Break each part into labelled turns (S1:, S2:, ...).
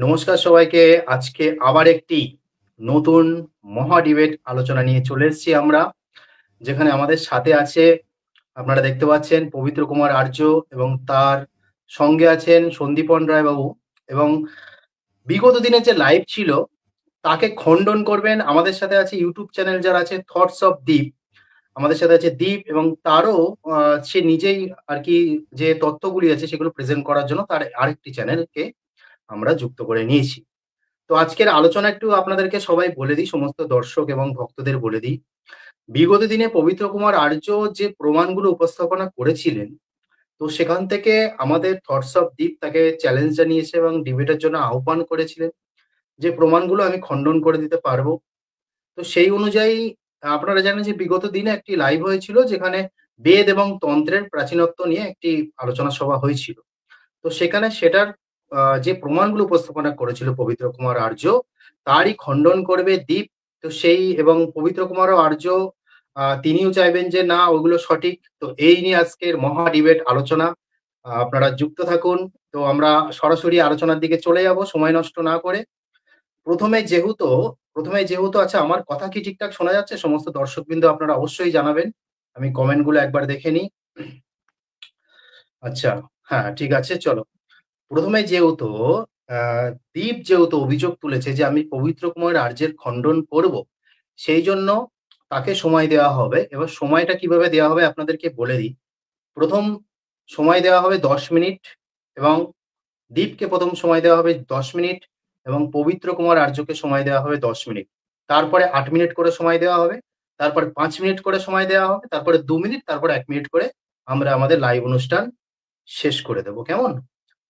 S1: নমস্কার সবাইকে। আজকে আবার একটি নতুন মহা ডিবেট আলোচনা নিয়ে চলে এসেছি আমরা, যেখানে আমাদের সাথে আছে, আপনারা দেখতে পাচ্ছেন, পবিত্র কুমার আর্য এবং তার সঙ্গে আছেন সন্দীপন রায় বাবু। এবং বিগত দিনের যে লাইভ ছিল তাকে খণ্ডন করবেন। আমাদের সাথে আছে ইউটিউব চ্যানেল যারা আছে, থটস অফ দীপ। আমাদের সাথে আছে দীপ এবং তারও সে নিজেই আর কি যে তথ্যগুলি আছে সেগুলো প্রেজেন্ট করার জন্য তার আরেকটি চ্যানেলকে আমরা যুক্ত করে নিয়েছি। তো আজকের আলোচনা একটু আপনাদেরকে সবাই বলে দিই, সমস্ত দর্শক এবং ভক্তদের বলে দিই। বিগত দিনে পবিত্র কুমার আর্য যে প্রমাণগুলো উপস্থাপনা করেছিলেন, তো সেখান থেকে আমাদের থটস অফ দীপ তাকে চ্যালেঞ্জ জানিয়েছে এবং ডিবেটের জন্য আহ্বান করেছিলেন যে প্রমাণগুলো আমি খণ্ডন করে দিতে পারবো। তো সেই অনুযায়ী আপনারা জানেন যে বিগত দিনে একটি লাইভ হয়েছিল, যেখানে বেদ এবং তন্ত্রের প্রাচীনত্ব নিয়ে একটি আলোচনা সভা হয়েছিল। তো সেখানে সেটার যে প্রমাণগুলো উপস্থাপনা করেছিল পবিত্র কুমার আর্য, তারই খণ্ডন করবে দীপ। তো সেই এবং পবিত্র কুমার আর্য তিনিও চাইবেন যে না, ওগুলো সঠিক। তো এই নিয়ে আজকের মহা ডিবেট আলোচনা। আপনারা যুক্ত থাকুন। তো আমরা সরাসরি আলোচনার দিকে চলে যাব সময় নষ্ট না করে। প্রথমে যেহেতু আচ্ছা, আমার কথা কি ঠিকঠাক শোনা যাচ্ছে? সমস্ত দর্শকবৃন্দ আপনারা অবশ্যই জানাবেন। আমি কমেন্ট গুলো একবার দেখে নিই। আচ্ছা, হ্যাঁ ঠিক আছে, চলো। প্রথমে যেহেতু দীপ অভিযোগ তুলেছে যে আমি পবিত্র কুমার আর্যের খণ্ডন করব, সেই জন্য তাকে সময় দেওয়া হবে। এবার সময়টা কিভাবে দেওয়া হবে আপনাদেরকে বলে দিই। প্রথম সময় দেওয়া হবে 10 মিনিট, এবং দীপকে প্রথম সময় দেওয়া হবে 10 মিনিট, এবং পবিত্র কুমার আর্যকে সময় দেওয়া হবে 10 মিনিট। তারপরে 8 মিনিট করে সময় দেওয়া হবে, তারপরে 5 মিনিট করে সময় দেওয়া হবে, তারপরে 2 মিনিট, তারপরে 1 মিনিট করে আমরা আমাদের লাইভ অনুষ্ঠান শেষ করে দেবো। কেমন?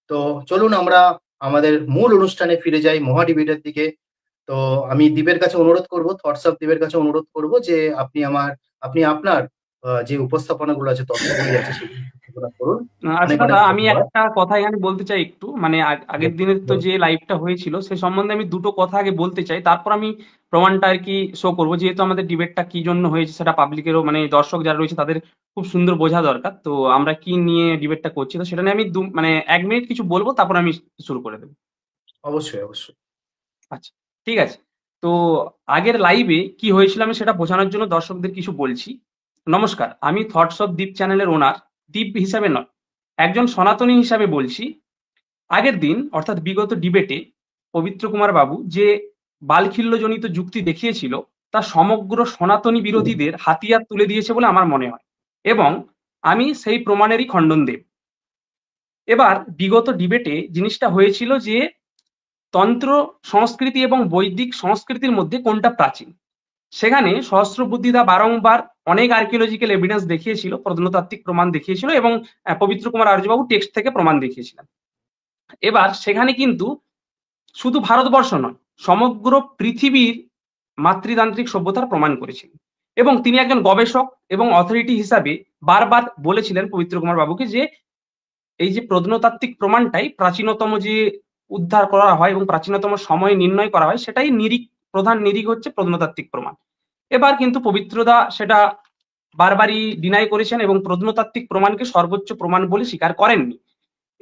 S1: তো চলুন আমরা আমাদের মূল অনুষ্ঠানে ফিরে যাই, মহা ডিবেটের দিকে। তো আমি দীপের কাছে অনুরোধ করব, থটস অফ দীপের কাছে অনুরোধ করব যে আপনি আপনার যে উপস্থাপনাগুলো আছে, তথ্যগুলি আছে, সেগুলো উপস্থাপনা করুন।
S2: আচ্ছা
S1: অনেক
S2: দাদা,
S1: অনেক
S2: আমি
S1: ধন্যবাদ।
S2: একটা কথা এখানে বলতে চাই একটু, মানে আগের দিনের তো
S1: বলুন।
S2: যে লাইভটা হয়েছিল সে সম্বন্ধে আমি দুটো কথা আগে বলতে চাই, তারপর আমি প্রমাণটা আর কি শো করবো। যেহেতু আমাদের ডিবেটটা কি জন্য হয়েছে সেটা পাবলিকেরও, মানে দর্শক যারা রয়েছে তাদের খুব সুন্দর বোঝা দরকার। তো আমরা কি নিয়ে ডিবেটটা করছি, তো সেটা নিয়ে আমি মানে 1 মিনিট কিছু বলবো, তারপর আমি শুরু করে দেবো।
S1: অবশ্যই, অবশ্যই।
S2: আচ্ছা, ঠিক আছে। তো আগের লাইভে কি হয়েছিল আমি সেটা বোঝানোর জন্য দর্শকদের কিছু বলছি। নমস্কার, আমি থটস অফ দীপ চ্যানেলের ওনার, দীপ হিসাবে নয়, একজন সনাতনী হিসাবে বলছি। আগের দিন অর্থাৎ বিগত ডিবেটে পবিত্র কুমার বাবু যে বালখিল্যজনিত যুক্তি দেখিয়েছিল তা সমগ্র সনাতনী বিরোধীদের হাতিয়ার তুলে দিয়েছে বলে আমার মনে হয়, এবং আমি সেই প্রমাণেরই খণ্ডন দেব। এবার বিগত ডিবেটে জিনিসটা হয়েছিল যে তন্ত্র সংস্কৃতি এবং বৈদিক সংস্কৃতির মধ্যে কোনটা প্রাচীন। সেখানে সহস্রবুদ্ধিদা বারংবার অনেক আর্কিওলজিক্যাল এভিডেন্স দেখিয়েছিল, প্রত্নতাত্ত্বিক প্রমাণ দেখিয়েছিল, এবং পবিত্র কুমার আর্যবাবু টেক্সট থেকে প্রমাণ দেখিয়েছিলেন। এবার সেখানে কিন্তু শুধু ভারতবর্ষ নয়, সমগ্র পৃথিবীর মাতৃতান্ত্রিক সভ্যতার প্রমাণ করেছিলেন। এবং তিনি একজন গবেষক এবং অথরিটি হিসাবে বারবার বলেছিলেন পবিত্র কুমার বাবুকে যে এই যে প্রত্নতাত্ত্বিক প্রমাণটাই প্রাচীনতম যে উদ্ধার করা হয় এবং প্রাচীনতম সময় নির্ণয় করা হয়, সেটাই নিরিখ, প্রধান নিরিখ হচ্ছে প্রত্নতাত্ত্বিক প্রমাণ। এবার কিন্তু পবিত্রদা সেটা বারবারই ডিনাই করেছেন এবং প্রত্নতাত্ত্বিক প্রমাণকে সর্বোচ্চ প্রমাণ বলে স্বীকার করেননি।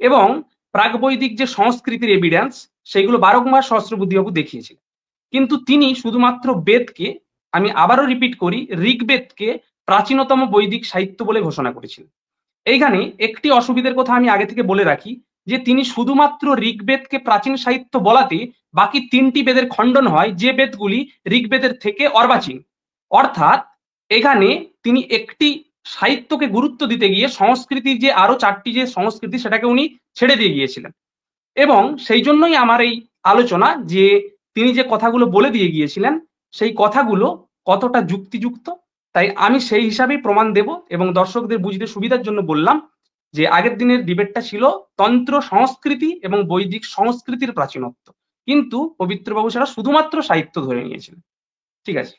S2: এবং প্রাগবৈদিক যে সংস্কৃতির এভিডেন্স, সেগুলো বারংবার সহস্রবুদ্ধিবাবু দেখিয়েছিলেন। কিন্তু তিনি শুধুমাত্র বেদকে, আমি আবারও রিপিট করি, ঋগ্বেদকে প্রাচীনতম বৈদিক সাহিত্য বলে ঘোষণা করেছিলেন। এইখানে একটি অসুবিধার কথা আমি আগে থেকে বলে রাখি, যে তিনি শুধুমাত্র ঋগ্বেদকে প্রাচীন সাহিত্য বলাতে বাকি 3টি বেদের খণ্ডন হয়, যে বেদগুলি ঋগ্বেদের থেকে অর্বাচীন। অর্থাৎ এখানে তিনি একটি সাহিত্যকে গুরুত্ব দিতে গিয়ে সংস্কৃতির যে আরো 4টি যে সংস্কৃতি সেটাকে উনি ছেড়ে দিয়ে গিয়েছিলেন। এবং সেই জন্যই আমার এই আলোচনা, যে তিনি যে কথাগুলো বলে দিয়ে গিয়েছিলেন সেই কথাগুলো কতটা যুক্তিযুক্ত, তাই আমি সেই হিসাবেই প্রমাণ দেব। এবং দর্শকদের বুঝতে সুবিধার জন্য বললাম যে আগের দিনের ডিবেটটা ছিল তন্ত্র সংস্কৃতি এবং বৈদিক সংস্কৃতির প্রাচীনত্ব, কিন্তু পবিত্রবাবু সেটা শুধুমাত্র সাহিত্য ধরে নিয়েছিলেন। ঠিক আছে,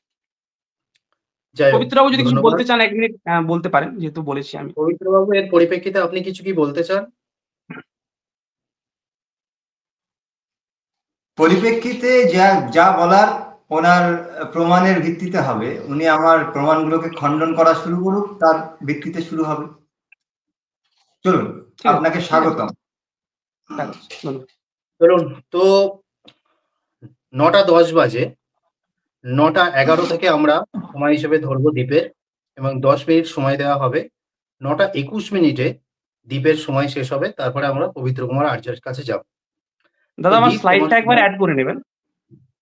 S1: যাই হোক,
S2: পবিত্রবাবু যদি কিছু
S1: ধন্যবাদ।
S2: বলতে চান 1 মিনিট বলতে পারেন, যেহেতু বলেছি আমি।
S1: পবিত্রবাবু, এর পরিপ্রেক্ষিতে আপনি কিছু কি বলতে চান?
S3: পরিপ্রেক্ষিতে যা যা বলার ওনার প্রমাণের ভিত্তিতে হবে। উনি আমার প্রমাণগুলোকে খণ্ডন করা শুরু করুক, তার ভিত্তিতে শুরু হবে। চলুন,
S2: ঠিক আছে,
S3: আপনাকে
S2: ঠিক আছে,
S3: স্বাগতম।
S2: ধন্যবাদ।
S1: চলুন, তো 9টা 10 বাজে, 9টা 11 থেকে আমরা সময় হিসেবে ধরবো দ্বীপের, এবং 10 মিনিট সময় দেওয়া হবে। 9টা 21 মিনিটে দ্বীপের সময় শেষ হবে, তারপরে আমরা পবিত্র কুমার আর্যের কাছে যাব।
S2: দাদা
S1: তো
S2: আমার
S1: দীপ, তোমার
S2: স্লাইডটা একবার
S1: সময়,
S2: অ্যাড করে নেবেন।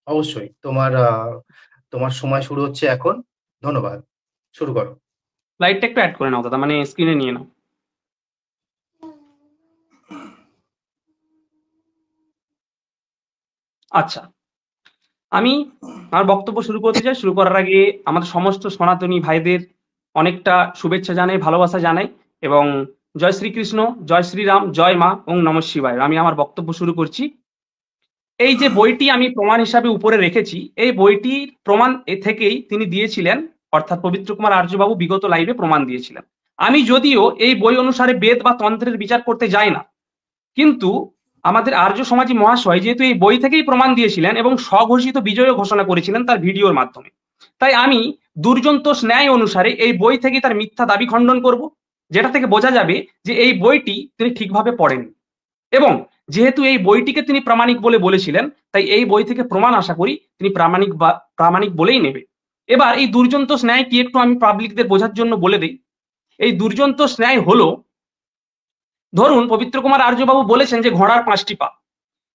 S1: অবশ্যই তোমার সময় শুরু হচ্ছে এখন। ধন্যবাদ, শুরু করো।
S2: স্লাইডটা একটু অ্যাড করে নাও দাদা, মানে স্ক্রিনে নিয়ে নাও। আচ্ছা, আমি আমার বক্তব্য শুরু করতে চাই। শুরু করার আগে আমাদের সমস্ত সনাতনী ভাইদের অনেকটা শুভেচ্ছা জানাই, ভালোবাসা জানাই, এবং জয় শ্রীকৃষ্ণ, জয় শ্রীরাম, জয় মা ওং নমঃ শিবায়। আমি আমার বক্তব্য শুরু করছি। এই যে বইটি আমি প্রমাণ হিসাবে উপরে রেখেছি, এই বইটির প্রমাণ থেকেই তিনি দিয়েছিলেন, অর্থাৎ পবিত্র কুমার আর্যবাবু বিগত লাইভে প্রমাণ দিয়েছিলেন। আমি যদিও এই বই অনুসারে বেদ বা তন্ত্রের বিচার করতে যাই না, কিন্তু আমাদের আর্য সমাজী মহাশয় যেহেতু এই বই থেকেই প্রমাণ দিয়েছিলেন এবং স্বঘোষিত বিজয়ও ঘোষণা করেছিলেন তার ভিডিওর মাধ্যমে, তাই আমি দুর্জন্তোষ ন্যায় অনুসারে এই বই থেকে তার মিথ্যা দাবি খণ্ডন করব, যেটা থেকে বোঝা যাবে যে এই বইটি তিনি ঠিকভাবে পড়েন। এবং যেহেতু এই বইটিকে তিনি প্রামাণিক বলে বলেছিলেন, তাই এই বই থেকে প্রমাণ আশা করি তিনি প্রামাণিক বলেই নেবে। এবার এই দুর্জন্তোষ ন্যায় কি একটু আমি পাবলিকদের বোঝার জন্য বলে দিই। এই দুর্জন্তোষ ন্যায় হলো, ধরুন পবিত্র কুমার আর্যবাবু বলেছেন যে ঘোড়ার 5টি পা।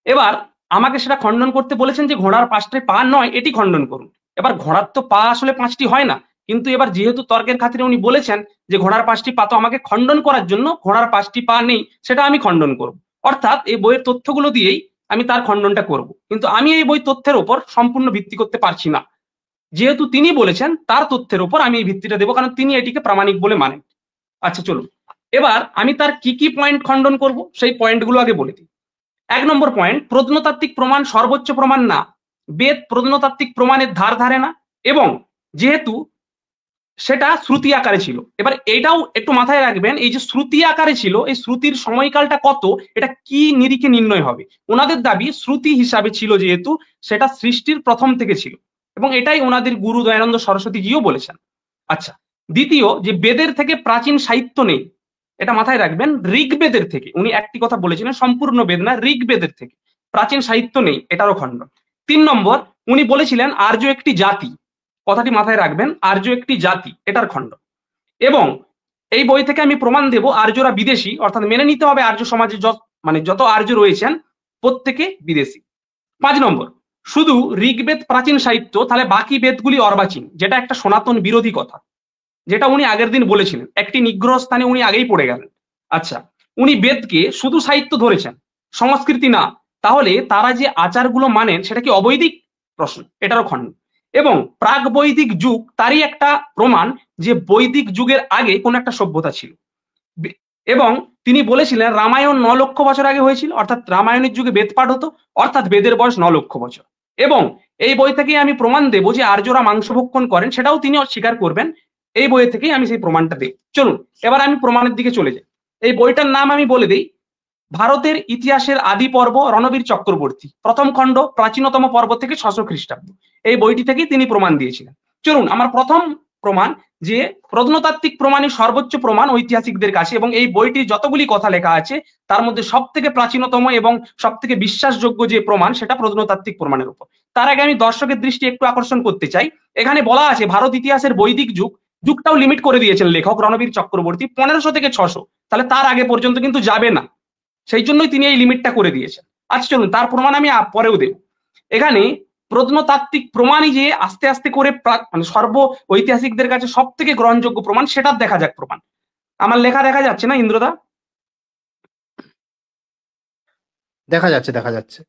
S2: এবার আমাকে সেটা খণ্ডন করতে বলেছেন যে ঘোড়ার 5টি পা নয়, এটি খণ্ডন করুন। এবার ঘোড়ার তো পা আসলে 5টি হয় না, কিন্তু এবার যেহেতু তর্কের খাতিরে উনি বলেছেন যে ঘোড়ার 5টি পা, তো আমাকে খণ্ডন করার জন্য ঘোড়ার 5টি পা নেই সেটা আমি খণ্ডন করব। অর্থাৎ এই বইয়ের তথ্যগুলো দিয়েই আমি তার খণ্ডনটা করব, কিন্তু আমি এই বই তথ্যের উপর সম্পূর্ণ ভিত্তি করতে পারছি না। যেহেতু তিনি বলেছেন তার তথ্যের উপর আমি এই ভিত্তিটা দেবো, কারণ তিনি এটিকে প্রামাণিক বলে মানেন। আচ্ছা চলুন, এবার আমি তার কি কি পয়েন্ট খণ্ডন করব সেই পয়েন্টগুলো আগে বলে দিই। 1 নম্বর পয়েন্ট, প্রত্নতাত্ত্বিক প্রমাণ সর্বোচ্চ প্রমাণ না। বেদ প্রত্নতাত্ত্বিক প্রমাণের ধার ধারে না, এবং যেহেতু সেটা শ্রুতি আকারে ছিল। এবার এটাও একটু মাথায় রাখবেন, এই যে শ্রুতি আকারে ছিল, এই শ্রুতির সময়কালটা কত, এটা কি নিরিখে নির্ণয় হবে। ওনাদের দাবি শ্রুতি হিসাবে ছিল, যেহেতু সেটা সৃষ্টির প্রথম থেকে ছিল, এবং এটাই ওনাদের গুরু দয়ানন্দ সরস্বতীজিও বলেছেন। আচ্ছা, দ্বিতীয়, যে বেদের থেকে প্রাচীন সাহিত্য নেই, এটা মাথায় রাখবেন। ঋগ্বেদের থেকে, উনি একটি কথা বলেছিলেন, সম্পূর্ণ বেদ না, ঋগ্বেদের থেকে প্রাচীন সাহিত্য নেই, এটারও খণ্ডন। 3 নম্বর, উনি বলেছিলেন আর্য একটি জাতি, কথাটি মাথায় রাখবেন, আর্য একটি জাতি, এটার খণ্ডন। এবং এই বই থেকে আমি প্রমাণ দেব আর্যরা বিদেশি, অর্থাৎ মেনে নিতে হবে আর্য সমাজে যত আর্য রয়েছেন প্রত্যেকে বিদেশি। 5 নম্বর, শুধু ঋগ্বেদ প্রাচীন সাহিত্য, তাহলে বাকি বেদগুলি অর্বাচীন, যেটা একটা সনাতন বিরোধী কথা, যেটা উনি আগের দিন বলেছিলেন, একটি নিগ্রহ স্থানে উনি আগেই পড়ে গেলেন। আচ্ছা, উনি বেদকে শুধু সাহিত্য ধরেছেন, সংস্কৃতি না, তাহলে তারা যে আচারগুলো মানেন সেটা কি অবৈদিক? প্রশ্ন, এটারও খণ্ডন। এবং প্রাক বৈদিক যুগ, তারই একটা প্রমাণ যে বৈদিক যুগের আগে কোন একটা সভ্যতা ছিল। এবং তিনি বলেছিলেন রামায়ণ 9 লক্ষ বছর আগে হয়েছিল, অর্থাৎ রামায়ণের যুগে বেদ পাঠ হতো, অর্থাৎ বেদের বয়স 9 লক্ষ বছর। এবং এই বই থেকে আমি প্রমাণ দেব যে আর্যরা মাংস ভক্ষণ করেন, সেটাও তিনি অস্বীকার করবেন। এই বই থেকেই আমি সেই প্রমাণটা দেব। চলুন এবার আমি প্রমাণের দিকে চলে যাই। এই বইটার নাম আমি বলে দিই, ভারতের ইতিহাসের আদি পর্ব, রণবীর চক্রবর্তী, প্রথম খণ্ড, প্রাচীনতম পর্ব থেকে 600 খ্রিস্টাব্দ। এই বইটি থেকেই তিনি প্রমাণ দিয়েছিলেন। চলুন, আমার প্রথম প্রমাণ, যে প্রত্নতাত্ত্বিক প্রমাণই সর্বোচ্চ প্রমাণ ঐতিহাসিকদের কাছে, এবং এই বইটির যতগুলি কথা লেখা আছে তার মধ্যে সব থেকে প্রাচীনতম এবং সব থেকে বিশ্বাসযোগ্য যে প্রমাণ, সেটা প্রত্নতাত্ত্বিক প্রমাণের উপর। তার আগে আমি দর্শকের দৃষ্টি একটু আকর্ষণ করতে চাই। এখানে বলা আছে ভারত ইতিহাসের বৈদিক যুগটাও লিমিট করে দিয়েছেন লেখক রণবীর চক্রবর্তী 1500 থেকে 600, তাহলে তার আগে পর্যন্ত কিন্তু যাবে না, সেই জন্যই তিনি এই লিমিটটা করে দিয়েছেন। আচ্ছা চলুন, তার প্রমাণ আমি পরেও দেব। এখানে প্রত্নতাত্ত্বিক প্রমাণই যে আস্তে আস্তে করে মানে সর্ব ঐতিহাসিকদের কাছে সব থেকে গ্রহণযোগ্য প্রমাণ, সেটা দেখা যাক প্রমাণ। আমার লেখা দেখা যাচ্ছে না ইন্দ্রদা?
S1: দেখা যাচ্ছে, দেখা যাচ্ছে।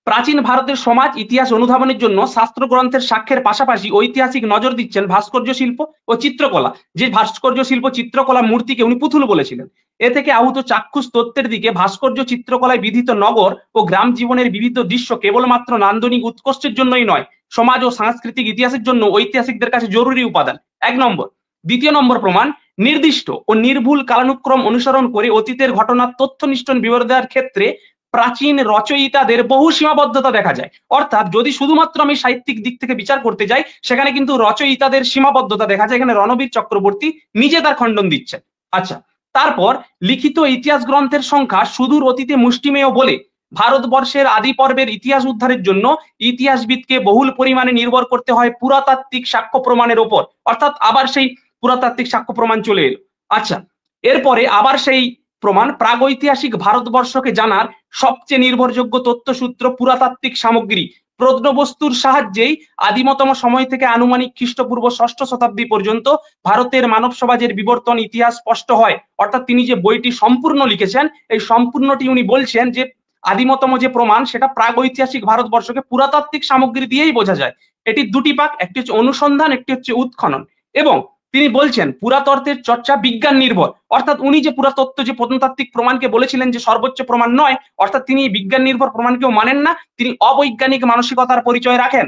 S2: প্রাচীন ভারতের সমাজ ইতিহাস অনুধাবনের জন্য শাস্ত্র গ্রন্থের সাক্ষ্যের পাশাপাশি ঐতিহাসিক নজর দিচ্ছেন ভাস্কর্য শিল্প ও চিত্রকলা। যে ভাস্কর্য শিল্প চিত্রকলা মূর্তিকে উনি পুতুল বলেছিলেন। এ থেকে আহত চাক্ষুষ তত্ত্বের দিকে ভাস্কর্য চিত্রকলায় বিধিত নগর ও গ্রাম জীবনের বিবিধ দৃশ্য কেবলমাত্র নান্দনিক উৎকর্ষের জন্যই নয়, সমাজ ও সাংস্কৃতিক ইতিহাসের জন্য ঐতিহাসিকদের কাছে জরুরি উপাদান। 1 নম্বর। 2 নম্বর প্রমাণ, নির্দিষ্ট ও নির্ভুল কালানুক্রম অনুসরণ করে অতীতের ঘটনার তথ্যনিষ্ঠ বিবরণ দেওয়ার ক্ষেত্রে প্রাচীন রচয়িতাদের বহু সীমাবদ্ধতা দেখা যায়। অর্থাৎ যদি শুধুমাত্র আমি সাহিত্যিক দিক থেকে বিচার করতে যাই, সেখানে কিন্তু রচয়িতাদের সীমাবদ্ধতা দেখা যায়। এখানে রণবীর চক্রবর্তী নিজে তার খণ্ডন দিচ্ছেন। আচ্ছা, তারপর লিখিত ইতিহাস গ্রন্থের সংখ্যা সুদূর অতীতে মুষ্টিমেয় বলে ভারতবর্ষের আদি পর্বের ইতিহাস উদ্ধারের জন্য ইতিহাসবিদকে বহুল পরিমাণে নির্ভর করতে হয় পুরাতাত্ত্বিক সাক্ষ্য প্রমাণের ওপর। অর্থাৎ আবার সেই পুরাতাত্ত্বিক সাক্ষ্য প্রমাণ চলে এলো। আচ্ছা, এরপরে আবার সেই প্রমাণ, প্রাগৈতিহাসিক ভারতবর্ষকে জানার সবচেয়ে নির্ভরযোগ্য তথ্যসূত্র পুরাতাত্ত্বিক সামগ্রী প্রত্নবস্তুর সাহায্যেই আদিমতম সময় থেকে আনুমানিক খ্রিস্টপূর্ব 6ষ্ঠ শতাব্দী পর্যন্ত ভারতের মানব সমাজের বিবর্তন ইতিহাস স্পষ্ট হয়। অর্থাৎ তিনি যে বইটি সম্পূর্ণ লিখেছেন, এই সম্পূর্ণটি উনি বলছেন যে আদিমতম যে প্রমাণ সেটা প্রাগৈতিহাসিক ভারতবর্ষকে পুরাতাত্ত্বিক সামগ্রী দিয়েই বোঝা যায়। এটি দুটি ভাগ, একটি হচ্ছে অনুসন্ধান, একটি হচ্ছে উৎখনন। এবং তিনি বলছেন পুরাতত্ত্বের চর্চা বিজ্ঞান নির্ভর। অর্থাৎ উনি যে পুরাতত্ত্ব যে প্রত্নতাত্ত্বিক প্রমাণকে বলেছিলেন যে সর্বোচ্চ প্রমাণ নয়, অর্থাৎ তিনি বিজ্ঞান নির্ভর প্রমাণকেও মানেন না, তিনি অবৈজ্ঞানিক মানসিকতার পরিচয় রাখেন।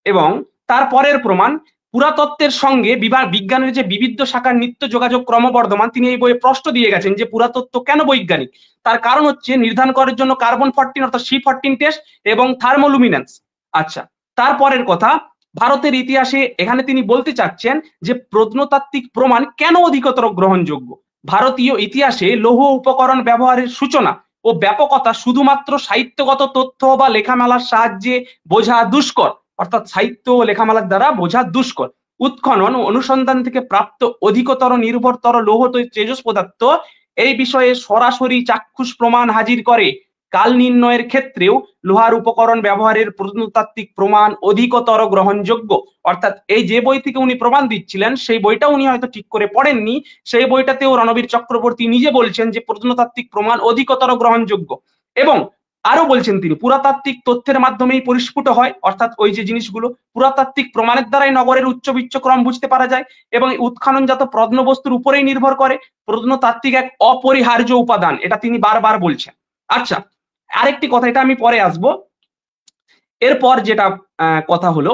S2: এবং তারপরের প্রমাণ, পুরাতত্ত্বের সঙ্গে বিজ্ঞানের যে বিবিধ শাখার নিত্য যোগাযোগ ক্রমবর্ধমান, তিনি এই বইয়ে প্রশ্ন দিয়ে গেছেন যে পুরাতত্ত্ব কেন বৈজ্ঞানিক। তার কারণ হচ্ছে নির্ধারণ করার জন্য কার্বন 14 অর্থাৎ C14 টেস্ট এবং থার্মোলুমিনেন্স। আচ্ছা, তারপরের কথা, ভারতের ইতিহাসে এখানে তিনি বলতে চাচ্ছেন যে প্রত্নতাত্ত্বিক প্রমাণ কেন অধিকতর গ্রহণযোগ্য। ভারতীয় ইতিহাসে লৌহ উপকরণ ব্যবহারের সূচনা ও ব্যাপকতা শুধুমাত্র সাহিত্যগত তথ্য বা লেখামেলার সাহায্যে বোঝা দুষ্কর। অর্থাৎ সাহিত্য ও লেখামেলার দ্বারা বোঝা দুষ্কর। উৎখনন ও অনুসন্ধান থেকে প্রাপ্ত অধিকতর নির্ভরতর লৌহ তেজস পদার্থ এই বিষয়ে সরাসরি চাক্ষুষ প্রমাণ হাজির করে। কাল নির্ণয়ের ক্ষেত্রেও লোহার উপকরণ ব্যবহারের প্রত্নতাত্ত্বিক প্রমাণ অধিকতর গ্রহণযোগ্য। অর্থাৎ এই যে বই থেকে উনি প্রমাণ দিচ্ছিলেন সেই বইটা উনি হয়তো ঠিক করে পড়েননি, সেই বইটাতেও রণবীর চক্রবর্তী নিজে বলছেন যে প্রত্নতাত্ত্বিক প্রমাণ অধিকতর গ্রহণযোগ্য। এবং আরো বলছেন তিনি পুরাতাত্ত্বিক তথ্যের মাধ্যমেই পরিস্ফুট হয়। অর্থাৎ ওই যে জিনিসগুলো পুরাতাত্ত্বিক প্রমাণের দ্বারাই নগরের উচ্চ বিচ্চ ক্রম বুঝতে পারা যায় এবং উৎখননজাত প্রত্নবস্তুর উপরেই নির্ভর করে। প্রত্নতাত্ত্বিক এক অপরিহার্য উপাদান, এটা তিনি বারবার বলছেন। আচ্ছা, আরেকটি কথা, এটা আমি পরে আসবো। এরপর যেটা কথা হলো,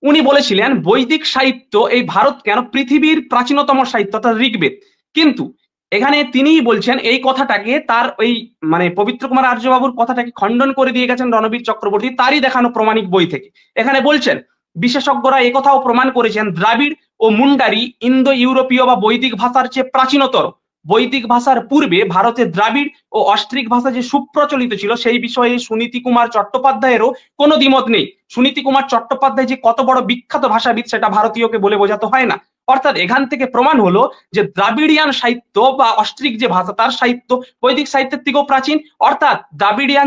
S2: উনি বলেছিলেন বৈদিক সাহিত্য এই ভারত কেন পৃথিবীর প্রাচীনতম সাহিত্য অর্থাৎ ঋগ্বেদ। কিন্তু এখানে তিনিই বলছেন এই কথাটাকে, তার ওই মানে পবিত্র কুমার আর্যবাবুর কথাটাকে খণ্ডন করে দিয়ে গেছেন রণবীর চক্রবর্তী তারই দেখানো প্রমাণিক বই থেকে। এখানে বলছেন বিশেষজ্ঞরা একথাও প্রমাণ করেছেন দ্রাবিড় ও মুন্ডারি ইন্দো ইউরোপীয় বা বৈদিক ভাষার চেয়ে প্রাচীনতর। বৈদিক ভাষার পূর্বে ভারতের দ্রাবিড় ও অস্ট্রিক ভাষা যে সুপ্রচলিত ছিল সেই বিষয়ে সুনীতি কুমার চট্টোপাধ্যায়েরও কোনো দ্বিমত নেই। সুনীতি কুমার চট্টোপাধ্যায় যে কত বড় বিখ্যাত ভাষাবিদ সেটা ভারতীয়কে বলে বোঝাতে হয় না। অর্থাৎ এখান থেকে প্রমাণ হলো যে দ্রাবিড়িয়ান সাহিত্য বা অস্ট্রিক যে ভাষা তার সাহিত্য বৈদিক সাহিত্যের থেকেও প্রাচীন। অর্থাৎ দ্রাবিড়িয়ান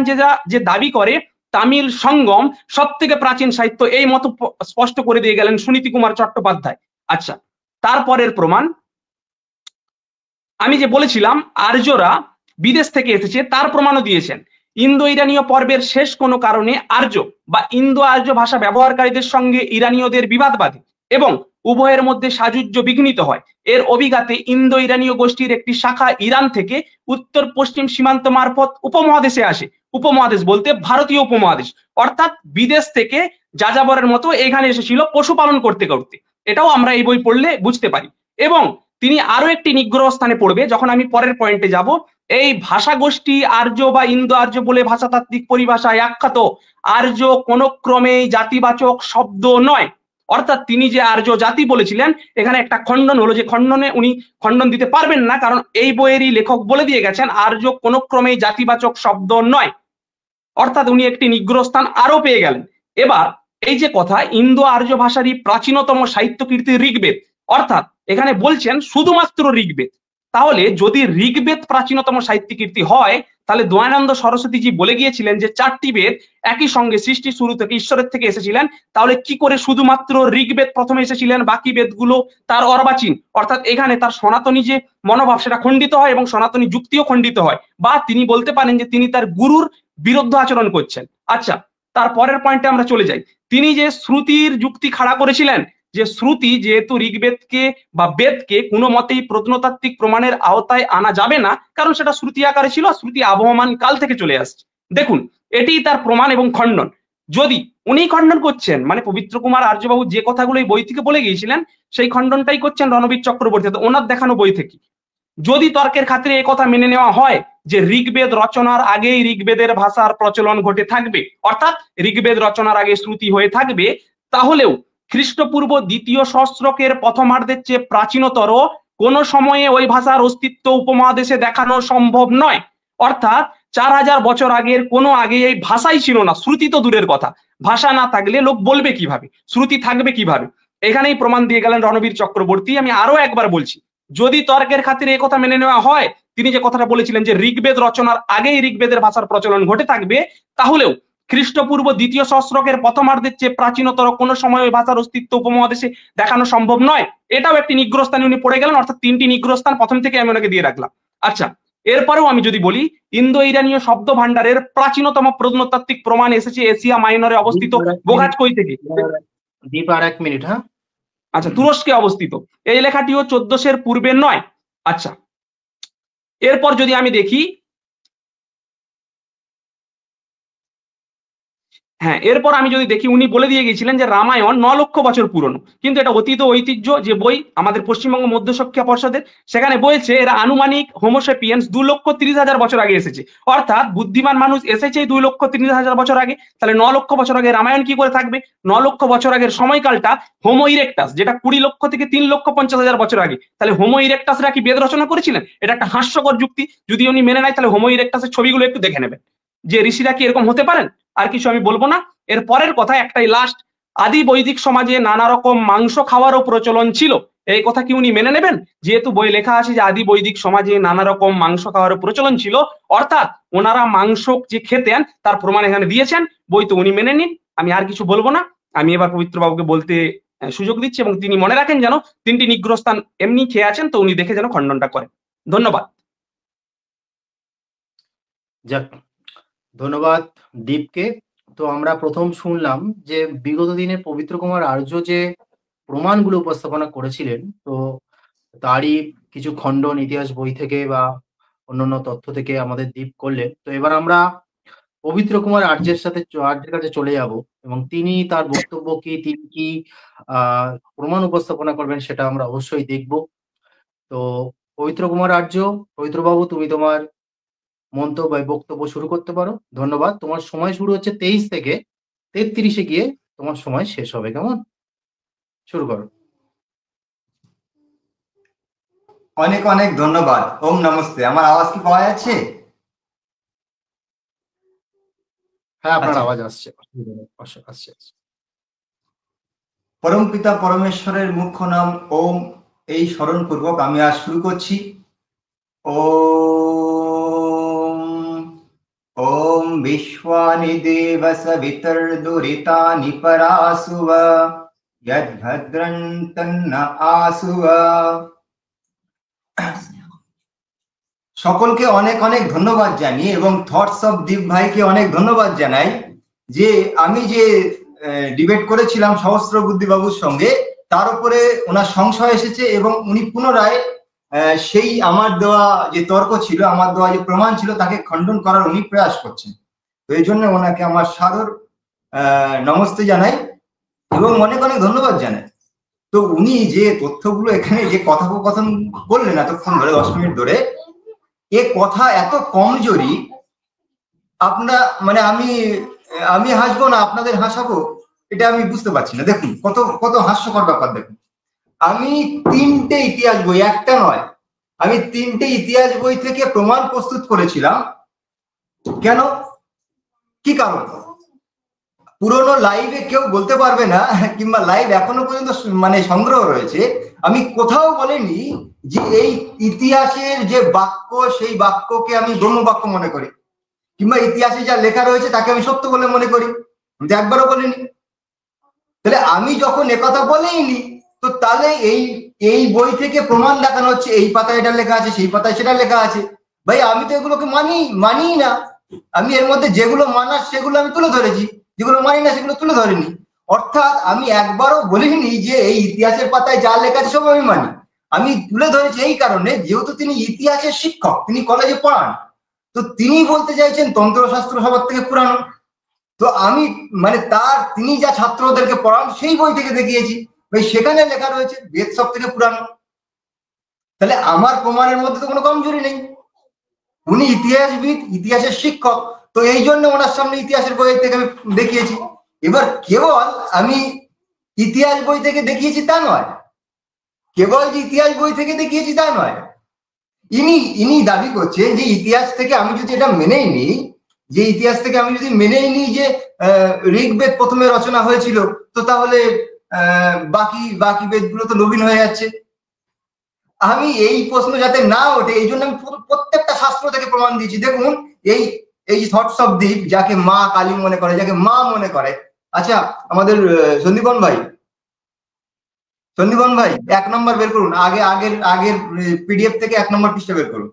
S2: যে দাবি করে তামিল সঙ্গম সব থেকে প্রাচীন সাহিত্য, এই মত স্পষ্ট করে দিয়ে গেলেন সুনীতি কুমার চট্টোপাধ্যায়। আচ্ছা, তারপরের প্রমাণ, আমি যে বলেছিলাম আর্যরা বিদেশ থেকে এসেছে তার প্রমাণও দিয়েছেন। ইন্দো ইরানীয় পর্বের শেষ কোনো কারণে আর্য বা ইন্দো আর্য ভাষা ব্যবহারকারীদের সঙ্গে ইরানীয়দের বিবাদ বাধে এবং উভয়ের মধ্যে সাযুজ্য বিঘ্নিত হয়। এর অভিঘাতে ইন্দো ইরানীয় গোষ্ঠীর একটি শাখা ইরান থেকে উত্তর পশ্চিম সীমান্ত মারফত উপমহাদেশে আসে। উপমহাদেশ বলতে ভারতীয় উপমহাদেশ, অর্থাৎ বিদেশ থেকে যাযাবরের মতো এখানে এসেছিল পশুপালন করতে করতে। এটাও আমরা এই বই পড়লে বুঝতে পারি। এবং তিনি আরো একটি নিগ্রহ স্থানে পড়বে, যখন আমি পরের পয়েন্টে যাব। এই ভাষা গোষ্ঠী আর্য বা ইন্দো আর্য বলে ভাষাতাত্ত্বিক পরিভাষায় আখ্যাত আর্য কোন ক্রমেই জাতিবাচক শব্দ নয়। অর্থাৎ তিনি যে আর্য জাতি বলেছিলেন এখানে একটা খণ্ডন হলো, যে খণ্ডনে উনি খণ্ডন দিতে পারবেন না, কারণ এই বইয়েরই লেখক বলে দিয়ে গেছেন আর্য কোন ক্রমেই জাতিবাচক শব্দ নয়। অর্থাৎ উনি একটি নিগ্রহ স্থান আরো পেয়ে গেলেন। এবার এই যে কথা ইন্দো আর্য ভাষারই প্রাচীনতম সাহিত্য কীর্তি ঋগ্বেদ, অর্থাৎ এখানে বলছেন শুধুমাত্র ঋগ্বেদ। তাহলে যদি ঋগ্বেদ প্রাচীনতম সাহিত্য কীর্তি হয় তাহলে দয়ানন্দ সরস্বতীজি বলে গিয়েছিলেন যে 4টি বেদ একই সঙ্গে সৃষ্টি শুরু থেকে ঈশ্বরের থেকে এসেছিলেন, তাহলে কি করে শুধুমাত্র ঋগ্বেদ প্রথমে এসেছিলেন, বাকি বেদগুলো তার অর্বাচীন। অর্থাৎ এখানে তার সনাতনী যে মনোভাব সেটা খণ্ডিত হয় এবং সনাতনী যুক্তিও খণ্ডিত হয়, বা তিনি বলতে পারেন যে তিনি তার গুরুর বিরুদ্ধ আচরণ করছেন। আচ্ছা, তার পরের পয়েন্টে আমরা চলে যাই। তিনি যে শ্রুতির যুক্তি খাড়া করেছিলেন যে শ্রুতি যেহেতু ঋগ্বেদকে বা বেদকে কোনো মতেই প্রত্নতাত্ত্বিক প্রমাণের আওতায় আনা যাবে না, কারণ সেটা শ্রুতি আকারে ছিল, শ্রুতি আবহমান কাল থেকে চলে আসছে। দেখুন এটিই তার প্রমাণ এবং খণ্ডন। যদি উনি খণ্ডন করছেন, মানে পবিত্র কুমার আর্যবাবু যে কথাগুলো এই বই থেকে বলে গিয়েছিলেন সেই খণ্ডনটাই করছেন রণবীর চক্রবর্তী ওনার দেখানো বই থেকে। যদি তর্কের খাতিরে এই কথা মেনে নেওয়া হয় যে ঋগ্বেদ রচনার আগেই ঋগ্বেদের ভাষার প্রচলন ঘটে থাকবে, অর্থাৎ ঋগ্বেদ রচনার আগে শ্রুতি হয়ে থাকবে, তাহলেও খ্রিস্টপূর্ব 2য় সহস্রকের প্রথমার্ধের চেয়ে প্রাচীনতর কোন সময়ে ওই ভাষার অস্তিত্ব উপমহাদেশে দেখানো সম্ভব নয়। অর্থাৎ 4000 বছর আগের কোনো আগে এই ভাষাই ছিল না, শ্রুতি তো দূরের কথা, ভাষা না থাকলে লোক বলবে কিভাবে, শ্রুতি থাকবে কিভাবে? এখানেই প্রমাণ দিয়ে গেলেন রণবীর চক্রবর্তী। আমি আরো একবার বলছি, যদি তর্কের খাতিরে এই কথা মেনে নেওয়া হয়, তিনি যে কথাটা বলেছিলেন যে ঋগ্বেদ রচনার আগেই ঋগ্বেদের ভাষার প্রচলন ঘটে থাকবে, তাহলেও খ্রিস্টপূর্ব 2য় সহস্রকের প্রথমার্ধের চেয়ে প্রাচীনতর কোন সময় ওই ভাষার অস্তিত্ব উপমহাদেশে দেখানো সম্ভব নয়। এটাও একটি নিগ্রস্থানে উনি পড়ে গেলেন, অর্থাৎ 3টি নিগ্রস্থান প্রথম থেকে আমি ওনাকে দিয়ে রাখলাম। আচ্ছা, এরপরেও আমি যদি বলি, ইন্দো ইরানীয় শব্দ ভান্ডারের প্রাচীনতম প্রত্নতাত্ত্বিক প্রমাণ এসেছে এশিয়া মাইনরে অবস্থিত বোগাজকই থেকে।
S1: দীপ আর 1 মিনিট। হ্যাঁ,
S2: আচ্ছা, তুরস্কে অবস্থিত। এই লেখাটিও 1400 এর পূর্বের নয়। আচ্ছা, এরপর যদি আমি দেখি, হ্যাঁ, এরপর আমি যদি দেখি, উনি বলে দিয়ে গেছিলেন যে রামায়ণ 9 লক্ষ বছর পুরনো, কিন্তু এটা অতীত ঐতিহ্য যে বই আমাদের পশ্চিমবঙ্গ মধ্যশিক্ষা পর্ষদের, সেখানে বলছে এরা আনুমানিক হোমোসেপিয়েন্স 2,30,000 বছর আগে এসেছে, অর্থাৎ বুদ্ধিমান মানুষ এসেছে 2,30,000 বছর আগে। তাহলে 9 লক্ষ বছর আগে রামায়ণ কি করে থাকবে? 9 লক্ষ বছর আগের সময়কালটা হোমো ইরেক্টাস, যেটা 20 লক্ষ থেকে 3,50,000 বছর আগে। তাহলে হোমো ইরেক্টাসরা কি বেদ রচনা করেছিলেন? এটা একটা হাস্যকর যুক্তি। যদি উনি মেনে নেয়, তাহলে হোমো ইরেক্টাসের ছবিগুলো একটু দেখে নেবেন, যে ঋষিরা কি এরকম হতে পারেন। আর কিছু আমি বলবো না। এর পরের কথা একটাই লাস্ট, আদি বৈদিক সমাজে নানা রকম মাংস খাওয়ারও প্রচলন ছিল, এই কথা কি উনি মেনে নেবেন? যেহেতু বই লেখা আছে যে আদি বৈদিক সমাজে নানা রকম মাংস খাওয়ারও প্রচলন ছিল, অর্থাৎ ওনারা মাংস যে খেতেন তার প্রমাণ এখানে দিয়েছেন, বই তো উনি মেনে নিন। আমি আর কিছু বলবো না। আমি এবার পবিত্র বাবুকে বলতে সুযোগ দিচ্ছি, এবং তিনি মনে রাখেন যেন 3টি নিগ্রস্থান এমনি খেয়ে আছেন, তো উনি দেখে যেন খণ্ডনটা করেন। ধন্যবাদ।
S1: যাক, ধন্যবাদ দীপকে। তো আমরা প্রথম শুনলাম যে বিগত দিনে পবিত্র কুমার আর্য যে প্রমাণগুলো উপস্থাপনা করেছিলেন, তো তারই কিছু খণ্ডন ইতিহাস বই থেকে বা অন্যান্য তথ্য থেকে আমাদের দীপ করলেন। তো এবার আমরা পবিত্র কুমার আর্যের কাছে চলে যাব, এবং তিনি তার বক্তব্য কি, তিনি কি প্রমাণ উপস্থাপনা করবেন, সেটা আমরা অবশ্যই দেখব। তো পবিত্র কুমার আর্য, পবিত্রবাবু, তুমি তোমার মন্তব্য বা বক্তব্য শুরু করতে পারো। ধন্যবাদ। তোমার সময় শুরু হচ্ছে 23 থেকে 33-এ গিয়ে তোমার সময় শেষ হবে। কেমন? শুরু করো।
S3: অনেক অনেক ধন্যবাদ। ওম নমস্তে। আমার আওয়াজ কি পাওয়া যাচ্ছে?
S1: হ্যাঁ, আপনার
S3: আচ্ছা।
S1: আওয়াজ আসছে। আসছে।
S3: পরম পিতা পরমেশ্বরের মুখ্য নাম ওম, এই স্মরণ পূর্বক আমি আজ শুরু করছি। ওম ওম বিশ্বানি দেব সবিতর্দুরিতানি পরাসুব যদ্ভদ্রং তন্ন আসুব। সকলকে অনেক অনেক ধন্যবাদ জানিয়ে, এবং থটস অফ দীপ ভাইকে অনেক ধন্যবাদ জানাই যে আমি যে ডিবেট করেছিলাম সহস্র বুদ্ধিবাবুর সঙ্গে, তার উপরে ওনার সংশয় এসেছে, এবং উনি পুনরায় সেই আমার দেওয়া যে তর্ক ছিল, আমার দেওয়া যে প্রমাণ ছিল, তাকে খণ্ডন করার উনি প্রয়াস করছেন। তো এই জন্য ওনাকে আমার সাদর নমস্তে জানাই এবং অনেক অনেক ধন্যবাদ জানাই। তো উনি যে তথ্যগুলো এখানে যে কথোপকথন বললেন এতক্ষণ ধরে, 10 মিনিট ধরে, এ কথা এত কমজোরি, আপনার মানে আমি হাসবো না আপনাদের হাসাবো, এটা আমি বুঝতে পারছি না। দেখুন কত কত হাস্যকর ব্যাপার। দেখুন, আমি 3টে ইতিহাস বই, একটা নয়, আমি 3টে ইতিহাস বই থেকে প্রমাণ প্রস্তুত করেছিলাম। কেন? কি কারণ? পুরোনো লাইভে কেউ বলতে পারবে না, কিংবা লাইভ এখনো পর্যন্ত মানে সংগ্রহ রয়েছে, আমি কোথাও বলিনি যে এই ইতিহাসের যে বাক্য, সেই বাক্যকে আমি ব্রহ্ম বাক্য মনে করি, কিংবা ইতিহাসে যা লেখা রয়েছে তাকে আমি সত্য বলে মনে করি। আমি তো একবারও বলিনি। তাহলে আমি যখন একথা বলেইনি, তো তাহলে এই বই থেকে প্রমাণ দেখানো হচ্ছে এই পাতায় এটা লেখা আছে, সেই পাতায় সেটা লেখা আছে। ভাই, আমি তো এগুলোকে মানি না। আমি এর মধ্যে যেগুলো মানার সেগুলো আমি তুলে ধরেছি, যেগুলো মানি না সেগুলো তুলে ধরিনি। অর্থাৎ আমি একবারও বলিনি যে এই ইতিহাসের পাতায় যা লেখা আছে সব আমি মানি। আমি তুলে ধরেছি এই কারণে, যেহেতু তিনি ইতিহাসের শিক্ষক, তিনি কলেজে পড়ান, তো তিনি বলতে চাইছেন তন্ত্রশাস্ত্র সবার থেকে পুরানো। তো আমি মানে তিনি যা ছাত্রদেরকে পড়ান সেই বই থেকে দেখিয়েছি, ভাই সেখানে লেখা রয়েছে বেদ সব থেকে পুরানো। তাহলে আমার প্রমাণের মধ্যে তো কোনো কমজোরি নেই। উনি ইতিহাসবিদ, ইতিহাসের শিক্ষক, তো এই জন্য ওনার সামনে ইতিহাসের বই থেকে আমি দেখিয়েছি। এবার কেবল আমি ইতিহাস বই থেকে দেখিয়েছি তা নয়, কেবল যে ইতিহাস বই থেকে দেখিয়েছি তা নয়, ইনি দাবি করছেন যে ইতিহাস থেকে আমি যদি এটা মেনেই নিই, যে ইতিহাস থেকে আমি যদি মেনেই নিই যে ঋগ্বেদ প্রথমে রচনা হয়েছিল, তো তাহলে বাকি বাকি বেদগুলো তো নবীন হয়ে যাচ্ছে। আমি এই প্রশ্ন যাতে না ওঠে এই জন্য আমি প্রত্যেকটা শাস্ত্র থেকে প্রমাণ দিয়েছি। দেখুন এই এই যে থটস অফ দীপ, যাকে মা কালী মনে করে, যাকে মা মনে করে। আচ্ছা আমাদের সন্দীপন ভাই 1 নম্বর বের করুন, আগের আগের পিডিএফ থেকে 1 নম্বর পৃষ্ঠা বের করুন।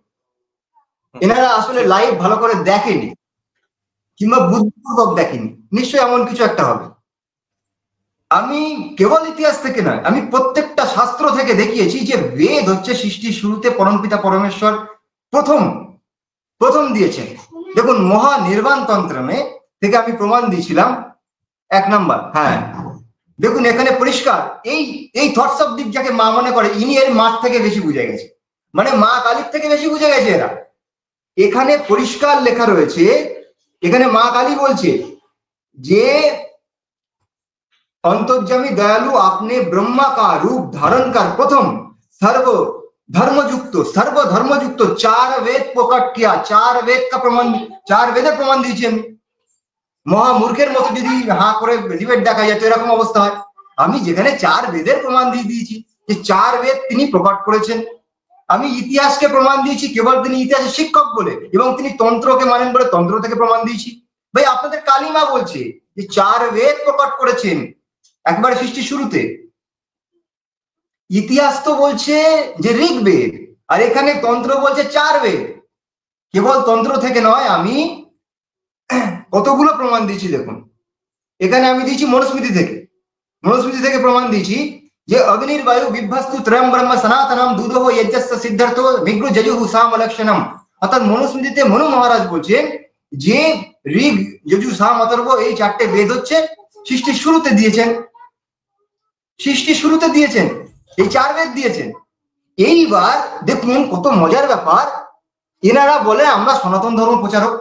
S3: এনারা আসলে লাইভ ভালো করে দেখেনি কিংবা বুদ্ধিপূর্বক দেখেনি, নিশ্চয়ই এমন কিছু একটা হবে। আমি কেবল ইতিহাস থেকে নয়, আমি প্রত্যেকটা শাস্ত্র থেকে দেখিয়েছি যে বেদ হচ্ছে সৃষ্টির শুরুতে পরমপিতা পরমেশ্বর প্রথম দিয়েছেন। দেখুন মহানির্বাণ তন্ত্রমে থেকে আমি প্রমাণ দিয়েছিলাম 1 নম্বর। হ্যাঁ দেখুন এখানে পরিষ্কার, এই থটস অফ দীপ যাকে মা মনে করে, ইনি এর মাঠ থেকে বেশি বুঝে গেছে, মানে মা কালীর থেকে বেশি বুঝে গেছে এরা। এখানে পরিষ্কার লেখা রয়েছে, এখানে মা কালী বলছে যে अंतर्जामी दयालु आपने ब्रह्मा का रूप धारण कर प्रथम सर्वधर्मयुक्त 4 वेद प्रकट किया। 4 वेद का प्रमाण, 4 वेদের প্রমাণ দিয়েছি আমি। মহামূর্খের মতো যদি হা করে ডিবেট দেখা যায় তো এরকম অবস্থা হয়। আমি যেখানে 4 বেদের প্রমাণ দিয়ে দিয়েছি যে 4 বেদ তিনি প্রকাশ করেছেন। আমি ইতিহাসকে প্রমাণ দিয়েছি কেবল তিনি ইতিহাসের শিক্ষক বলে, এবং তিনি তন্ত্রকে মানেন বলে তন্ত্র থেকে প্রমাণ দিয়েছি। ভাই আপনাদের কালিমা বলছে যে 4 বেদ প্রকাশ করেছেন একবারে সৃষ্টির শুরুতে। ইতিহাস তো বলছে যে ঋগ্বেদ, আর এখানে তন্ত্র বলছে 4 বেদ। কেবল তন্ত্র থেকে নয়, আমি কতগুলো প্রমাণ দিয়েছি দেখুন। এখানে আমি দিয়েছি মনুস্মৃতি থেকে প্রমাণ দিয়েছি যে অগ্নির্বায়ু বিভ্যস্তু ত্রয়ম ব্রহ্ম সনাতনম দুধো যজ্ঞস্য সিদ্ধার্থ বিঘ্ন যজুঃ সামলক্ষণম। অর্থাৎ মনুস্মৃতিতে মনু মহারাজ বলছেন যে ঋগ যজু সাম অথর্ব এই 4টে বেদ হচ্ছে সৃষ্টির শুরুতে দিয়েছেন, এই 4 বেদ দিয়েছেন। এইবার দেখুন কত মজার ব্যাপার, এনারা বলে আমরা সনাতন ধর্ম প্রচারক,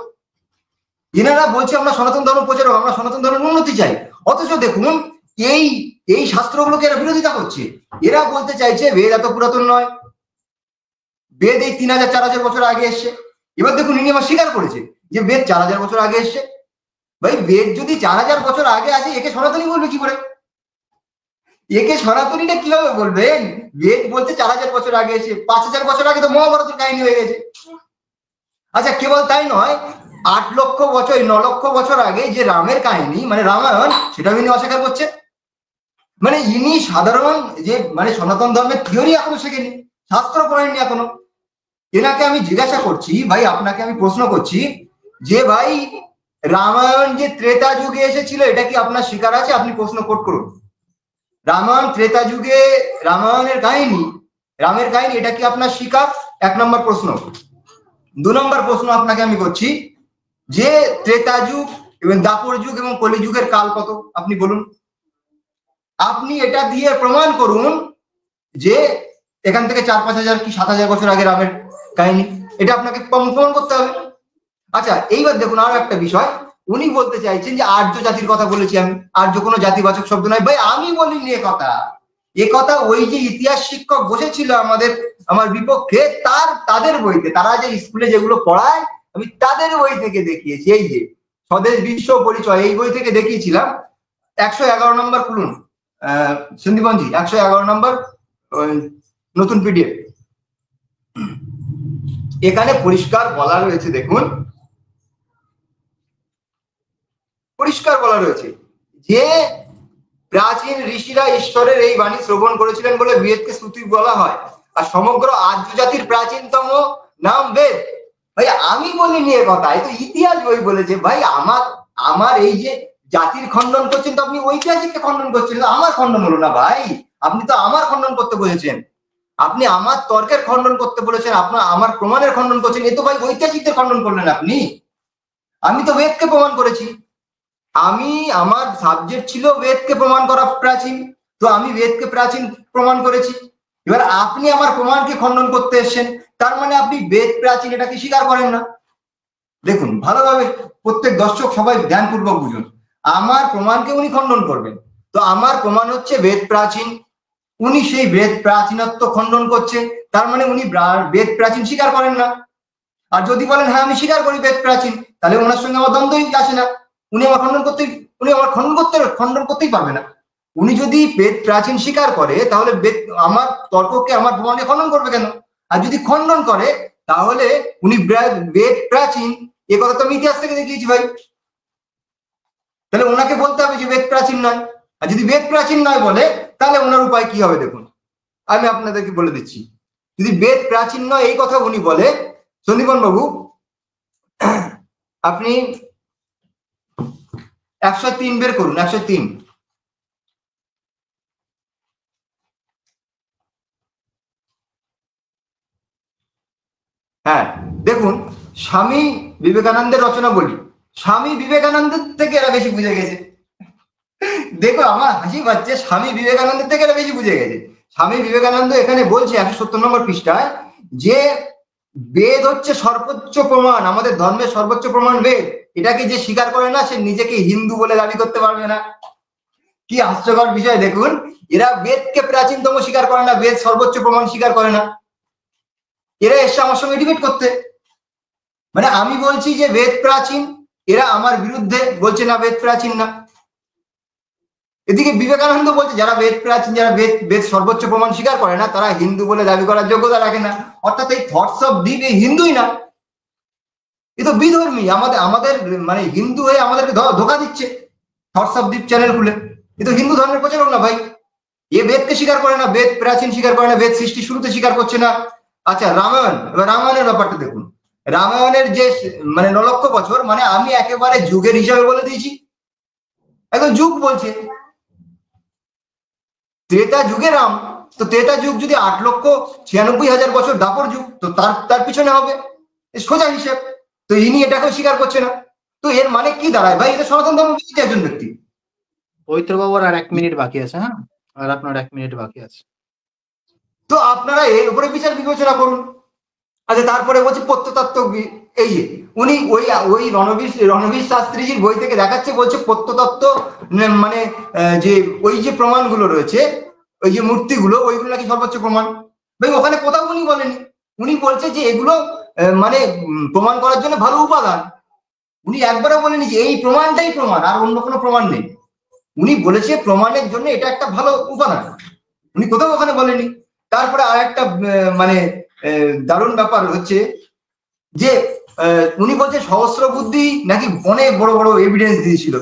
S3: এনারা বলছে আমরা সনাতন ধর্ম প্রচারক, আমরা সনাতন ধর্মের উন্নতি চাই। অথচ দেখুন এই শাস্ত্রগুলোকে এরা বিরোধিতা করছে। এরা বলতে চাইছে বেদ এত পুরাতন নয়, বেদ এই 3000-4000 বছর আগে এসছে। এবার দেখুন ইনি আমার স্বীকার করেছে যে বেদ 4000 বছর আগে এসছে। ভাই বেদ যদি 4000 বছর আগে আসে একে সনাতনী বলবে কি করে? একে সনাতনীটা কিভাবে বলবেন? বেদ বলতে 4000 বছর আগে এসে, 5000 বছর আগে তো মহাভারতের কাহিনী হয়ে গেছে। আচ্ছা কেবল তাই নয়, 8 লক্ষ বছর 9 লক্ষ বছর আগে যে রামের কাহিনী মানে রামায়ণ, সেটা ইনি অস্বীকার করছে। মানে ইনি সাধারণ যে মানে সনাতন ধর্মের থিওরি এখনো শেখেনি, শাস্ত্র পড়েননি এখনো। এনাকে আমি জিজ্ঞাসা করছি, ভাই আপনাকে আমি প্রশ্ন করছি যে ভাই রামায়ণ যে ত্রেতা যুগে এসেছিল এটা কি আপনার স্বীকার আছে? আপনি প্রশ্ন কোট করুন। রামায়ণ ত্রেতা যুগে রামায়ণের কাহিনী, রামের কাহিনী, এটা কি আপনার স্বীকার? 1 নম্বর প্রশ্ন। 2 নম্বর প্রশ্ন আপনাকে আমি করছি যে ত্রেতা যুগ এবং দাপর যুগ এবং কলি যুগের কাল কত আপনি বলুন। আপনি এটা দিয়ে প্রমাণ করুন যে এখান থেকে 4-5 হাজার কি 7 হাজার বছর আগে রামের কাহিনী, এটা আপনাকে প্রমাণ করতে হবে। আচ্ছা এইবার দেখুন আরো একটা বিষয়, উনি বলতে চাইছেন যে আর্য জাতির কথা বলেছি আমি, আর্য কোনো জাতিবাচক শব্দ নয়। ভাই আমি বলিনি এ কথা ওই যে ইতিহাস শিক্ষক বসেছিল আমার বিপক্ষে, তাদের বইতে, তারা যে স্কুলে যেগুলো পড়ায় আমি তাদের বই থেকে দেখিয়েছি। এই যে স্বদেশ বিশ্ব পরিচয়, এই বই থেকে দেখিয়েছিলাম। 111 নম্বর খুলুন সন্দীপনজি, 111 নম্বর নতুন পিডিএফ। এখানে পরিষ্কার বলা রয়েছে, দেখুন পরিষ্কার বলা রয়েছে যে প্রাচীন ঋষিরা ঈশ্বরের এই বাণী শ্রবণ করেছিলেন বলে বেদকে শ্রুতি বলা হয়, আর সমগ্র আর্য জাতির প্রাচীনতম নাম বেদ। ভাই আমি বলিনি এ কথা, এই তো ইতিহাস বই বলেছে। ভাই আমার এই যে জাতির খণ্ডন করছেন তো আপনি ঐতিহাসিককে খণ্ডন করছেন, আমার খণ্ডন হলো না ভাই। আপনি তো আমার খণ্ডন করতে বলেছেন, আপনি আমার তর্কের খণ্ডন করতে বলেছেন, আপনার আমার প্রমাণের খণ্ডন করছেন। এ তো ভাই ঐতিহাসিকদের খণ্ডন করলেন আপনি। আমি তো বেদকে প্রমাণ করেছি, আমার সাবজেক্ট ছিল বেদকে প্রমাণ করা প্রাচীন, তো আমি বেদকে প্রাচীন প্রমাণ করেছি। এবার আপনি আমার প্রমাণকে খণ্ডন করতে এসেছেন, তার মানে আপনি বেদ প্রাচীন এটাকে স্বীকার করেন না। দেখুন ভালোভাবে প্রত্যেক দর্শক সবাই ধ্যানপূর্বক বুঝুন, আমার প্রমাণকে উনি খণ্ডন করবেন। তো আমার প্রমাণ হচ্ছে বেদ প্রাচীন, উনি সেই বেদ প্রাচীনত্ব খণ্ডন করছে, তার মানে উনি বেদ প্রাচীন স্বীকার করেন না। আর যদি বলেন হ্যাঁ আমি স্বীকার করি বেদ প্রাচীন, তাহলে ওনার সঙ্গে আমার দ্বন্দ্বই আসে না, উনি আমার খণ্ডন করতেই পারবে না। উনি যদি বেদ প্রাচীন স্বীকার করে তাহলে আমার তর্ককে, আমার প্রমাণকে খণ্ডন করবে কেন? আর যদি খণ্ডন করে তাহলে উনি বেদ প্রাচীন, এ কথা তো আমি ইতিহাস থেকে দেখিয়েছি ভাই। তাহলে ওনাকে বলতে হবে যে বেদ প্রাচীন নয়। আর যদি বেদ প্রাচীন নয় বলে তাহলে ওনার উপায় কি হবে দেখুন, আমি আপনাদেরকে বলে দিচ্ছি। যদি বেদ প্রাচীন নয় এই কথা উনি বলে, সন্দীপন বাবু আপনি 103 বের করুন, 103। হ্যাঁ দেখুন, স্বামী বিবেকানন্দের রচনা বলি, স্বামী বিবেকানন্দের থেকে এরা বেশি বুঝে গেছে। দেখো আমার হাসি পাচ্ছে, স্বামী বিবেকানন্দের থেকে এরা বেশি বুঝে গেছে। স্বামী বিবেকানন্দ এখানে বলছে 170 নম্বর পৃষ্ঠায় যে বেদ হচ্ছে সর্বোচ্চ প্রমাণ, আমাদের ধর্মের সর্বোচ্চ প্রমাণ বেদ। এটাকে যে স্বীকার করে না সে নিজেকে হিন্দু বলে দাবি করতে পারবে না। কি হাস্যকর বিষয় দেখুন, এরা বেদকে প্রাচীনতম স্বীকার করে না, বেদ সর্বোচ্চ প্রমাণ স্বীকার করে না। এরা এসে আমার সঙ্গে ডিবেট করতে, মানে আমি বলছি যে বেদ প্রাচীন, এরা আমার বিরুদ্ধে বলছে না বেদ প্রাচীন না। এদিকে বিবেকানন্দ বলছে যারা বেদ প্রাচীন, যারা বেদ সর্বোচ্চ প্রমাণ স্বীকার করে না তারা হিন্দু বলে দাবি করার যোগ্যতা রাখে না। অর্থাৎ এই থটস অফ দীপ এই হিন্দুই না, এ তো বিধর্মী। আমাদের মানে হিন্দু হয়ে আমাদেরকে ধোকা দিচ্ছে থটস অফ দীপ চ্যানেল খুলে। এ তো হিন্দু ধর্মের প্রচারক না ভাই, এ বেদকে স্বীকার করে না, বেদ প্রাচীন স্বীকার করে না, বেদ সৃষ্টি শুরুতে স্বীকার করছে না। আচ্ছা রামায়ণ, এবার রামায়ণের ব্যাপারটা দেখুন। রামায়ণের যে মানে 9 লক্ষ বছর, মানে আমি একেবারে যুগের হিসাবে বলে দিয়েছি, একদম যুগ বলছে। ত্রেতা যুগে রাম, তো ত্রেতা যুগ যদি 8,96,000 বছর দাপর যুগ, তো তার পিছনে হবে সোজা হিসেব। তো ইনি এটাকেও স্বীকার করছে না, তো এর মানে কি দাঁড়ায় ভাই? এটা সনাতন ধর্ম বিরোধী একজন ব্যক্তি।
S1: পবিত্র বাবুর আর 1 মিনিট বাকি আছে। হ্যাঁ, আর আপনার 1 মিনিট বাকি আছে।
S3: তো আপনারা এর উপরে বিচার বিবেচনা করুন। আচ্ছা তারপরে বলছে প্রত্নতত্ত্ব, এই যে উনি ওই রণবীর শাস্ত্রীজির বই থেকে দেখাচ্ছে, বলছে প্রত্নতত্ত্ব মানে যে ওই যে প্রমাণগুলো রয়েছে, ওই যে মূর্তিগুলো, ওইগুলো নাকি সর্বোচ্চ প্রমাণ। ভাই ওখানে কোথাও উনি বলেনি, উনি বলছে যে এগুলো মানে প্রমাণ করার জন্য ভালো উপাদান। উনি একবারও বলেনি যে এই প্রমাণটাই প্রমাণ আর অন্য কোনো প্রমাণ নেই। উনি বলেছে প্রমাণের জন্য এটা একটা ভালো উপাদান, উনি কোথাও ওখানে বলেনি। তারপরে আর একটা মানে দারুণ ব্যাপার হচ্ছে যে উনি বলছে সহস্রবুদ্ধি নাকি অনেক বড় বড় এভিডেন্স দিয়েছিল।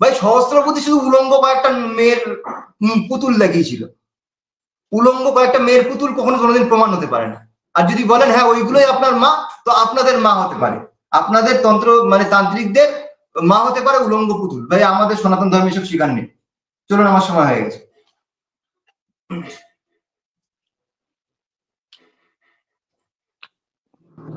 S3: ভাই সহস্রবুদ্ধি শুধু উলঙ্গ কয়েকটা মেয়ের পুতুল দেখিয়েছিল, উলঙ্গ কয়েকটা মেয়ের পুতুল কোনোদিন প্রমাণ হতে পারে না। আর যদি বলেন হ্যাঁ ওইগুলোই আপনার মা, তো আপনাদের মা হতে পারে, আপনাদের তন্ত্র মানে তান্ত্রিকদের মা হতে পারে উলঙ্গ পুতুল। ভাই আমাদের সনাতন ধর্মে সব স্বীকার নেই। চলুন, আমার সময় হয়ে গেছে।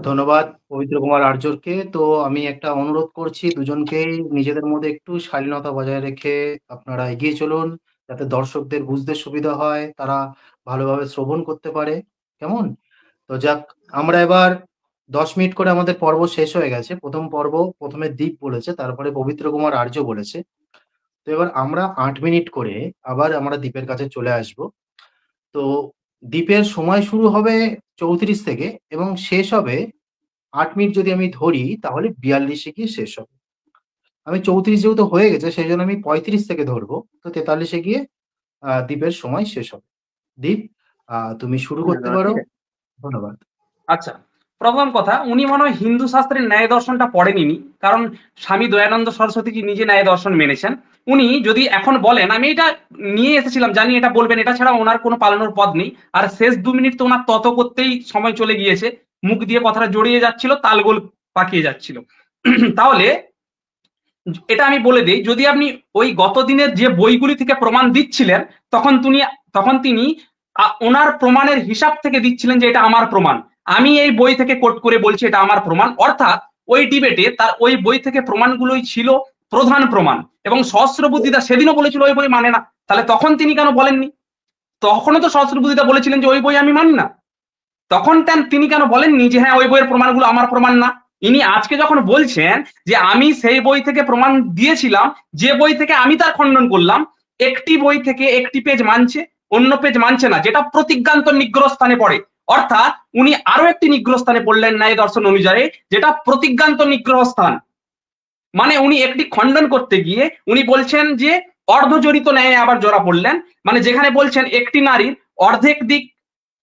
S1: ধন্যবাদ পবিত্র কুমার আর্যকে। তো আমি একটা অনুরোধ করছি দুজনকেই নিজেদের মধ্যে একটু শালীনতা বজায় রেখে আপনারা এগিয়ে চলুন, যাতে দর্শকদের বুঝতে সুবিধা হয়, তারা ভালোভাবে শ্রবণ করতে পারে। কেমন? তো যাক, আমরা এবার 10 মিনিট করে আমাদের পর্ব শেষ হয়ে গেছে। প্রথম পর্ব প্রথমে দীপ বলেছে, তারপরে পবিত্র কুমার আর্য বলেছে। তো এবার আমরা 8 মিনিট করে আবার আমরা দীপের কাছে চলে আসব। তো দীপের সময় শুরু হবে 34 থেকে এবং শেষ হবে 8 মিনিট যদি আমি ধরি তাহলে 42-এ গিয়ে শেষ হবে। আমি 34 যেহেতু হয়ে গেছে সেই জন্য আমি 35 থেকে ধরবো। তো 43-এ গিয়ে দীপের সময় শেষ হবে। দীপ, তুমি শুরু করতে পারো। ধন্যবাদ।
S2: আচ্ছা, প্রথম কথা, উনি মনে হয় হিন্দু শাস্ত্রের ন্যায় দর্শনটা পড়েনি, কারণ স্বামী দয়ানন্দ সরস্বতী কি নিজে ন্যায় দর্শন মেনেছেন। উনি যদি এখন বলেন, আমি এটা নিয়ে এসেছিলাম জানি এটা বলবেন, এটা ছাড়া ওনার কোনো পালানোর পথ নেই। আর শেষ 2 মিনিট তো ওনার তত করতেই সময় চলে গিয়েছে, মুখ দিয়ে কথাটা জড়িয়ে যাচ্ছিল, তালগোল পাকিয়ে যাচ্ছিল। তাহলে এটা আমি বলে দিই, যদি আপনি ওই গত দিনের যে বইগুলি থেকে প্রমাণ দিচ্ছিলেন তখন তিনি ওনার প্রমাণের হিসাব থেকে দিচ্ছিলেন যে এটা আমার প্রমাণ, আমি এই বই থেকে কোট করে বলছি এটা আমার প্রমাণ। অর্থাৎ ওই ডিবেটে তার ওই বই থেকে প্রমাণগুলোই ছিল প্রধান প্রমাণ, এবং সহস্রবুদ্ধিদা সেদিনও বলেছিল ওই বই মানে না। তাহলে তখন তিনি কেন বলেননি? তখনও তো সহস্রবুদ্ধিদা বলেছিলেন যে ওই বই আমি মানি না। তখন তিনি কেন বলেননি যে হ্যাঁ ওই বইয়ের প্রমাণগুলো আমার প্রমাণ না? ইনি আজকে যখন বলছেন যে আমি সেই বই থেকে প্রমাণ দিয়েছিলাম, যে বই থেকে আমি তার খণ্ডন করলাম, একটি বই থেকে একটি পেজ মানছে, অন্য পেজ মানছে না, যেটা প্রতিজ্ঞান্তর নিগ্রহ স্থানে পড়ে। অর্থাৎ উনি আরো একটি নিগ্রহ স্থানে পড়লেন ন্যায় দর্শন অনুযায়ী, যেটা প্রতিজ্ঞান্ত নিগ্রহ স্থান। মানে উনি একটি খণ্ডন করতে গিয়ে উনি বলছেন যে অর্ধজড়িত ন্যায় আবার জোড়া পড়লেন, মানে যেখানে বলছেন একটি নারীর অর্ধেক দিক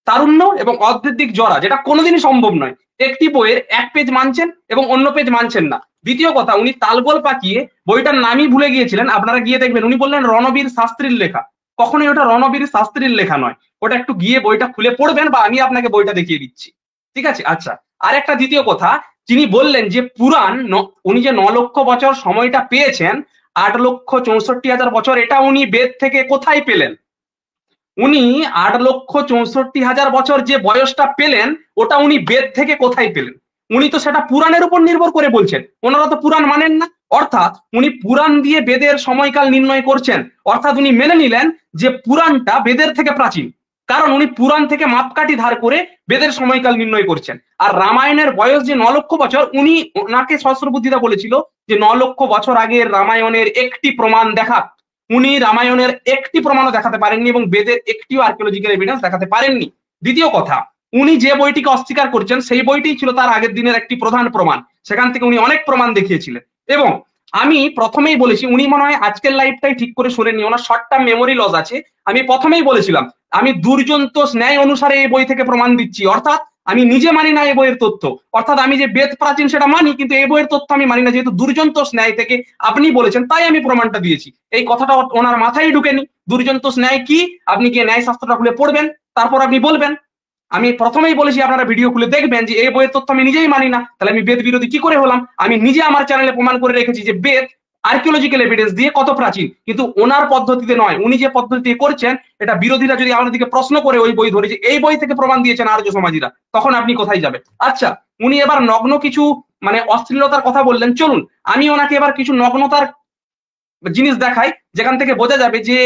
S2: তারুণ্য এবং অর্ধেক দিক জরা, যেটা কোনোদিনই সম্ভব নয়। একটি বইয়ের এক পেজ মানছেন এবং অন্য পেজ মানছেন না। দ্বিতীয় কথা, উনি তালগোল পাকিয়ে বইটার নামই ভুলে গিয়েছিলেন, আপনারা গিয়ে দেখবেন। উনি বললেন রণবীর শাস্ত্রীর লেখা, কখনোই ওটা রণবীর শাস্ত্রীর লেখা নয়, ওটা একটু গিয়ে বইটা খুলে পড়বেন, বা আমি আপনাকে বইটা দেখিয়ে দিচ্ছি, ঠিক আছে? আচ্ছা, আর একটা দ্বিতীয় কথা, তিনি বললেন যে পুরাণ, উনি যে 9 লক্ষ বছর সময়টা পেয়েছেন, 8,64,000 বছর, এটা উনি বেদ থেকে কোথায় পেলেন? উনি 8,64,000 বছর যে বয়সটা পেলেন, ওটা উনি বেদ থেকে কোথায় পেলেন? উনি তো সেটা পুরাণের উপর নির্ভর করে বলছেন। ওনারা তো পুরাণ মানেন না, অর্থাৎ উনি পুরাণ দিয়ে বেদের সময়কাল নির্ণয় করছেন। অর্থাৎ উনি মেনে নিলেন যে পুরাণটা বেদের থেকে প্রাচীন, কারণ উনি পুরাণ থেকে মাপকাঠি ধার করে বেদের সময়কাল নির্ণয় করছেন। আর রামায়ণের বয়স যে 9 লক্ষ বছর, উনি, ওনাকে সহস্রবুদ্ধিদা বলেছিল যে 9 লক্ষ বছর আগের রামায়ণের একটি প্রমাণ দেখা। উনি রামায়ণের একটি প্রমাণও দেখাতে পারেননি এবং বেদের একটিও আর্কিওলজিক্যাল এভিডেন্স দেখাতে পারেননি। দ্বিতীয় কথা, উনি যে বইটিকে অস্বীকার করছেন সেই বইটি ছিল তার আগের দিনের একটি প্রধান প্রমাণ, সেখান থেকে উনি অনেক প্রমাণ দেখিয়েছিলেন। এবং আমি প্রথমেই বলেছি, উনি মনে হয় আজকের লাইভটাই ঠিক করে শুনেননি, ওনার শর্ট টার্ম মেমোরি লস আছে। আমি প্রথমেই বলেছিলাম আমি দুর্জন্তোষ ন্যায় অনুসারে এই বই থেকে প্রমাণ দিচ্ছি, অর্থাৎ আমি নিজে মানি না এই বইয়ের তথ্য। অর্থাৎ আমি যে বেদ প্রাচীন সেটা মানি, কিন্তু এই বইয়ের তথ্য আমি মানি না, যেহেতু দুর্জন্তোষ ন্যায় থেকে আপনি বলেছেন তাই আমি প্রমাণটা দিয়েছি। এই কথাটা ওনার মাথায় ঢুকেনি। দুর্জন্তোষ ন্যায় কি, আপনি গিয়ে ন্যায় শাস্ত্রটা খুলে পড়বেন, তারপর আপনি বলবেন। আমি প্রথমেই বলেছি, আপনারা ভিডিও খুলে দেখবেন যে এই বইয়ের তথ্য আমি নিজেই মানি না, তাহলে আমি বেদ বিরোধী কি করে হলাম? আমি নিজে আমার চ্যানেলে প্রমাণ করে রেখেছি যে বেদ আর্কিওলজিক্যাল এভিডেন্স দিয়ে কত প্রাচীন, কিন্তু ওনার পদ্ধতিতে নয়। উনি যে পদ্ধতি করছেন, এটা বিরোধীরা যদি আমাদের দিকে প্রশ্ন করে ওই বই ধরে যে এই বই থেকে প্রমাণ দিয়েছেন আর্য সমাজীরা, তখন আপনি কোথায় যাবেন? আচ্ছা, উনি এবার নগ্ন কিছু মানে অশ্লীলতার কথা বললেন। চলুন আমি ওনাকে এবার কিছু নগ্নতার জিনিস দেখাই, যেখান থেকে বোঝা যাবে যে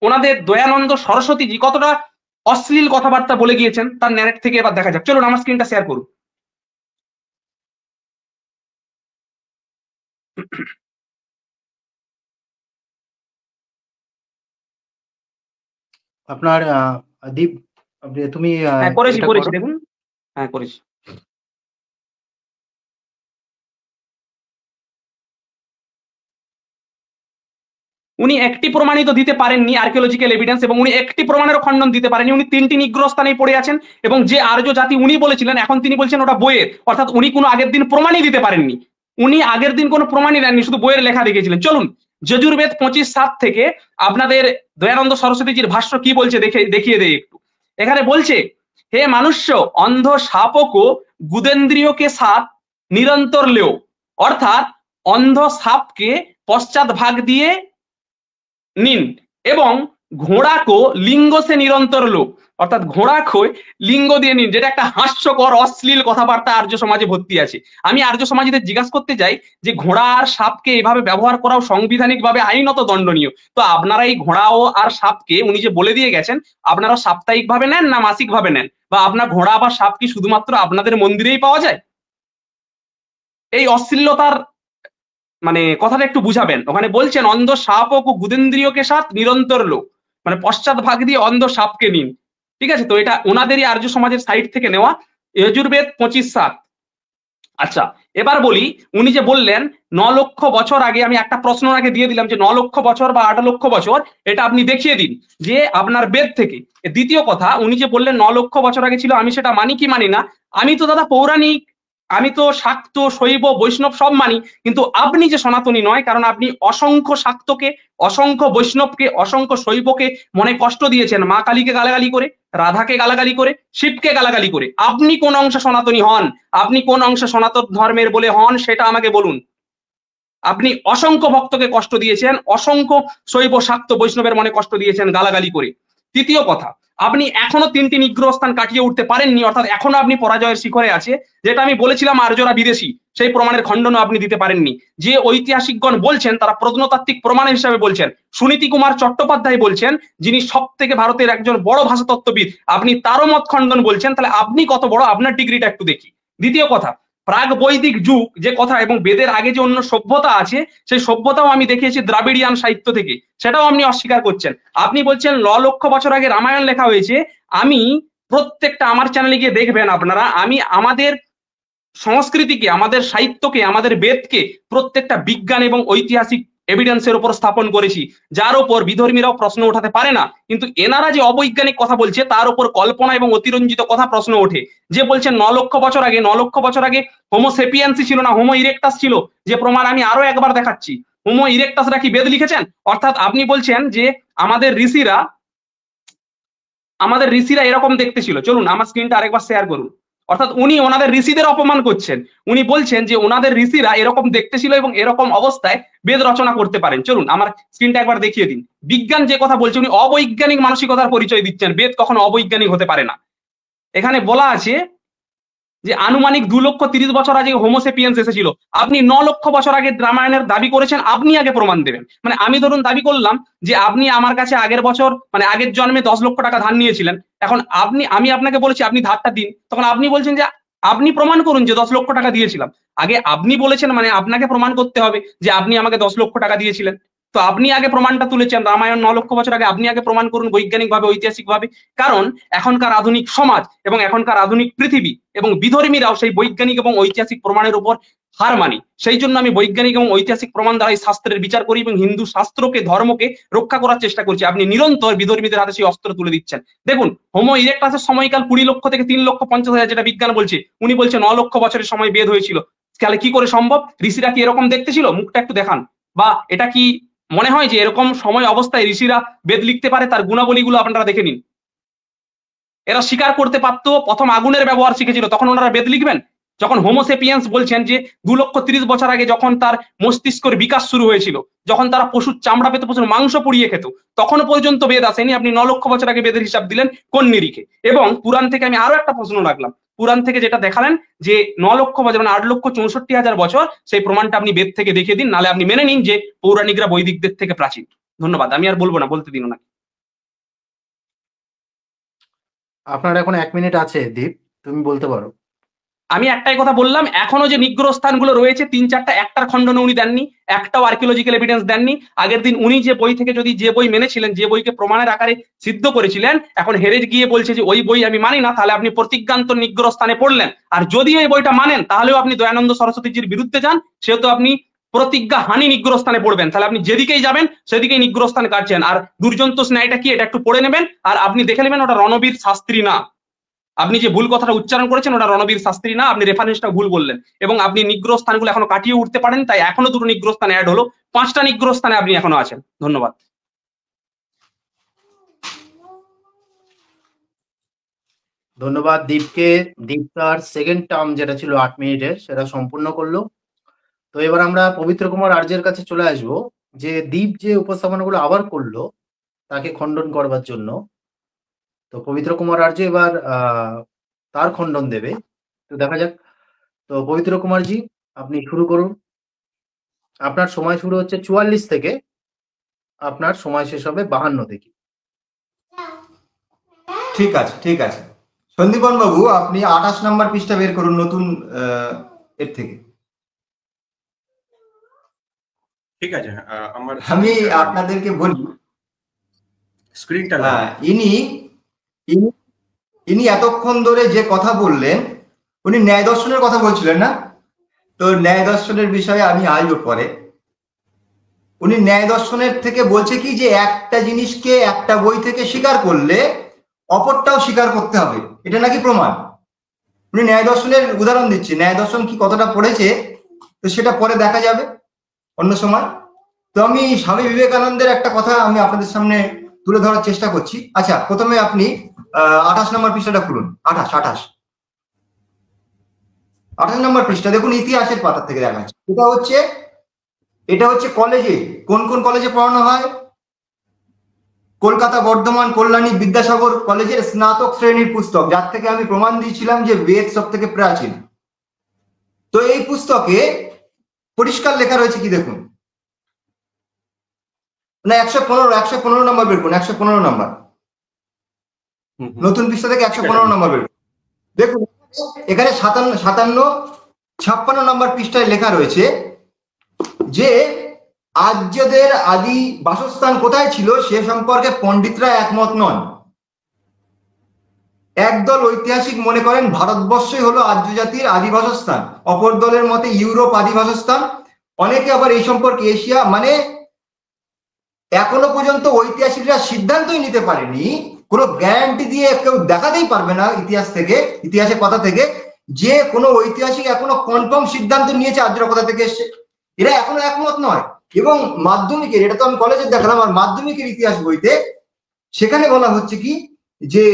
S2: ওনাদের দয়ানন্দ সরস্বতীজি কতটা অশ্লীল কথাবার্তা বলে গিয়েছেন, তার ন্যারেট থেকে এবার দেখা যাক। চলুন আমার স্ক্রিনটা শেয়ার করুন।
S1: আপনার দীপ, তুমি
S2: হ্যাঁ করেছি
S1: এটা
S2: করেছি,
S1: করো।
S2: দেখুন। হ্যাঁ করেছি। উনি একটি প্রমাণিত দিতে পারেননি আর্কিওলজিক্যাল এভিডেন্স, এবং উনি একটি প্রমাণের খণ্ডন দিতে পারেননি। উনি 3টি নিগ্রহ স্থানেই পড়ে আছেন, এবং যে আর্য জাতি উনি বলেছিলেন এখন তিনি বলছেন ওটা বইয়ের, অর্থাৎ উনি কোনো আগের দিন প্রমাণই দিতে পারেননি। উনি আগের দিন কোনো প্রমাণই দেননি, শুধু বইয়ের লেখা দেখিয়েছিলেন। চলুন যজুর্বেদ 25:7 থেকে আপনাদের দয়ানন্দ সরস্বতীজির ভাষ্য কি বলছে দেখিয়ে দেয় একটু। এখানে বলছে, হে মানুষ্য, অন্ধ সাপক গুদেন্দ্রিয়কে সাপ নিরন্তর লেও, অর্থাৎ অন্ধ সাপকে পশ্চাৎ ভাগ দিয়ে নিন এবং ঘোড়াকো লিঙ্গ সে নিরন্তর লোক, অর্থাৎ ঘোড়াকে লিঙ্গ দিয়ে নিন, যেটা একটা হাস্যকর অশ্লীল কথাবার্তা আর্য সমাজে ভর্তি আছে। আমি আর্য সমাজীদের জিজ্ঞাসা করতে চাই যে ঘোড়া আর সাপকে এভাবে ব্যবহার করাও সাংবিধানিক ভাবে আইনত দণ্ডনীয়। তো আপনারা এই ঘোড়া ও আর সাপকে উনি যে বলে দিয়ে গেছেন, আপনারা সাপ্তাহিক ভাবে নেন না মাসিক ভাবে নেন? বা আপনার ঘোড়া বা সাপ কি শুধুমাত্র আপনাদের মন্দিরেই পাওয়া যায়? এই অশ্লীলতার মানে কথাটা একটু বুঝাবেন। ওখানে বলছেন অন্ধ সাপ ও গুদেন্দ্রিয়কে সাথ নিরন্তর লোক, মানে পশ্চাৎ ভাগ দিয়ে অন্ধ সাপকে নিন। ঠিক আছে, তো এটা ওনাদেরই আর্য সমাজের সাইট থেকে নেওয়া, যজুর্বেদ 25:7। আচ্ছা এবার বলি, উনি যে বললেন 9 লক্ষ বছর আগে, আমি একটা প্রশ্ন আগে দিয়ে দিলাম যে 9 লক্ষ বছর বা 8 লক্ষ বছর, এটা আপনি দেখিয়ে দিন যে আপনার বেদ থেকে। দ্বিতীয় কথা, উনি যে বললেন 9 লক্ষ বছর আগে ছিল, আমি সেটা মানি কি মানি না? আমি তো দাদা পৌরাণিক, আমি তো শাক্ত শৈব বৈষ্ণব সব মানি, কিন্তু আপনি যে সনাতনী নয়, কারণ আপনি অসংখ্য শাক্তকে, অসংখ্য বৈষ্ণবকে, অসংখ্য শৈবকে মনে কষ্ট দিয়েছেন, মা কালীকে গালাগালি করে, রাধাকে গালাগালি করে, শিবকে গালাগালি করে। আপনি কোন অংশে সনাতনী হন? আপনি কোন অংশে সনাতন ধর্মের বলে হন সেটা আমাকে বলুন। আপনি অসংখ্য ভক্তকে কষ্ট দিয়েছেন, অসংখ্য শৈব শাক্ত বৈষ্ণবের মনে কষ্ট দিয়েছেন গালাগালি করে। তৃতীয় কথা, আপনি এখনো 3টি নিগ্রহ স্থান কাটিয়ে উঠতে পারেননি, অর্থাৎ এখনো আপনি পরাজয়ের শিখরে আছে। যেটা আমি বলেছিলাম আর্যরা বিদেশি, সেই প্রমাণের খণ্ডনও আপনি দিতে পারেননি। যে ঐতিহাসিকগণ বলছেন তারা প্রত্নতাত্ত্বিক প্রমাণ হিসাবে বলছেন, সুনীতি কুমার চট্টোপাধ্যায় বলছেন, যিনি সব থেকে ভারতের একজন বড় ভাষাতত্ত্ববিদ, আপনি তারও মত খণ্ডন বলছেন। তাহলে আপনি কত বড়, আপনার ডিগ্রিটা একটু দেখি। দ্বিতীয় কথা, প্রাক বৈদিক যুগ যে কথা এবং বেদের আগে যে অন্য সভ্যতা আছে সেই সভ্যতাও আমি দেখিয়েছি দ্রাবিড়িয়ান সাহিত্য থেকে, সেটাও আপনি অস্বীকার করছেন। আপনি বলছেন 9 লক্ষ বছর আগে রামায়ণ লেখা হয়েছে। আমি প্রত্যেকটা, আমার চ্যানেলে গিয়ে দেখবেন আপনারা, আমি আমাদের সংস্কৃতিকে, আমাদের সাহিত্যকে, আমাদের বেদকে প্রত্যেকটা বিজ্ঞান এবং ঐতিহাসিক এভিডেন্সের উপর স্থাপন করেছি, যার উপর বিধর্মীরাও প্রশ্ন ওঠাতে পারে না। কিন্তু এনারা যে অবৈজ্ঞানিক কথা বলছে তার উপর কল্পনা এবং অতিরঞ্জিত কথা প্রশ্ন ওঠে। যে বলছেন 9 লক্ষ বছর আগে, 9 লক্ষ বছর আগে হোমো সেপিয়েন্সই ছিল না, হোমো ইরেক্টাস ছিল, যে প্রমাণ আমি আরো একবার দেখাচ্ছি। হোমো ইরেক্টাসরা কি বেদ লিখেছেন? অর্থাৎ আপনি বলছেন যে আমাদের ঋষিরা এরকম দেখতে ছিল। চলুন আমার স্ক্রিনটা আরেকবার শেয়ার করুন। অর্থাৎ উনি ওনাদের ঋষিদের অপমান করছেন। উনি বলছেন যে ওনাদের ঋষিরা এরকম দেখতে ছিল এবং এরকম অবস্থায় বেদ রচনা করতে পারেন। চলুন আমার স্ক্রিনটা একবার দেখিয়ে দিন। বিজ্ঞান যে কথা বলছে, উনি অবৈজ্ঞানিক মানসিকতার পরিচয় দিচ্ছেন। বেদ কখনো অবৈজ্ঞানিক হতে পারে না। এখানে বলা আছে যে আনুমানিক 2,30,000 বছর আগে হোমোসেপিয়েন্স এসেছিল। আপনি 9 লক্ষ বছর আগে রামায়ণের দাবি করেছেন, আপনি আগে প্রমাণ দেবেন। মানে আমি ধরুন দাবি করলাম যে আপনি আমার কাছে আগের বছর, মানে আগের জন্মে 10 লক্ষ টাকা ধার নিয়েছিলেন। এখন আমি আপনাকে বলেছি আপনি ধারটা দিন, তখন আপনি বলছেন যে আপনি প্রমাণ করুন যে 10 লক্ষ টাকা দিয়েছিলাম। আগে আপনি বলেছেন, মানে আপনাকে প্রমাণ করতে হবে যে আপনি আমাকে 10 লক্ষ টাকা দিয়েছিলেন। তো আপনি আগে প্রমাণটা তুলেছেন, রামায়ণ 9 লক্ষ বছর আগে, আপনি আগে প্রমাণ করুন বৈজ্ঞানিকভাবে, ঐতিহাসিকভাবে। কারণ এখনকার আধুনিক সমাজ এবং এখনকার আধুনিক পৃথিবী এবং বিধর্মীরাও সেই বৈজ্ঞানিক এবং ঐতিহাসিক প্রমাণের উপর হার মানি। সেই জন্য আমি বৈজ্ঞানিক এবং ঐতিহাসিক প্রমাণ দ্বারা এই শাস্ত্রের বিচার করি এবং হিন্দু শাস্ত্রকে, ধর্মকে রক্ষা করার চেষ্টা করছি। আপনি নিরন্তর বিধর্মীদের হাতে সেই অস্ত্র তুলে দিচ্ছেন। দেখুন, হোমো ইরেক্টাসের সময়কাল 20 লক্ষ থেকে 3,50,000, যেটা বিজ্ঞান বলছে। উনি বলছে 9 লক্ষ বছরের সময় বেদ হয়েছিল। তাহলে কি করে সম্ভব? ঋষিরা কি এরকম দেখতে ছিল? মুখটা একটু দেখান। বা এটা কি মনে হয় যে এরকম সময় অবস্থায় ঋষিরা বেদ লিখতে পারে? তার গুণাবলীগুলো আপনারা দেখে নিন। এরা স্বীকার করতে পারতো প্রথম আগুনের ব্যবহার শিখেছিল, তখন ওনারা বেদ লিখবেন? যখন হোমোসেপিয়েন্স বলছেন যে 2,30,000 বছর আগে যখন তার মস্তিষ্কের বিকাশ শুরু হয়েছিল, যখন তারা পশুর চামড়া পেত, পশুর মাংস পুড়িয়ে খেত, তখন পর্যন্ত বেদ আসেনি। আপনি 9 লক্ষ বছর আগে বেদের হিসাব দিলেন কোন নিরিখে? এবং পুরাণ থেকে আমি আরো একটা প্রশ্ন রাখলাম। পুরাণ থেকে যেটা দেখালেন যে 9 লক্ষ বছর, মানে 8,64,000 বছর, সেই প্রমাণটা আপনি বেদ থেকে দেখিয়ে দিন, নালে আপনি মেনে নিন যে পৌরাণিকরা বৈদিকদের থেকে প্রাচীন। ধন্যবাদ, আমি আর বলবো না, বলতে দিন না।
S1: আপনার এখন 1 মিনিট আছে দীপ, তুমি বলতে পারো।
S2: আমি একটাই কথা বললাম, এখনো যে নিগ্রহ স্থানগুলো রয়েছে 3-4টা, একটার খণ্ডন উনি দেননি, একটাও আর্কিওলজিক্যাল এভিডেন্স দেননি। আগের দিন উনি যে বই থেকে, যদি যে বই মেনেছিলেন, যে বইকে প্রমাণের আকারে সিদ্ধ করেছিলেন, এখন হেরে গিয়ে বলছে যে ওই বই আমি মানি না। তাহলে আপনি প্রতিজ্ঞান্তর নিগ্রহ স্থানে পড়লেন। আর যদি এই বইটা মানেন তাহলেও আপনি দয়ানন্দ সরস্বতীজির বিরুদ্ধে যান, সেহেতু আপনি প্রতিজ্ঞা হানি নিগ্রহ স্থানে পড়বেন। তাহলে আপনি যেদিকেই যাবেন সেদিকেই নিগ্রহ স্থানে কাটছেন। আর দুর্জন্ত স্নায়টা কি, এটা একটু পড়ে নেবেন আর আপনি দেখে নেবেন ওটা রণবীর শাস্ত্রী না। আপনি যে ভুল কথাটা উচ্চারণ করেছেন ওটা রণবীর শাস্ত্রী না, আপনি রেফারেন্সটা ভুল বললেন। এবং আপনি নিগ্রহ স্থানগুলো এখনো কাটিয়ে উঠতে পারেন, তাই এখনো 2টো নিগ্রহ স্থানে অ্যাড হলো, 5টা নিগ্রহ স্থানে আপনি এখনো আছেন। ধন্যবাদ।
S1: ধন্যবাদ দীপকে। দীপ তার সেকেন্ড টার্ম যেটা ছিল 8 মিনিটের, সেটা সম্পূর্ণ করলো। তো এবার আমরা পবিত্র কুমার আর্যের কাছে চলে আসবো, যে দীপ যে উপস্থাপনাগুলো আবার করলো তাকে খণ্ডন করবার জন্য। তো পবিত্র কুমার আর্য এবার তার খণ্ডন দেবে। তো দেখা যাক। তো পবিত্র কুমারজি, আপনি শুরু করুন। আপনার সময় শুরু হচ্ছে 44 থেকে, আপনার সময় শেষ হবে 52 থেকে।
S3: ঠিক আছে, ঠিক আছে। সন্দীপন বাবু, আপনি 28 নম্বর পৃষ্ঠা বের করুন নতুন এর থেকে।
S4: ঠিক আছে,
S3: আমি আপনাদেরকে বলি,
S4: স্ক্রিনটা
S3: ইনি এতক্ষণ ধরে যে কথা বললেন, উনি ন্যায় দর্শনের কথা বলছিলেন না? তো ন্যায় দর্শনের বিষয়ে আমি আসবো পরে। উনি ন্যায় দর্শনের থেকে বলছে কি, যে একটা জিনিসকে একটা বই থেকে স্বীকার করলে অপরটাও স্বীকার করতে হবে, এটা নাকি প্রমাণ। উনি ন্যায় দর্শনের উদাহরণ দিচ্ছে। ন্যায় দর্শন কি কতটা পড়েছে তো সেটা পরে দেখা যাবে অন্য সময়। তো আমি স্বামী বিবেকানন্দের একটা কথা আমি আপনাদের সামনে তুলে ধরার চেষ্টা করছি। আচ্ছা, প্রথমে আপনি 28 নম্বর পৃষ্ঠাটা খুলুন। 28 নম্বর পৃষ্ঠা দেখুন, ইতিহাসের পাতা থেকে দেখা যাচ্ছে। এটা হচ্ছে কলেজে, কোন কোন কলেজে পড়ানো হয়? কলকাতা বর্ধমান কল্যাণী বিদ্যাসাগর কলেজের স্নাতক শ্রেণীর পুস্তক, যার থেকে আমি প্রমাণ দিয়েছিলাম যে বেদ সব থেকে প্রাচীন। তো এই পুস্তকে পরিষ্কার লেখা রয়েছে কি দেখুন, না 115 নম্বর বের করুন। 115 নম্বর, নতুন পৃষ্ঠা থেকে 115 নম্বর বের করুন। দেখুন এখানে 57 56 নম্বর পৃষ্ঠায় লেখা রয়েছে যে আর্যদের আদি বাসস্থান কোথায় ছিল সে সম্পর্কে পণ্ডিতরা একমত নন। একদল ঐতিহাসিক মনে করেন ভারতবর্ষই হলো আর্য জাতির আদি বাসস্থান, অপর দলের মতে ইউরোপ আদি বাসস্থান, অনেকে আবার এই সম্পর্কে এশিয়া, মানে এখনো পর্যন্ত ঐতিহাসিকরা সিদ্ধান্তই নিতে পারেনি, কোনো গ্যারান্টি দিয়ে কেউ দেখাতেই পারবে না ইতিহাস থেকে, ইতিহাসের কথা থেকে, যে কোনো ঐতিহাসিক এখনো কনফার্ম সিদ্ধান্ত নিয়েছে আর্যরা কোথা থেকে এসছে। এরা এখনো একমত নয়। এবং মাধ্যমিকের, এটা তো আমি কলেজে দেখালাম, আর মাধ্যমিকের ইতিহাস বইতে সেখানে বলা হচ্ছে কি যে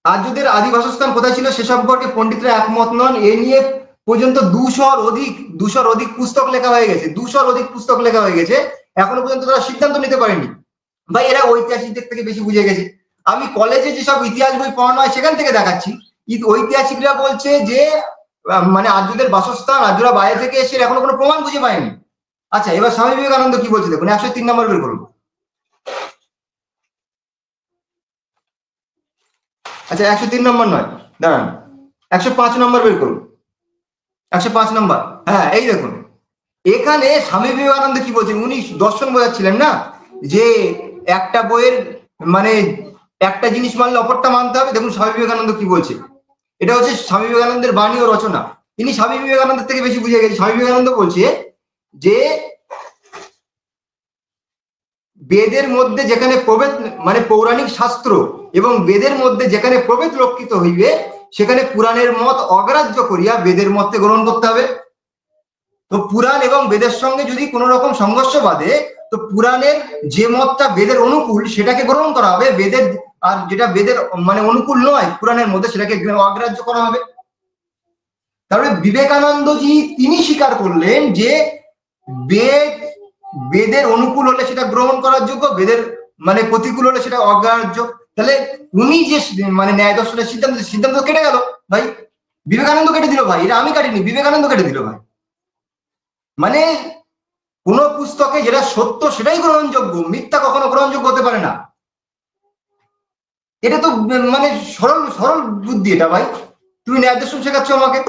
S3: আর্যদের আদি বাসস্থান কোথায় ছিল সে সম্পর্কে পণ্ডিতরা একমত নন। এ নিয়ে পর্যন্ত 200-র অধিক পুস্তক লেখা হয়ে গেছে, 200-র অধিক পুস্তক লেখা হয়ে গেছে, এখনো পর্যন্ত তারা সিদ্ধান্ত নিতে পারেনি। ভাই এরা ঐতিহাসিকদের থেকে বেশি বুঝে গেছে। আমি কলেজে যেসব ইতিহাস বই পড়ানো হয় সেখান থেকে দেখাচ্ছি, ঐতিহাসিকরা বলছে যে মানে আর্যদের বাসস্থান, আর্যরা বাইরে থেকে এসে এখনো কোনো প্রমাণ খুঁজে পায়নি। আচ্ছা, এবার স্বামী বিবেকানন্দ কি বলছে দেখুন, 103 নম্বর বের করুন। আচ্ছা 103 নম্বর নয়, দাঁড়ান, 105 নম্বর বের করুন, 105 নম্বর। হ্যাঁ এই দেখুন, এখানে স্বামী বিবেকানন্দ কি বলছেন, উনি দর্শন বোঝাচ্ছিলেন না, যে একটা বইয়ের মানে একটা জিনিস মানলে অপরটা মানতে হবে। দেখুন স্বামী বিবেকানন্দ কি বলছে, এটা হচ্ছে স্বামী বিবেকানন্দের বাণী ও রচনা, তিনি স্বামী বিবেকানন্দের থেকে বেশি বুঝে গেছে। স্বামী বিবেকানন্দ বলছে যে বেদের মধ্যে যেখানে প্রভেদ, মানে পৌরাণিক শাস্ত্র এবং বেদের মধ্যে যেখানে প্রভেদ লক্ষিত হইবে সেখানে পুরাণের মত অগ্রাহ্য করিয়া বেদের মতকে গ্রহণ করতে হবে। তো পুরাণ এবং বেদের সঙ্গে যদি কোনো রকম সংঘর্ষ বাঁধে তো পুরাণের যে মতটা বেদের অনুকূল সেটাকে গ্রহণ করা হবে, বেদের আর যেটা বেদের মানে অনুকূল নয় পুরাণের মধ্যে সেটাকে অগ্রাহ্য করা হবে। তারপরে বিবেকানন্দজি তিনি স্বীকার করলেন যে বেদের অনুকূল হলে সেটা গ্রহণ করার যোগ্য, বেদের মানে প্রতিকূল হলে সেটা অগ্রাহ্য। তাহলে উনি যে মানে ন্যায় দর্শনের সিদ্ধান্ত কেটে গেল ভাই, বিবেকানন্দ কেটে দিল ভাই, এটা আমি কাটিনি, বিবেকানন্দ কেটে দিল ভাই। মানে কোন পুস্তকে যেটা সত্য সেটাই গ্রহণযোগ্য, মিথ্যা কখনো গ্রহণযোগ্য হতে পারে না। এটা তো মানে সরল সরল বুদ্ধি এটা ভাই, তুমি ন্যায় দর্শন শেখাচ্ছ আমাকে।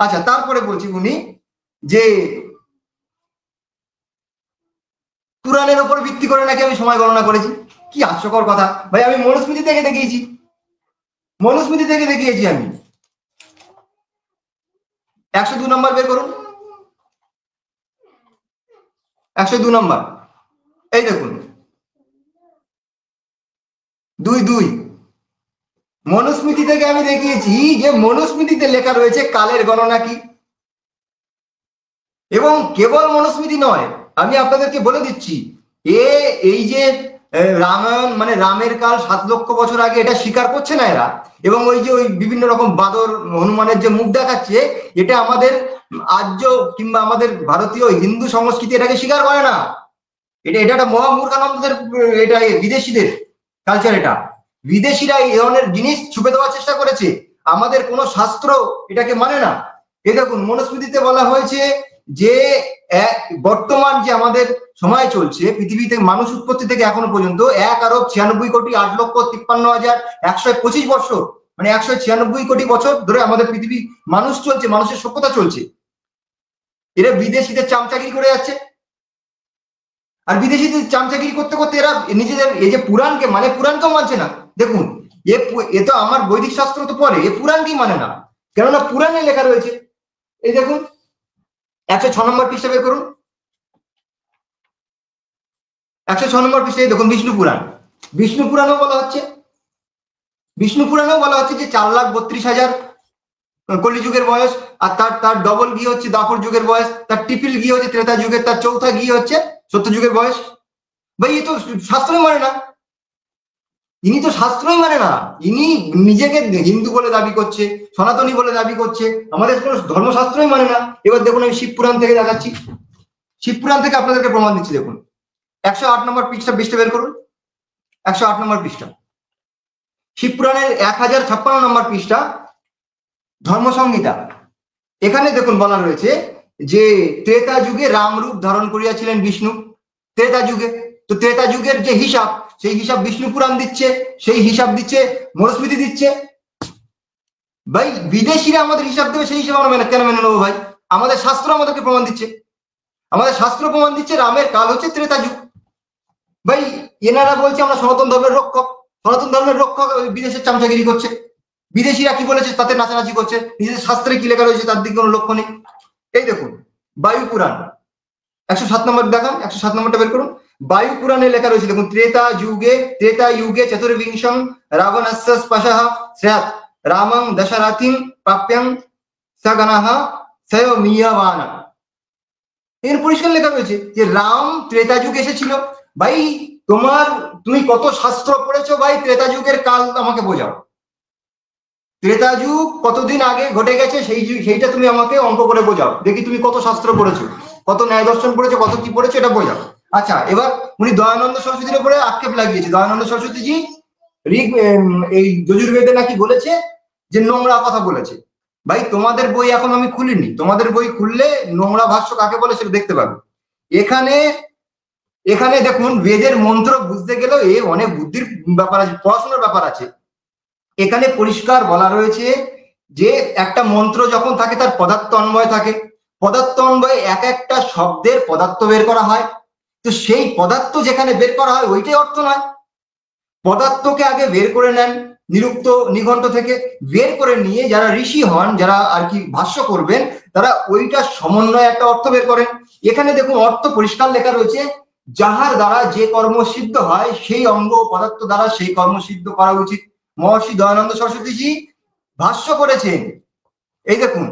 S3: আচ্ছা তারপরে বলছি উনি যে পুরাণের উপর ভিত্তি করে নাকি আমি সময় গণনা করেছি, কি হাস্যকর কথা ভাই। আমি মনুস্মৃতি থেকে দেখিয়েছি, মনুস্মৃতি থেকে দেখিয়েছি আমি। 102 নম্বর বের করুন, 102 নম্বর, এই দেখুন 2 মনুস্মৃতি থেকে আমি দেখিয়েছি যে মনুস্মৃতিতে লেখা রয়েছে কালের গণনা কি। এবং কেবল মনুস্মৃতি নয়, আমি আপনাদেরকে বলে দিচ্ছি, এই যে রামায়ণ মানে রামের কাল 7 লক্ষ বছর আগে, এটা স্বীকার করছে না এরা। এবং ওই যে ওই বিভিন্ন রকম বাদর হনুমানের যে মুখ দেখাচ্ছে, এটা আমাদের আর্য কিংবা আমাদের ভারতীয় হিন্দু সংস্কৃতি এটাকে স্বীকার করে না। এটা একটা মহামূর্খানন্দদের, এটা বিদেশিদের কালচার, এটা বিদেশিরা এই ধরনের জিনিস ছুপে দেওয়ার চেষ্টা করেছে, আমাদের কোনো শাস্ত্র এটাকে মানে না। এই দেখুন মনুস্মৃতিতে বলা হয়েছে যে বর্তমান যে আমাদের সময় চলছে পৃথিবীতে মানুষ উৎপত্তি থেকে এখনো পর্যন্ত 1,96,53,125 বছর, মানে 196 কোটি বছর ধরে আমাদের পৃথিবী মানুষ চলছে, মানুষের সভ্যতা চলছে। এরা বিদেশিদের চামচাগিরি করে যাচ্ছে, আর বিদেশিদের চামচাগিরি করতে করতে এরা নিজেদের এই যে পুরাণকে মানে পুরাণকেও মানছে না। দেখুন এ তো আমার বৈদিক শাস্ত্র তো পরে, এ পুরাণকেই মানে না, কেননা পুরাণে লেখা রয়েছে। এই দেখুন 106 নম্বর পৃষ্ঠা বের করুন, 106 নম্বর পৃষ্ঠায় দেখুন বিষ্ণু পুরাণ। বিষ্ণু পুরাণেও বলা হচ্ছে, বিষ্ণু পুরাণেও বলা হচ্ছে যে 4,32,000 কলিযুগের বয়স, আর তার ডবল গিয়ে হচ্ছে দাপর যুগের বয়স, তার ট্রিপল গিয়ে হচ্ছে ত্রেতা যুগের, তার চৌথা গিয়ে হচ্ছে সত্য যুগের বয়স। ভাই এ তো শাস্ত্রই মানে না, ইনি তো শাস্ত্রই মানে না, ইনি নিজেকে হিন্দু বলে দাবি করছে, সনাতনী বলে দাবি করছে, আমাদের কোনো ধর্মশাস্ত্রই মানে না। এবার দেখুন আমি শিবপুরাণ থেকে দেখাচ্ছি, শিবপুরাণ থেকে আপনাদেরকে প্রমাণ দিচ্ছি। দেখুন 108 নম্বর পৃষ্ঠা বের করুন, 108 নম্বর পৃষ্ঠা, শিবপুরাণের 1056 নম্বর পৃষ্ঠা, ধর্মসংহিতা। এখানে দেখুন বলা রয়েছে যে ত্রেতা যুগে রাম রূপ ধারণ করিয়াছিলেন বিষ্ণু, ত্রেতা যুগে। তো ত্রেতা যুগের যে হিসাব, সেই হিসাব বিষ্ণু পুরাণ দিচ্ছে, সেই হিসাব দিচ্ছে মনুস্মৃতি দিচ্ছে। ভাই বিদেশিরা আমাদের হিসাব দেবে, সেই হিসাবে আমরা কেন মেনে নেবো ভাই? আমাদের শাস্ত্র আমাদেরকে প্রমাণ দিচ্ছে, আমাদের শাস্ত্র প্রমাণ দিচ্ছে রামের কাল হচ্ছে ত্রেতা যুগ। ভাই এনারা বলছে আমরা সনাতন ধর্মের রক্ষক, সনাতন ধর্মের রক্ষক বিদেশের চামচাগিরি করছে, বিদেশিরা কি বলেছে তাতে নাচানাচি করছে, নিজেদের শাস্ত্রে কি লেখা রয়েছে তার দিকে কোনো লক্ষ্য নেই। এই দেখুন বায়ু পুরাণ 107 নম্বর দেখান, 107 নম্বরটা বের করুন। বায়ু পুরাণে লেখা রয়েছে দেখুন, ত্রেতা যুগে চতুর্বিংশং রাবণস্য স্পশঃ স্যাৎ রামং দশরথিং প্রাপ্যং সগণঃ সয়মিয়বান। এর পরিষ্কার লেখা রয়েছে যে রাম ত্রেতা যুগ এসেছিল। ভাই তুমি কত শাস্ত্র পড়েছো ভাই? ত্রেতা যুগের কাল আমাকে বোঝাও, ত্রেতা যুগ কতদিন আগে ঘটে গেছে সেইটা তুমি আমাকে অঙ্ক করে বোঝাও, দেখি তুমি কত শাস্ত্র পড়েছো, কত ন্যায় দর্শন পড়েছো, কত কি পড়েছো, এটা বোঝাও। আচ্ছা এবার উনি দয়ানন্দ সরস্বতীর উপরে আক্ষেপ লাগিয়েছে। দয়ানন্দ সরস্বতীজি এই যজুর্বেদে নাকি বলেছে যে নোংরা কথা বলেছে। ভাই তোমাদের বই এখন আমি খুলিনি, তোমাদের বই খুললে নোংরা ভাষ্য কাকে বলে সেটা দেখতে পাবে। এখানে দেখুন বেদের মন্ত্র বুঝতে গেলেও অনেক বুদ্ধির ব্যাপার আছে, পড়াশোনার ব্যাপার আছে। এখানে পরিষ্কার বলা রয়েছে যে একটা মন্ত্র যখন থাকে তার পদার্থ অন্বয় থাকে, পদার্থ অন্বয়ে এক একটা শব্দের পদার্থ বের করা হয়। তো সেই পদার্থ যেখানে বের করা হয় ওইটাই অর্থ নয়, পদার্থকে আগে বের করে নেন নিরুক্ত নিঘণ্ট থেকে, বের করে নিয়ে যারা ঋষি হন, যারা আর কি ভাষ্য করবেন, তারা ওইটা সমন্বয়ে একটা অর্থ বের করেন। এখানে দেখুন অর্থ পরিষ্কার লেখা রয়েছে, যাহার দ্বারা যে কর্ম সিদ্ধ হয় সেই অঙ্গ পদার্থ দ্বারা সেই কর্ম সিদ্ধ করা উচিত। মহর্ষি দয়ানন্দ সরস্বতীজি ভাষ্য করেছেন। এই দেখুন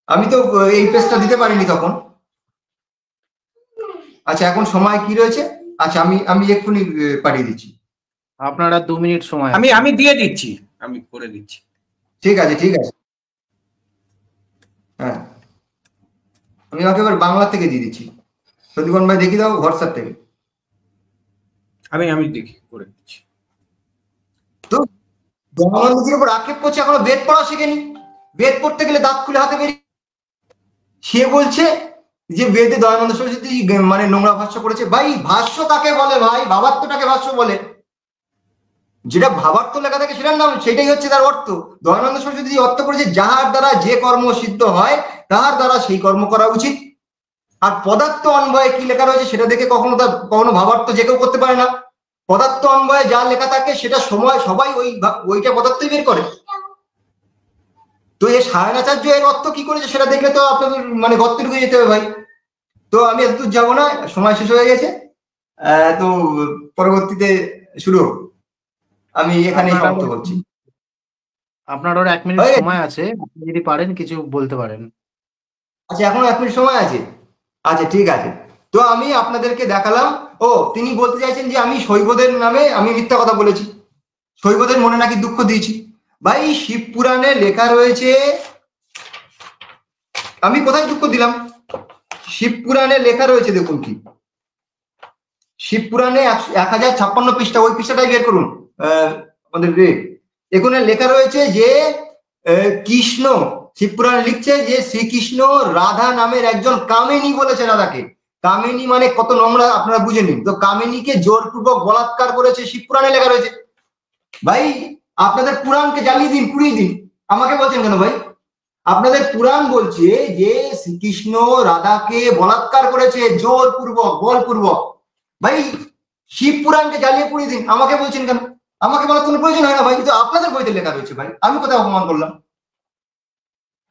S3: আমি তো এই পেজটা দিতে পারিনি তখন। আচ্ছা এখন সময় কি রয়েছে? আচ্ছা আমি এক্ষুনি পাঠিয়ে দিচ্ছি।
S1: আপনারা 2 মিনিট সময়
S4: আমি দিয়ে দিচ্ছি, আমি করে দিচ্ছি।
S3: ঠিক আছে ঠিক আছে, হ্যাঁ আমি ওকে এবার বাংলা থেকে দিয়ে দিচ্ছি। প্রদীপন ভাই দেখি দাও হোয়াটসঅ্যাপ থেকে।
S4: আমি দেখি করে দিচ্ছি।
S3: তো দয়ানন্দজির উপর আক্ষেপ করছে, এখনো বেদ পড়া শেখেনি, বেদ পড়তে গেলে দাঁত খুলে হাতে বেরিয়ে সে বলছে যে বেদে দয়ানন্দ সরস্বতী মানে নোংরা ভাষ্য করেছে। ভাই ভাষ্য কাকে বলে ভাই? ভাবার্থটাকে ভাষ্য বলে, যেটা ভাবার্থ লেখা থাকে সেটার নাম, সেটাই হচ্ছে তার অর্থ। দয়ানন্দ সরস্বতী অর্থ করেছে যাহার দ্বারা যে কর্ম সিদ্ধ হয় তাহার দ্বারা সেই কর্ম করা উচিত। আর পদার্থ অন্বয়ে কি লেখা রয়েছে সেটা দেখে কখনো ভাবার্থ যে কেউ করতে পারে না। পদার্থ অন্বয়ে যা লেখা থাকে সেটা সবাই ওইটা পদার্থই বের করে। তো এই সায়নাচার্য এর অর্থ কি করেছে সেটা দেখলে তো আপনাদের মানে গর্তে ঢুকে যেতে হবে ভাই। তো আমি এতদূর যাবো না, সময় শেষ হয়ে গেছে। তো পরবর্তীতে শুরু হোক, আমি এখানেই সমাপ্ত করছি।
S1: আপনার ওর 1 মিনিট সময় আছে, আপনি যদি পারেন কিছু বলতে পারেন।
S3: আচ্ছা এখনো 1 মিনিট সময় আছে, আচ্ছা ঠিক আছে। তো আমি আপনাদেরকে দেখালাম। তিনি বলতে চাইছেন যে আমি শৈবদের নামে আমি মিথ্যা কথা বলেছি, শৈবদের মনে নাকি দুঃখ দিয়েছি। ভাই শিব পুরাণে লেখা রয়েছে, আমি কোথায় দুঃখ দিলাম? শিব পুরাণে লেখা রয়েছে দেখুন কি, শিব পুরাণে 1056 পৃষ্ঠা, ওই পৃষ্ঠাটাই বের করুন আমাদের। এখানে লেখা রয়েছে যে কৃষ্ণ, শিব পুরাণে লিখছে যে শ্রীকৃষ্ণ রাধা নামের একজন কামিনী বলেছে রাধাকে। কামিনী মানে কত নোংরা আপনারা বুঝে নিন। তো কামিনীকে জোরপূর্বক বলাৎকার করেছে, শিব পুরাণে লেখা রয়েছে। ভাই আপনাদের পুরাণকে জ্বালিয়ে দিন, পুড়িয়ে দিন, আমাকে বলছেন কেন ভাই? আপনাদের পুরাণ বলছে যে শ্রীকৃষ্ণ রাধাকে বলাৎকার করেছে জোরপূর্বক, বলপূর্বক। ভাই শিব পুরাণকে জ্বালিয়ে পুড়িয়ে দিন, আমাকে বলছেন কেন? আমাকে বলার কোনো প্রয়োজন হয় না ভাই, কিন্তু আপনাদের বইতে লেখা রয়েছে। ভাই আমি কোথায় অপমান করলাম?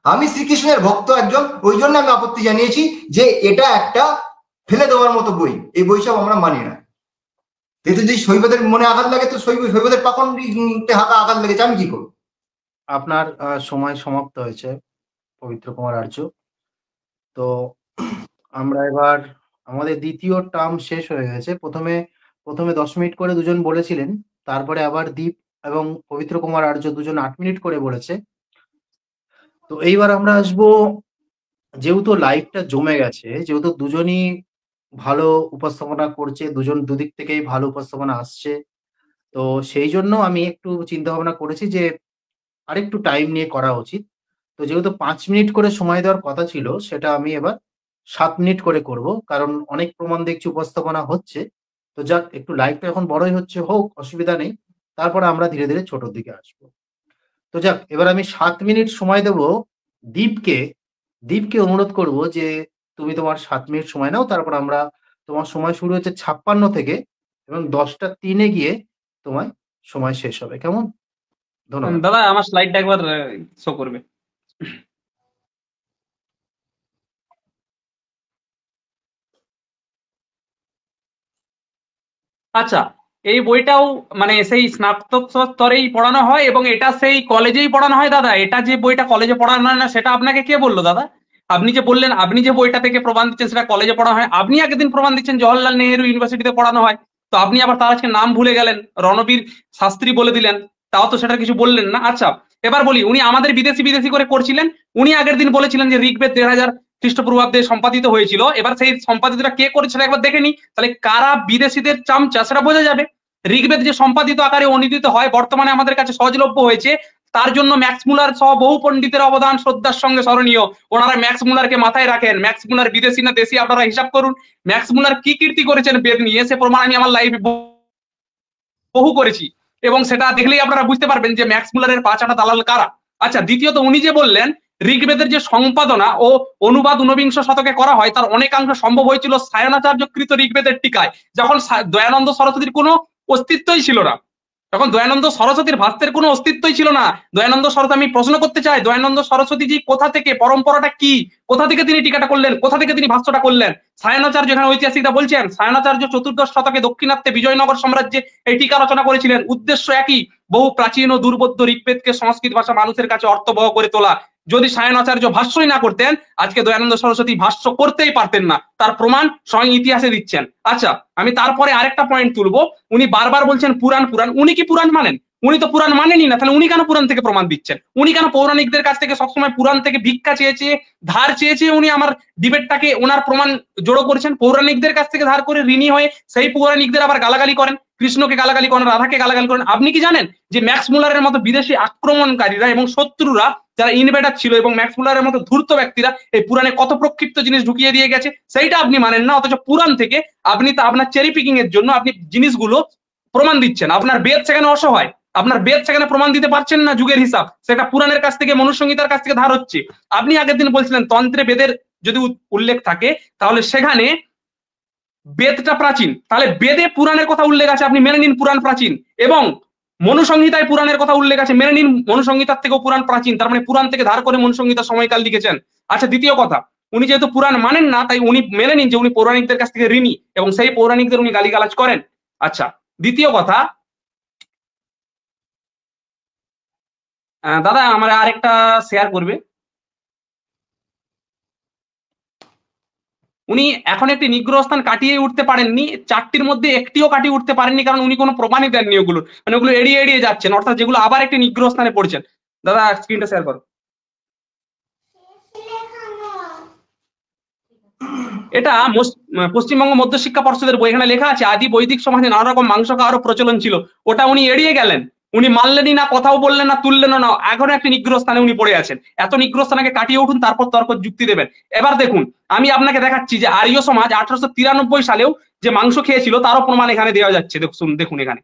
S3: আমি শ্রীকৃষ্ণের ভক্ত একজন, ওই জন্য আমি আপত্তি জানিয়েছি যে এটা একটা ফেলে দেওয়ার মতো বই, এই বই সব আমরা মানি না। যেহেতু যদি শৈবদের মনে আঘাত লাগে, তো শৈবদের পাখন্ডে আঘাত লেগেছে, আমি কি করবো?
S1: আপনার সময় সমাপ্ত হয়েছে পবিত্র কুমার আর্য। তো আমরা এবার আমাদের দ্বিতীয় টার্ম শেষ হয়ে গেছে। প্রথমে 10 মিনিট করে দুজন বলেছিলেন, তারপরে আবার দীপ এবং পবিত্র কুমার আর্য দুজন 8 মিনিট করে বলেছে। তো এইবার আমরা আসবো, যেহেতু লাইভটা জমে গেছে, যেহেতু দুজনই ভালো উপস্থাপনা করছে, দুজন দুদিক থেকেই ভালো উপস্থাপনা আসছে, তো সেই জন্য আমি একটু চিন্তা ভাবনা করেছি যে আরেকটু টাইম নিয়ে করা উচিত। তো যেহেতু 5 মিনিট করে সময় দেওয়ার কথা ছিল, সেটা আমি এবার 7 মিনিট করে করব, কারণ অনেক প্রমাণ দেখছি উপস্থাপনা হচ্ছে। তো যাক, একটু লাইভটা এখন বড়ই হচ্ছে, হোক, অসুবিধা নেই। তারপরে আমরা ধীরে ধীরে ছোটর দিকে আসবো। তো তো যাক, এবার আমি 7 মিনিট সময় দেব দীপকে। দীপকে অনুরোধ করব যে তুমি তোমার 7 মিনিট সময় নাও, তারপর আমরা, তোমার সময় শুরু হচ্ছে 56 থেকে এবং 10টা 3 গিয়ে তোমার সময় শেষ হবে, কেমন? ধন্যবাদ।
S2: দাদা আমার স্লাইডটা একবার শো করবে। আচ্ছা, এই বইটাও মানে সেই স্নাতক স্তরেই পড়ানো হয় এবং এটা সেই কলেজেই পড়ানো হয় দাদা। এটা যে বইটা কলেজে পড়ানো হয় না সেটা আপনাকে কে বললো দাদা? আপনি যে বললেন আপনি যে বইটা থেকে প্রমাণ দিচ্ছেন সেটা কলেজে পড়ানো হয়, আপনি একদিন প্রমাণ দিচ্ছেন জওহরলাল নেহেরু ইউনিভার্সিটিতে পড়ানো হয়, তো আপনি আবার তার আজকে নাম ভুলে গেলেন, রণবীর শাস্ত্রী বলে দিলেন, তাও তো সেটা কিছু বললেন না। আচ্ছা এবার বলি, উনি আমাদের বিদেশি বিদেশি করে করছিলেন। উনি আগের দিন বলেছিলেন যে ঋগ্বেদ 1000 খ্রিস্টপূর্বাব্দে সম্পাদিত হয়েছিল। এবার সেই সম্পাদিতটা কে করেছে সেটা একবার দেখে নি, তাহলে কারা বিদেশিদের চামচা সেটা বোঝা যাবে। ঋগ্বেদ যে সম্পাদিত আকারে অনুদিত হয়, বর্তমানে আমাদের কাছে সহজলভ্য হয়েছে, তার জন্য ম্যাক্স মুলার সহ বহু পণ্ডিতের অবদান শ্রদ্ধার সঙ্গে স্মরণীয়। ওনারা ম্যাক্স মুলারকে মাথায় রাখেন। ম্যাক্স মুলার বিদেশি না দেশি আপনারা হিসাব করুন। ম্যাক্স মুলার কি কীর্তি করেছেন বেদ নিয়ে, সে প্রমাণ আমি আমার লাইভে বহু করেছি এবং সেটা দেখলেই আপনারা বুঝতে পারবেন যে ম্যাক্স মুলারের পাঁচাটা দালাল কারা। আচ্ছা, দ্বিতীয়ত উনি যে বললেন ঋগ্বেদের যে সম্পাদনা ও অনুবাদ 19বিংশ শতকে করা হয়, তার অনেকাংশ সম্ভব হয়েছিল সায়নাচার্যকৃত ঋগ্বেদের টিকায়, যখন দয়ানন্দ সরস্বতীর কোনো অস্তিত্বই ছিল না, তখন দয়ানন্দ সরস্বতীর ভাস্তের কোনো অস্তিত্বই ছিল না। দয়ানন্দ সরস্বতী, আমি প্রশ্ন করতে চাই, দয়ানন্দ সরস্বতীজি কোথা থেকে, পরম্পরাটা কি, কোথা থেকে তিনি টিকাটা করলেন, কোথা থেকে তিনি ভাষ্যটা করলেন? সায়নাচার্য, এখানে ঐতিহাসিকরা বলছেন সায়নাচার্য 14শ শতকে দক্ষিণাত্যে বিজয়নগর সাম্রাজ্যে এই টিকা রচনা করেছিলেন। উদ্দেশ্য একই, বহু প্রাচীন ও দুর্বোধ্য ঋগ্বেদকে সংস্কৃত ভাষা মানুষের কাছে অর্থবহ করে তোলা। যদি সায়নাচার্য ভাষ্যই না করতেন, আজকে দয়ানন্দ সরস্বতী ভাষ্য করতেই পারতেন না, তার প্রমাণ স্বয়ং ইতিহাসে দিচ্ছেন। আচ্ছা, আমি তারপরে আরেকটা পয়েন্ট তুলবো। উনি বারবার বলছেন পুরাণ পুরাণ, উনি কি পুরাণ মানেন? উনি তো পুরাণ মানেনি না, তাহলে উনি কেন পুরাণ থেকে প্রমাণ দিচ্ছেন? উনি কেন পৌরাণিকদের কাছ থেকে সবসময় পুরাণ থেকে ভিক্ষা চেয়েছে, ধার চেয়েছে? উনি আমার ডিবেটটাকে ওনার প্রমাণ জড়ো করেছেন, পৌরাণিকদের কাছ থেকে ধার করে ঋণী হয়ে সেই পৌরাণিকদের আবার গালাগালি করেন, কৃষ্ণকে গালাগালি করেন, রাধাকে গালাগালি করেন। আপনি কি জানেন যে ম্যাক্স মুলারের মতো বিদেশি আক্রমণকারীরা এবং শত্রুরা যারা ইনভেডার ছিল এবং ম্যাক্স মুলারের মতো ধূর্ত ব্যক্তিরা এই পুরাণে কত প্রক্ষিপ্ত জিনিস ঢুকিয়ে দিয়ে গেছে, সেইটা আপনি মানেন না, অথচ পুরাণ থেকে আপনি তা আপনার চেরি পিকিং এর জন্য আপনি জিনিসগুলো প্রমাণ দিচ্ছেন। আপনার বেদ সেখানে অসহায়, আপনার বেদ সেখানে প্রমাণ দিতে পারছেন না যুগের হিসাব, সেটা পুরাণের কাছ থেকে, মনুসংহিতার কাছ থেকে ধার হচ্ছে। আপনি আগের দিন বলছিলেন তন্ত্রে বেদের যদি উল্লেখ থাকে তাহলে সেখানে বেদটা প্রাচীন, তাহলে বেদে পুরাণের কথা উল্লেখ আছে, আপনি মেনে নিন পুরাণ প্রাচীন, এবং মনুসংহিতায় পুরাণের কথা উল্লেখ আছে, মেনে নিন মনুসংহিতার থেকেও পুরাণ প্রাচীন, তার মানে পুরাণ থেকে ধার করে মনুসংহিতার সময়কাল লিখেছেন। আচ্ছা, দ্বিতীয় কথা, উনি যেহেতু পুরাণ মানেন না, তাই উনি মেনে নিন যে উনি পৌরাণিকদের কাছ থেকে ঋণী এবং সেই পৌরাণিকদের উনি গালিগালাজ করেন। আচ্ছা, দ্বিতীয় কথা, দাদা আমার আরেকটা শেয়ার করবে। উনি এখন একটি নিগ্রহস্থান কাটিয়ে উঠতে পারেননি, 4টির মধ্যে একটিও কাটিয়ে উঠতে পারেননি, কারণ উনি কোনো প্রমাণই দেননি ওগুলোর, মানে ওগুলো এড়িয়ে এড়িয়ে যাচ্ছেন, অর্থাৎ যেগুলো আবার একটি নিগ্রহস্থানে পড়ছেন। দাদা স্ক্রিনটা শেয়ার করো। এটা পশ্চিমবঙ্গ মধ্যশিক্ষা পর্ষদের বই, এখানে লেখা আছে আদি বৈদিক সমাজে নানা রকম মাংস খাওয়ারও প্রচলন ছিল। ওটা উনি এড়িয়ে গেলেন, উনি মানলেনই না, কথাও বললেন না, তুললেন না, এখনো একটি নিগ্রহস্থানে উনি পড়ে আছেন। এত নিগ্রহস্থানকে কাটিয়ে উঠুন, তারপর তর্ক যুক্তি দেবেন। এবার দেখুন, আমি আপনাকে দেখাচ্ছি যে আর্য সমাজ 1893 সালেও যে মাংস খেয়েছিল তারও প্রমাণ এখানে দেওয়া যাচ্ছে। দেখুন এখানে,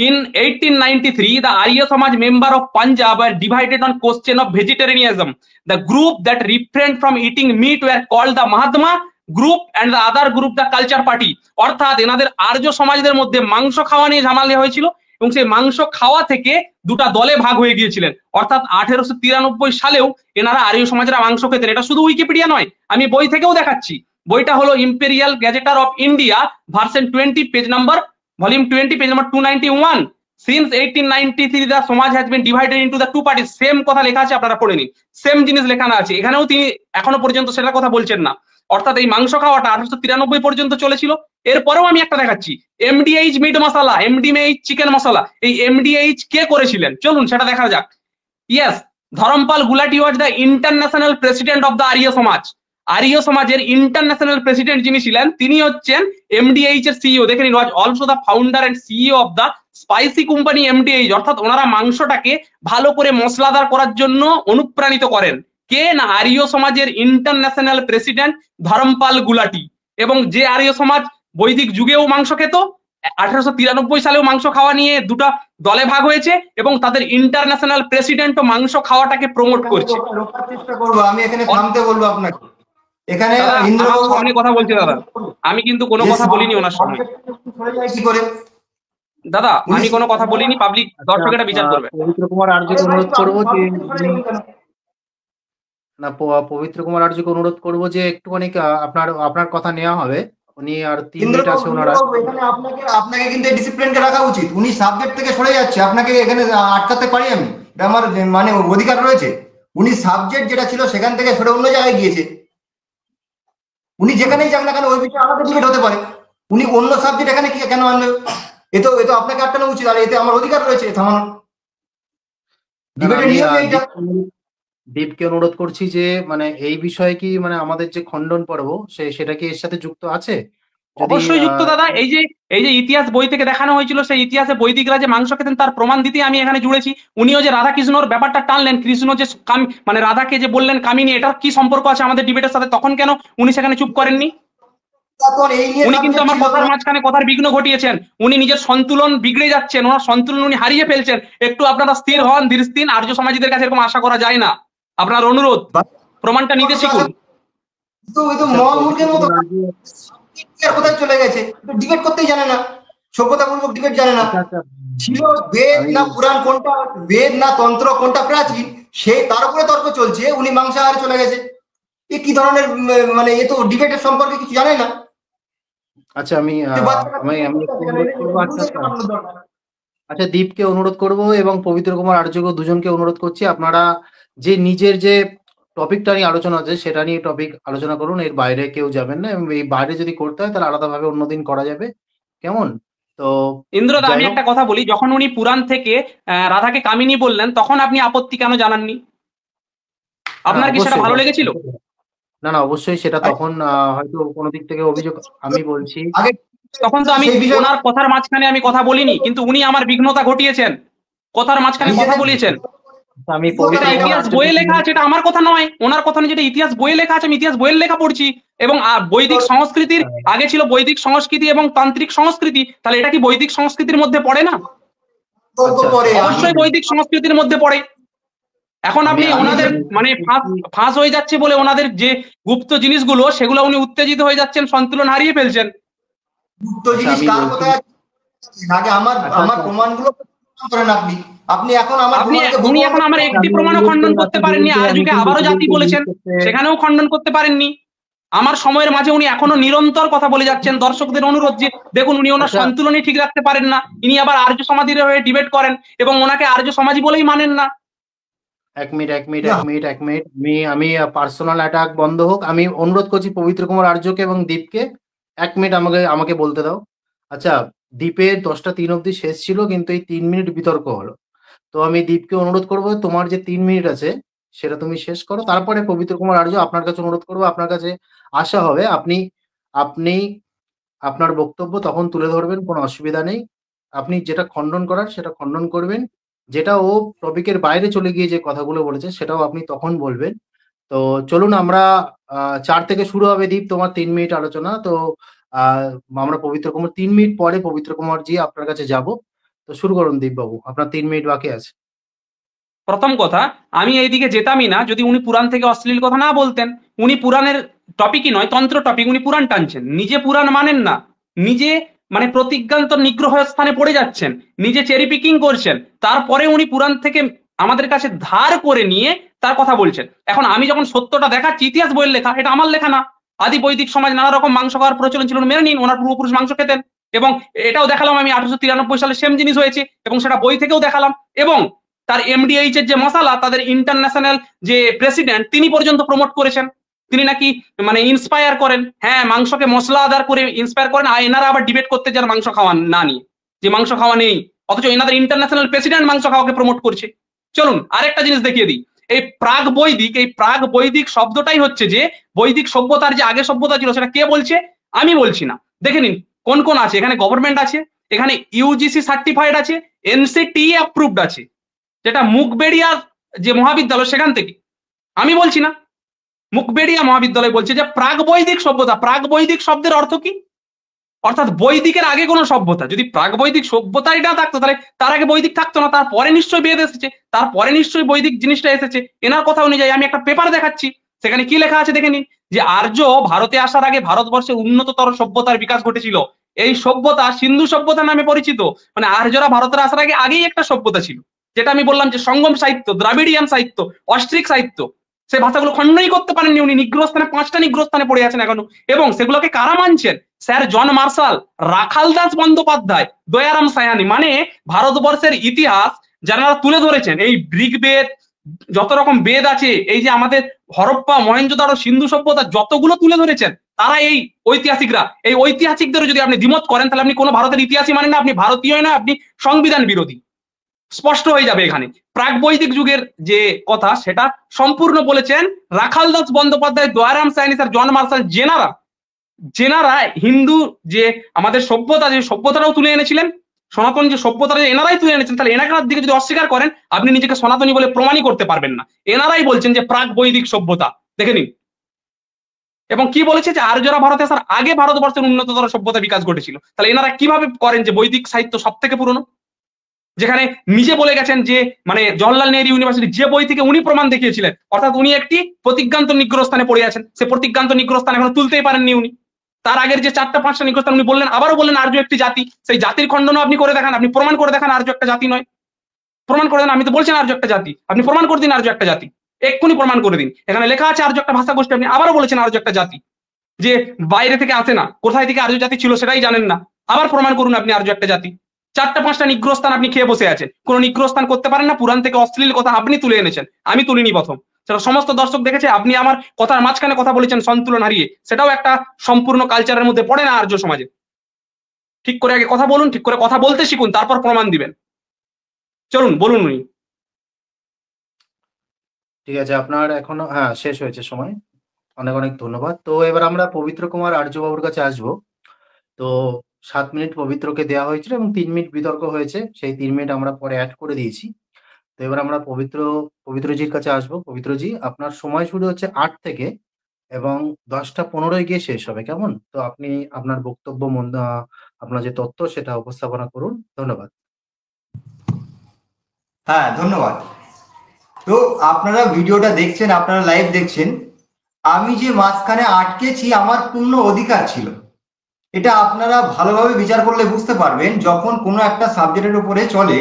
S2: in 1893 the Arya Samaj member of Punjab were divided on question of vegetarianism. The group that refrained from eating meat were called the Mahatma group and the other group the culture party. অর্থাৎ এনাদের আর্য সমাজদের মধ্যে মাংস খাওয়া নিয়ে ঝামেলা হয়েছিল এবং সেই মাংস খাওয়া থেকে দুটা দলে ভাগ হয়ে গিয়েছিলেন। অর্থাৎ 1893 সালেও এনারা আর্য সমাজেরা মাংস খেতেন। এটা শুধু উইকিপিডিয়া নয়, আমি বই থেকেও দেখাচ্ছি। বইটা হলো imperial gazetteer of India version 20 page number Volume 20 page number 291. Since 1893 the Samaj has been divided into the two parties. Same কথা লেখা আছে, আপনারা পড়ে নিন, সেম জিনিস লেখা আছে এখানেও। তিনি এখনো পর্যন্ত সেটার কথা বলছেন না। অর্থাৎ এই মাংস খাওয়াটা 1893 পর্যন্ত চলেছিল। এরপরেও আমি একটা দেখাচ্ছি, MDH meat masala, MDH chicken masala, এই MDH কে করেছিলেন চলুন সেটা দেখা যাক। Yes, Dharampal Gulati was the international president of the Arya Samaj. আর্য সমাজের ইন্টারন্যাশনাল প্রেসিডেন্ট যিনি ছিলেন তিনি হচ্ছেন MDH এর সিইও। দেখে নিন, was also the founder and CEO of the spicy company MDH। অর্থাৎ ওনারা মাংসটাকে ভালো করে মশলাদার করার জন্য অনুপ্রাণিত করেন। কে না, আর্য সমাজের ইন্টারন্যাশনাল প্রেসিডেন্ট ধরমপাল গুলাটি। এবং যে আর্য সমাজ বৈদিক যুগেও মাংস খেত, 1893 সালেও মাংস খাওয়া নিয়ে দুটো দলে ভাগ হয়েছে এবং তাদের ইন্টারন্যাশনাল প্রেসিডেন্টও মাংস খাওয়াটাকে প্রমোট করছে।
S3: রোকার চেষ্টা করবো, আমি এখানে থামতে বলবো আপনাকে। এখানে
S2: দাদা আমার
S3: ইন্দ্রবাবু
S2: সামনে কথা বলছে দাদা, আমি কিন্তু কোনো
S3: যে
S2: কথা বলিনি ওনার সামনে।
S3: সরে যায় কি করে?
S2: দাদা আমি কোনো কথা বলিনি, পাবলিক দর্শক এটা বিচার করবে।
S1: পবিত্র কুমার আর্যকে অনুরোধ করবো যে না পবিত্র কুমার আর্যকে অনুরোধ করবো যে একটুখানি আপনার আপনার কথা নেওয়া হবে। উনি আর 3 মিনিট আছে ওনারা।
S3: এখানে আপনাকে কিন্তু ডিসিপ্লিনকে রাখা উচিত। উনি সাবজেক্ট থেকে সরে যাচ্ছে, আপনাকে এখানে আটকাতে পারি আমি? এটা আমার মানে অধিকার রয়েছে। উনি সাবজেক্ট যেটা ছিল সেখান থেকে সরে অন্য জায়গায় গিয়েছে। উনি যেখানেই যাক না কেন ওই বিষয়ে আলাদা ডিবেট হতে পারে। উনি অন্য সাবজেক্ট এখানে কি কেন আনবে? এ তো আপনাকে আটকানো উচিত, আর এতে আমার অধিকার রয়েছে থামানো। ডিবেটের নিয়ম এইটা।
S1: দীপকে অনুরোধ করছি যে মানে এই বিষয়ে কি মানে আমাদের যে খণ্ডন পর্ব সেটা কি এর সাথে যুক্ত আছে?
S2: অবশ্যই যুক্ত দাদা। এই যে ইতিহাস বই থেকে দেখানো হয়েছিল, সেই ইতিহাসে বৈদিকরা যে মাংস খেতেন তার প্রমাণ দিতে আমি এখানে জুড়েছি। উনিও যে রাধা কৃষ্ণর ব্যাপারটা টানলেন, কৃষ্ণ যে মানে রাধাকে যে বললেন কামিনী, এটা কি সম্পর্ক আছে আমাদের ডিবেটের সাথে, তখন কেন উনি সেখানে চুপ করেননি? উনি কিন্তু আমার কথার মাঝখানে কথার বিঘ্ন ঘটিয়েছেন। উনি নিজের সন্তুলন বিগড়ে যাচ্ছেন, ওনার সন্তুলন উনি হারিয়ে ফেলছেন। একটু আপনারা স্থির হন, ধীর স্থির। আর্য সমাজীদের কাছে এরকম আশা করা যায় না। আপনার অনুরোধ, প্রমাণটা নিতে শিখুন।
S3: মহামূর্খের মতো কোথায় চলে গেছে, ডিবেট করতেই জানে না, সভ্যতাপূর্বক ডিবেট জানে না। ছিল বেদ না পুরাণ কোনটা, বেদ না তন্ত্র কোনটা প্রাচীন, সেই তার উপরে তর্ক চলছে। উনি মাংসাহারে চলে গেছে। এ কি ধরনের মানে এ তো ডিবেটের সম্পর্কে কিছু জানে না।
S1: আচ্ছা আমি আচ্ছা দীপকে অনুরোধ করব এবং পবিত্র কুমার আর্যকে দুজনকে অনুরোধ করছি, আপনারা যে নিজের যে টপিকটা নিয়ে আলোচনা আছে সেটা নিয়ে টপিক আলোচনা করুন। এর বাইরে কেউ যাবেন না, এবং এই বাইরে যদি করতে হয় তাহলে আলাদাভাবে অন্যদিন করা যাবে, কেমন? তো
S2: ইন্দ্রদা আমি একটা কথা বলি, যখন উনি পুরাণ থেকে রাধাকে কামিনী বললেন তখন আপনি আপত্তি কেন জানাননি? আপনার কি সেটা ভালো লেগেছিল?
S1: না না অবশ্যই সেটা তখন হয়তো কোনো দিক থেকে অভিযোগ আমি বলছি।
S2: তখন তো আমি ওনার কথার মাঝখানে আমি কথা বলিনি, কিন্তু উনি আমার বিঘ্নতা ঘটিয়েছেন, কথার মাঝখানে কথা বলিয়েছেন।
S1: আমি
S2: ইতিহাস বইয়ে লেখা আছে, এটা আমার কথা নয়, ওনার কথা নয়, যেটা ইতিহাস বইয়ে লেখা আছে। আমি ইতিহাস বইয়ের লেখা পড়ছি। এবং বৈদিক সংস্কৃতির আগে ছিল বৈদিক সংস্কৃতি এবং তান্ত্রিক সংস্কৃতি, তাহলে এটা কি বৈদিক সংস্কৃতির মধ্যে পড়ে না? অবশ্যই বৈদিক সংস্কৃতির মধ্যে পড়ে। এখন আপনি ওনাদের মানে ফাঁস হয়ে যাচ্ছে বলে ওনাদের যে গুপ্ত জিনিসগুলো সেগুলো উনি উত্তেজিত হয়ে যাচ্ছেন, সন্তুলন হারিয়ে ফেলছেন।
S3: গুপ্ত জিনিস কার কোথায় আগে আমার প্রমাণগুলো করেন আপনি। আপনি এখন
S2: উনি এখন আমার একটি প্রমাণও খণ্ডন করতে পারেননি। আর্যকে আবারও জাতি বলেছেন, সেখানেও খণ্ডন করতে পারেননি। আমার সময়ের মাঝে উনি এখনো নিরন্তর কথা বলে যাচ্ছেন। দর্শকদের অনুরোধ যে দেখুন, উনি ওনার সন্তুলনই ঠিক রাখতে পারেন না। ইনি আবার আর্য সমাজের হয়ে ডিবেট করেন এবং ওনাকে আর্য সমাজী বলেই মানেন না।
S1: এক মিনিট আমি পার্সোনাল অ্যাটাক বন্ধ হোক। আমি অনুরোধ করছি পবিত্র কুমার আর্যকে এবং দীপকে 1 মিনিট আমাকে বলতে দাও। আচ্ছা, দীপের 10টা 3 অব্দি শেষ ছিল, কিন্তু এই 3 মিনিট বিতর্ক হলো। তো আমি দীপকে অনুরোধ করবো তোমার যে 3 মিনিট আছে সেটা তুমি শেষ করো, তারপরে পবিত্র কুমার আর্য আপনার কাছে অনুরোধ করবো, আপনার কাছে আশা হবে আপনি আপনার বক্তব্য তখন তুলে ধরবেন, কোনো অসুবিধা নেই। আপনি যেটা খণ্ডন করার সেটা খণ্ডন করবেন, যেটা ও টপিকের বাইরে চলে গিয়ে যে কথাগুলো বলেছে সেটাও আপনি তখন বলবেন। তো চলুন আমরা 4 থেকে শুরু হবে। দীপ, তোমার 3 মিনিট আলোচনা। তো আমরা পবিত্র কুমার 3 মিনিট পরে পবিত্র কুমার জি আপনার কাছে যাব। তো শুরু করুন দীপ বাবু, আপনার 3 মিনিট বাকি আছে।
S2: প্রথম কথা, আমি এইদিকে যেতামই না যদি উনি পুরাণ থেকে অশ্লীল কথা না বলতেন। উনি পুরাণের টপিকই নয়, তন্ত্র টপিক, উনি পুরাণ টানছেন। নিজে পুরাণ মানেন না, নিজে মানে প্রতিজ্ঞান্ত নিগ্রহ স্থানে পড়ে যাচ্ছেন, নিজে চেরি পিকিং করছেন, তারপরে উনি পুরাণ থেকে আমাদের কাছে ধার করে নিয়ে তার কথা বলছেন। এখন আমি যখন সত্যটা দেখাচ্ছি, ইতিহাস বইয়ের লেখা, এটা আমার লেখা না। আদি বৈদিক সমাজ নানা রকম মাংস খাওয়ার প্রচলন ছিল, মেনে নিন, ওনার পূর্বপুরুষ মাংস খেতেন। এবং এটাও দেখালাম আমি 1893 সালে সেম জিনিস হয়েছে, এবং সেটা বই থেকেও দেখালাম। এবং তার এমডিএইচ এর যে মশালা, তাদের ইন্টারন্যাশনাল যে প্রেসিডেন্ট, তিনি পর্যন্ত প্রমোট করেছেন। তিনি নাকি মানে ইন্সপায়ার করেন, হ্যাঁ মাংসকে মশলাদার করে ইন্সপায়ার করেন। আর এনারা আবার ডিবেট করতে যান মাংস খাওয়া না নিয়ে, যে মাংস খাওয়া নেই, অথচ এনাদের ইন্টারন্যাশনাল প্রেসিডেন্ট মাংস খাওয়াকে প্রমোট করছে। চলুন আরেকটা জিনিস দেখিয়ে দিই। এই প্রাগ বৈদিক শব্দটাই হচ্ছে যে বৈদিক সভ্যতার যে আগে সভ্যতা ছিল সেটা কে বলছে? আমি বলছি না। দেখে নিন কোন কোন আছে এখানে। গভর্নমেন্ট আছে, এখানে ইউজিসি সার্টিফাইড আছে, এনসিটি অ্যাপ্রুভড আছে, যেটা মুখবেড়িয়া যে মহাবিদ্যালয় সেখান থেকে। আমি বলছি না, মুখবেড়িয়া মহাবিদ্যালয় বলছে যে প্রাগ বৈদিক সভ্যতা। প্রাগ বৈদিক শব্দের অর্থ কি? অর্থাৎ বৈদিকের আগে কোনো সভ্যতা, যদি প্রাক বৈদিক সভ্যতাই না থাকতো তাহলে তার আগে বৈদিক থাকতো না, তারপরে নিশ্চয়ই বেদ এসেছে, তারপরে নিশ্চয়ই বৈদিক জিনিসটা এসেছে। এনার কথা অনুযায়ী আমি একটা পেপার দেখাচ্ছি, সেখানে কি লেখা আছে দেখে নিন, যে আর্য ভারতে আসার আগে ভারতবর্ষে উন্নততর সভ্যতার বিকাশ ঘটেছিল। এই সভ্যতা সিন্ধু সভ্যতা নামে পরিচিত। মানে আর্যরা ভারতে আসার আগে আগেই একটা সভ্যতা ছিল, যেটা আমি বললাম যে সঙ্গম সাহিত্য, দ্রাবিড়িয়ান সাহিত্য, অস্ট্রিক সাহিত্য, সে ভাষাগুলো খণ্ডনই করতে পারেননি উনি। নিগ্রস্থানে 5টা নিগ্রস্থানে পড়ে আছেন এখনো, এবং সেগুলোকে কারা মানছেন? স্যার জন মার্শাল, রাখাল দাস বন্দ্যোপাধ্যায়, দয়ারাম সায়ানি। মানে ভারতবর্ষের ইতিহাস যারা তুলে ধরেছেন, এই ঋগ্বেদ, যত রকম বেদ আছে, এই যে আমাদের হরপ্পা, মহেঞ্জোদারো, সিন্ধু সভ্যতা যতগুলো তুলে ধরেছেন, তারা এই ঐতিহাসিকরা। এই ঐতিহাসিকদের যদি আপনি দ্বিমত করেন, তাহলে আপনি কোনো ভারতের ইতিহাসই মানেন না, আপনি ভারতীয় না, আপনি সংবিধান বিরোধী। স্পষ্ট হয়ে যাবে এখানে। প্রাক বৈদিক যুগের যে কথা সেটা সম্পূর্ণ বলেছেন Rakhal Das Bandyopadhyay, Dayaram Sahni sir, John Marshall, জেনারা হিন্দু যে আমাদের সভ্যতা, যে সভ্যতাটাও তুলে এনেছিলেন, সনাতন যে সভ্যতা এনারাই তুলে এনেছেন। তাহলে এনাকার দিকে যদি অস্বীকার করেন, আপনি নিজেকে সনাতনী বলে প্রমাণই করতে পারবেন না। এনারাই বলছেন যে প্রাক বৈদিক সভ্যতা, দেখে নিন। এবং কি বলেছে যে আর্যরা ভারতে আসার আগে ভারতবর্ষের উন্নততর সভ্যতা বিকাশ ঘটেছিল। তাহলে এনারা কিভাবে করেন যে বৈদিক সাহিত্য সব থেকে পুরনো, যেখানে নিজে বলে গেছেন যে মানে জওহরলাল নেহরু ইউনিভার্সিটি যে বই থেকে উনি প্রমাণ দেখিয়েছিলেন, অর্থাৎ উনি একটি প্রতিজ্ঞান্ত নিগ্রস্থানে পড়ে আছেন, সে প্রতিজ্ঞান্ত নিগ্রস্থান এখনো তুলতেই পারেননি উনি। তার আগের যে 4টা 5টা নিগ্রস্থান উনি বললেন, আবারও বললেন আর্য একটি জাতি, সেই জাতির খণ্ডনও আপনি করে দেখান, আপনি প্রমাণ করে দেখান আর্য একটা জাতি নয়, প্রমাণ করে দেন। আমি তো বলছেন আর্য একটা জাতি, আপনি প্রমাণ করে দিন আর্য একটা জাতি, এক্ষুনি প্রমাণ করে দিন। এখানে লেখা আছে আর্য একটা ভাষা গোষ্ঠী, আপনি আবারও বলেছেন আর্য একটা জাতি, যে বাইরে থেকে আসে না, কোথায় থেকে আর্য জাতি ছিল সেটাই জানেন না, আবার প্রমাণ করুন আপনি আর্য একটা জাতি। 4টা 5টা নিগ্রস্থান আপনি খেয়ে বসে আছেন, কোন নিগ্রস্থান করতে পারেন না। পুরাণ থেকে অশ্লীল কথা আপনি তুলে এনেছেন, আমি তুলিনি প্রথম, সেটা সমস্ত দর্শক দেখেছে। আপনি আমার কথার মাঝখানে কথা বলেছেন সন্তুলন হারিয়ে, সেটাও একটা সম্পূর্ণ কালচারের মধ্যে পড়ে না আর্য সমাজে। ঠিক করে আগে কথা বলুন, ঠিক করে কথা বলতে শিখুন, তারপর প্রমাণ দিবেন। চলুন বলুন উনি।
S1: ঠিক আছে, আপনার এখনো হ্যাঁ শেষ হয়েছে সময়। অনেক অনেক ধন্যবাদ। তো এবার আমরা পবিত্র কুমার আর্যবাবুর কাছে আসবো। তো 7 মিনিট পবিত্রকে দেওয়া হয়েছিল এবং 3 মিনিট বিতর্ক হয়েছে, সেই 3 মিনিট আমরা পরে অ্যাড করে দিয়েছি। তো এবার আমরা পবিত্রজির কাছে আসবো। পবিত্রজি, আপনার সময় শুরু হচ্ছে 8 থেকে এবং 10টা 15 গিয়ে শেষ হবে, কেমন? তো আপনি আপনার বক্তব্য আপনার যে তথ্য সেটা উপস্থাপনা করুন। ধন্যবাদ।
S3: হ্যাঁ, ধন্যবাদ। তো আপনারা ভিডিওটা দেখছেন, আপনারা লাইভ দেখছেন। আমি যে মাঝখানে আটকেছি, আমার পূর্ণ অধিকার ছিল। এটা আপনারা ভালোভাবে বিচার করলে বুঝতে পারবেন, যখন কোনো একটা সাবজেক্টের উপরে চলে,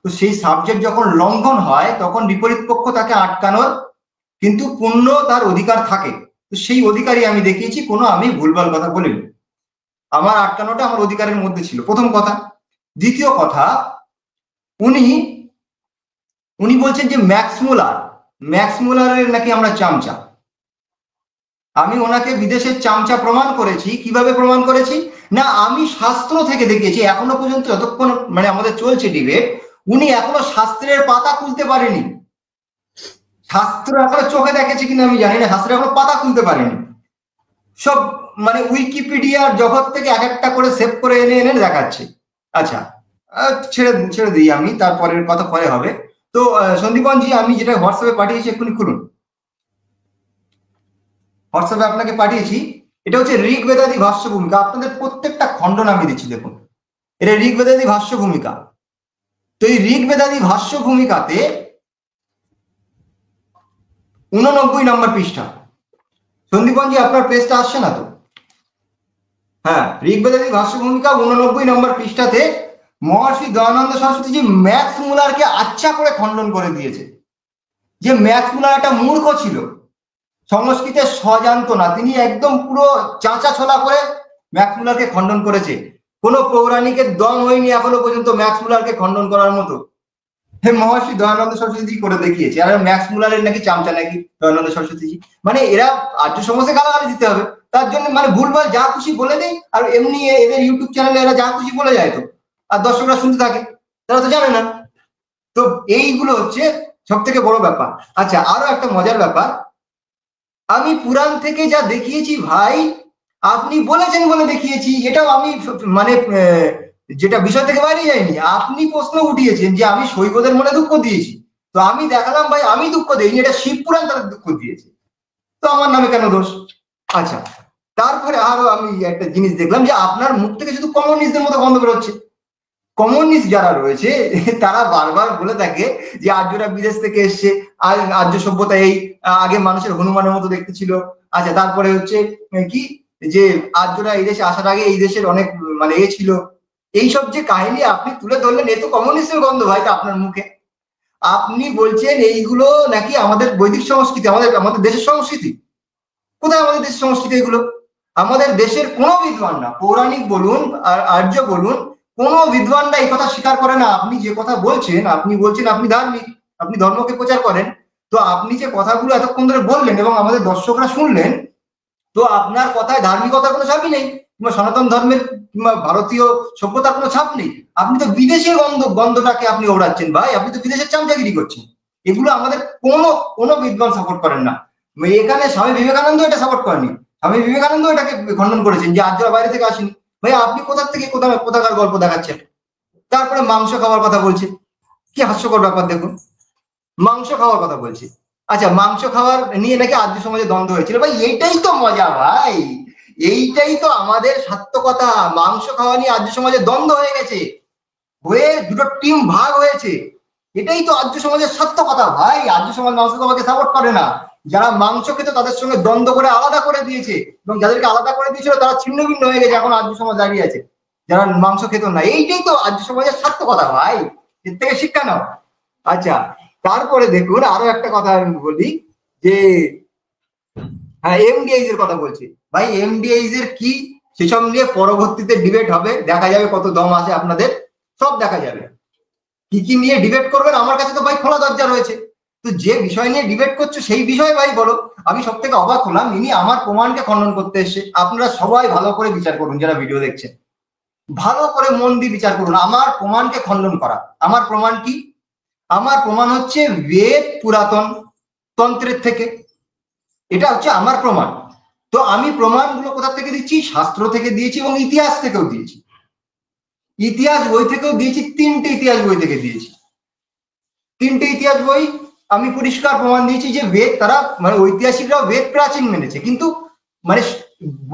S3: তো সেই সাবজেক্ট যখন লঙ্ঘন হয়, তখন বিপরীত পক্ষ তাকে আটকানোর কিন্তু পূর্ণ তার অধিকার থাকে। তো সেই অধিকারই আমি দেখিয়েছি, কোনো আমি ভুলভাল কথা বলিনি। আমার আটকানোটা আমার অধিকারের মধ্যে ছিল, প্রথম কথা। দ্বিতীয় কথা, উনি বলছেন যে ম্যাক্স মুলারের নাকি আমরা চামচা। আমি ওনাকে বিদেশের চামচা প্রমাণ করেছি। কিভাবে প্রমাণ করেছি? না, আমি শাস্ত্র থেকে দেখিয়েছি। এখনো পর্যন্ত যতক্ষণ মানে আমাদের চলছে ডিবেট, উনি এখনো শাস্ত্রের পাতা খুলতে পারেনি। শাস্ত্র এখনো চোখে দেখেছে কিনা আমি জানি না, শাস্ত্রের এখনো পাতা খুলতে পারেনি। সব মানে উইকিপিডিয়ার জগৎ থেকে এক একটা করে সেভ করে এনে এনে দেখাচ্ছে। আচ্ছা, ছেড়ে দিই আমি, তারপরের কথা পরে হবে। তো সন্দীপনজি, আমি যেটা হোয়াটসঅ্যাপে পাঠিয়েছি এক্ষুনি খুলুন। হোয়াটসঅ্যাপে আপনাকে পাঠিয়েছি। এটা হচ্ছে ঋগ্বেদাদি ভাষ্য ভূমিকা। আপনাদের প্রত্যেকটা খণ্ডন আমি দিচ্ছি, দেখুন। এটা ঋগ্বেদাদি ভাষ্য ভূমিকা। তো এই ঋগ্বেদাদি ভাষ্য ভূমিকাতে 89 নম্বর পৃষ্ঠা। সন্দীপনজি, আপনার পেজটা আসছে না তো? হ্যাঁ, ঋগ্বেদাদি ভাষ্য ভূমিকা 89 নম্বর পৃষ্ঠাতে মহর্ষি দয়ানন্দ সরস্বতী জি ম্যাক্স মুলারকে আচ্ছা করে খণ্ডন করে দিয়েছে, যে ম্যাক্স মুলার একটা মূর্খ ছিল, সংস্কৃতে সজান্ত না। তিনি একদম পুরো চাঁচা ছোলা করে ম্যাক্স মুলারকে খণ্ডন করেছে। কোনো পৌরাণিকের দম হয়নি এখনো পর্যন্ত ম্যাক্স মুলারকে খণ্ডন করার মতো। মহর্ষি দয়ানন্দ সরস্বতী করে দেখিয়েছে। আর ম্যাক্স মুলারের নাকি চামচা নাকি দয়ানন্দ সরস্বতী। মানে এরা আর্য সমাজে গালাগালি দিতে হবে, তার জন্য মানে ভুলভাল যা খুশি বলে দেয়। আর এমনি এদের ইউটিউব চ্যানেলে এরা যা খুশি বলে যায়, তো আর দর্শকরা শুনতে থাকে, তারা তো জানে না। তো এইগুলো হচ্ছে সব থেকে বড় ব্যাপার। আচ্ছা, আরো একটা মজার ব্যাপার, আমি পুরাণ থেকে যা দেখিয়েছি ভাই, আপনি বলেছেন বলে দেখিয়েছি। এটাও আমি মানে যেটা বিষয় থেকে বাইরে যায়নি। আপনি প্রশ্ন উঠিয়েছেন যে আমি শৈবদের মনে দুঃখ দিয়েছি, তো আমি দেখালাম ভাই আমি দুঃখ দিইনি, এটা শিব পুরাণ তাদের দুঃখ দিয়েছে, তো আমার নামে কেন দোষ? আচ্ছা, তারপরে আরো আমি একটা জিনিস দেখলাম যে আপনার মুখ থেকে শুধু কমিউনিস্টদের মতো গন্ধ বেরোচ্ছে। কমিউনিস্ট যারা রয়েছে তারা বারবার বলে থাকে যে আর্যরা বিদেশ থেকে এসছে, আর্য সভ্যতা এই আগে মানুষের হনুমানের মতো দেখতে ছিল। আচ্ছা, তারপরে হচ্ছে কি যে আর্যরা এই দেশে আসার আগে এই দেশের অনেক মানে ছিল। এইসব যে কাহিনী আপনি তুলে ধরলেন, এ তো কমিউনিস্টের গন্ধ ভাই তো আপনার মুখে। আপনি বলছেন এইগুলো নাকি আমাদের বৈদিক সংস্কৃতি, আমাদের আমাদের দেশের সংস্কৃতি। কোথায় আমাদের দেশের সংস্কৃতি এগুলো? আমাদের দেশের কোনো বিদ্বান না, পৌরাণিক বলুন আর আর্য বলুন, কোনো বিদ্বানরা এই কথা স্বীকার করে না। আপনি যে কথা বলছেন, আপনি বলছেন আপনি ধার্মিক, আপনি ধর্মকে প্রচার করেন, তো আপনি যে কথাগুলো এতক্ষণ ধরে বললেন এবং আমাদের দর্শকরা শুনলেন, তো আপনার কথায় ধার্মিকতার কোনো ছাপই নেই, কিংবা সনাতন ধর্মের কিংবা ভারতীয় সভ্যতার কোনো ছাপ নেই। আপনি তো বিদেশি গন্ধটাকে আপনি ওড়াচ্ছেন ভাই, আপনি তো বিদেশের চামচাগিরি করছেন। এগুলো আমাদের কোনো কোনো বিদ্বান সাপোর্ট করেন না। এখানে স্বামী বিবেকানন্দ এটা সাপোর্ট করেনি, স্বামী বিবেকানন্দ এটাকে খণ্ডন করেছেন যে আর্যরা বাইরে থেকে আসেনি। ভাই আপনি কোথা থেকে কোথাকার গল্প দেখাচ্ছেন? তারপরে মাংস খাওয়ার কথা বলছে, কি হাস্যকর ব্যাপার দেখুন, মাংস খাওয়ার কথা বলছে। আচ্ছা, মাংস খাওয়ার নিয়ে নাকি আর্য সমাজে দ্বন্দ্ব হয়েছিল। ভাই এইটাই তো মজা ভাই, এইটাই তো আমাদের সার্থকতা। মাংস খাওয়া নিয়ে আর্য সমাজে দ্বন্দ্ব হয়ে গেছে, হয়ে দুটো টিম ভাগ হয়েছে। এটাই তো আর্য সমাজের সার্থকতা ভাই। আর্য সমাজ মাংস খাওয়াকে সাপোর্ট করে না। যারা মাংস খেত তাদের সঙ্গে দ্বন্দ্ব করে আলাদা করে দিয়েছে, এবং যাদেরকে আলাদা করে দিয়েছিল তারা ছিন্ন ভিন্ন হয়ে গেছে, এখন আর্য সমাজ দাঁড়িয়ে আছে যারা মাংস খেত না। এইটাই তো আর্য সমাজের সার্থকতা ভাই, এর থেকে শিক্ষা নাও। আচ্ছা, তারপরে দেখুন আরো একটা কথা আমি বলি যে হ্যাঁ, এমডিআইজ এর কথা বলছি। ভাই এমডিআইজ এর কি, সেসব নিয়ে পরবর্তীতে ডিবেট হবে, দেখা যাবে কত দম আছে আপনাদের, সব দেখা যাবে। কি কি নিয়ে ডিবেট করবেন, আমার কাছে তো ভাই খোলা দরজা রয়েছে। তো যে বিষয় নিয়ে ডিবেট করছো সেই বিষয়ে ভাই বলো। আমি সব থেকে অবাক হলাম, ইনি আমার প্রমাণকে খণ্ডন করতে এসে। আপনারা সবাই ভালো করে বিচার করুন, যারা ভিডিও দেখছেন ভালো করে মন দিয়ে বিচার করুন। আমার প্রমাণকে খণ্ডন করা, আমার প্রমাণ কি? আমার প্রমাণ হচ্ছে বেদ পুরাতন তন্ত্রের থেকে, এটা হচ্ছে আমার প্রমাণ। তো আমি প্রমাণগুলো কোথা থেকে দিচ্ছি? শাস্ত্র থেকে দিয়েছি এবং ইতিহাস থেকেও দিয়েছি। ইতিহাস বই থেকেও দিয়েছি, 3টে ইতিহাস বই থেকে দিয়েছি। 3টে ইতিহাস বই আমি পরিষ্কার প্রমাণ দিয়েছি যে বেদ, তারা মানে ঐতিহাসিকরাও বেদ প্রাচীন মেনেছে, কিন্তু মানে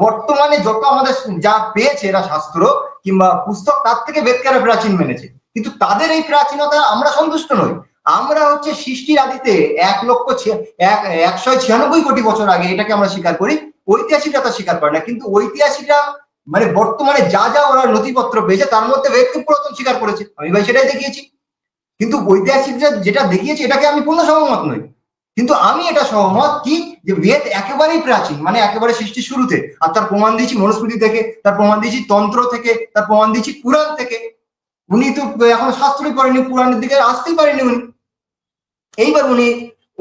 S3: বর্তমানে যত আমাদের যা পেয়েছে এরা শাস্ত্র কিংবা পুস্তক, তার থেকে বেদকে এরা প্রাচীন মেনেছে। কিন্তু তাদের এই প্রাচীনতা আমরা সন্তুষ্ট নই। আমরা হচ্ছে সৃষ্টির আদিতে 196 কোটি বছর আগে, এটাকে আমরা স্বীকার করি। ঐতিহাসিকরা তা স্বীকার করে না। কিন্তু ঐতিহাসিকরা মানে বর্তমানে যা যা ওরা নথিপত্র পেয়েছে তার মধ্যে বেদকে পুরাতন স্বীকার করেছে, আমি ভাই সেটাই দেখিয়েছি। কিন্তু ঐতিহাসিকরা যেটা দেখিয়েছে এটাকে আমি পূর্ণ সহমত নই। কিন্তু আমি এটা সহমত কি, যে বেদ একেবারেই প্রাচীন, মানে একেবারে সৃষ্টির শুরুতে। আর তার প্রমাণ দিয়েছি মনুস্মৃতি থেকে, তার প্রমাণ দিয়েছি তন্ত্র থেকে, তার প্রমাণ দিয়েছি পুরাণ থেকে। উনি তো এখন শাস্ত্রই পড়েনি, পুরাণের দিকে আসতেই পারেনি উনি। এইবার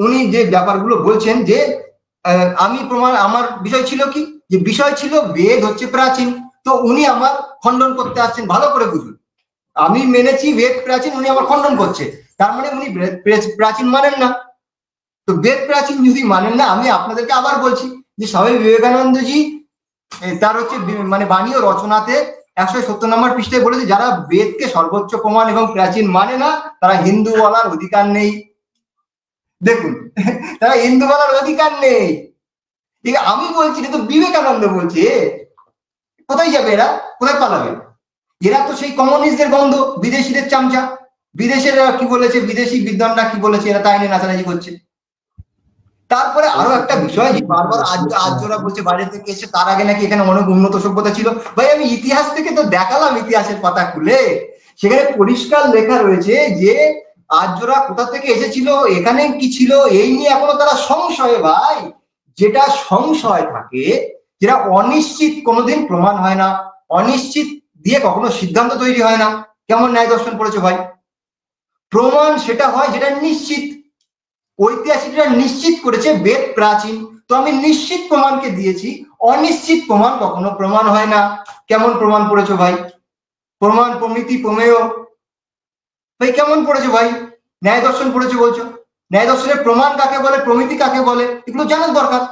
S3: উনি যে ব্যাপারগুলো বলছেন যে আমি প্রমাণ, আমার বিষয় ছিল কি, যে বিষয় ছিল বেদ হচ্ছে প্রাচীন। তো উনি আমার খণ্ডন করতে আসছেন, ভালো করে বুঝুন। আমি মেনেছি বেদ প্রাচীন, উনি আমার খণ্ডন করছে, তার মানে উনি প্রাচীন মানেন না। তো বেদ প্রাচীন যদি মানেন না, আমি আপনাদেরকে আবার বলছি যে স্বামী বিবেকানন্দজি তার হচ্ছে মানে বাণী ও রচনাতে 170 নম্বর পৃষ্ঠায় বলেছে, যারা বেদকে সর্বোচ্চ প্রমাণ এবং প্রাচীন মানে না, তারা হিন্দু বলার অধিকার নেই। দেখুন, তারা হিন্দু বলার অধিকার নেই। ঠিক আমি বলছি না, তো বিবেকানন্দ বলছে। কোথায় যাবে এরা, কোথায় পালাবে? এরা তো সেই কমিউনিস্টদের গন্ধ, বিদেশিদের চামচা। বিদেশের কি বলেছে, বিদেশি বিদ্বানরা কি বলেছে, এরা তাই নিয়ে নাচানাচি করছে। তারপরে আরো একটা বিষয়, যে বারবার আর্যরা বলছে বাইরে থেকে এসে, তার আগে নাকি এখানে অনেক উন্নত সভ্যতা ছিল। ভাই আমি ইতিহাস থেকে তো দেখালাম, ইতিহাসের পাতা খুলে সেখানে পরিষ্কার লেখা রয়েছে যে আর্যরা কোথা থেকে এসেছিল, এখানে কি ছিল, এই নিয়ে এখনো তারা সংশয়। ভাই যেটা সংশয় থাকে, যেটা অনিশ্চিত, কোনোদিন প্রমাণ হয় না। অনিশ্চিত দিয়ে কখনো সিদ্ধান্ত তৈরি হয় না। কেমন ন্যায় দর্শন পড়েছো ভাই? প্রমাণ সেটা হয় যেটা নিশ্চিত। ঐতিহাসিকরা নিশ্চিত করেছে বেদ প্রাচীন, তো আমি নিশ্চিত প্রমাণকে দিয়েছি। অনিশ্চিত প্রমাণ কখনো প্রমাণ হয় না। কেমন প্রমাণ পড়েছো ভাই? প্রমাণ, প্রমিতি, প্রমেয়, ভাই কেমন পড়েছো ভাই? ন্যায় দর্শন পড়েছো বলছো, ন্যায় দর্শনের প্রমাণ কাকে বলে, প্রমিতি কাকে বলে, এগুলো জানার দরকার।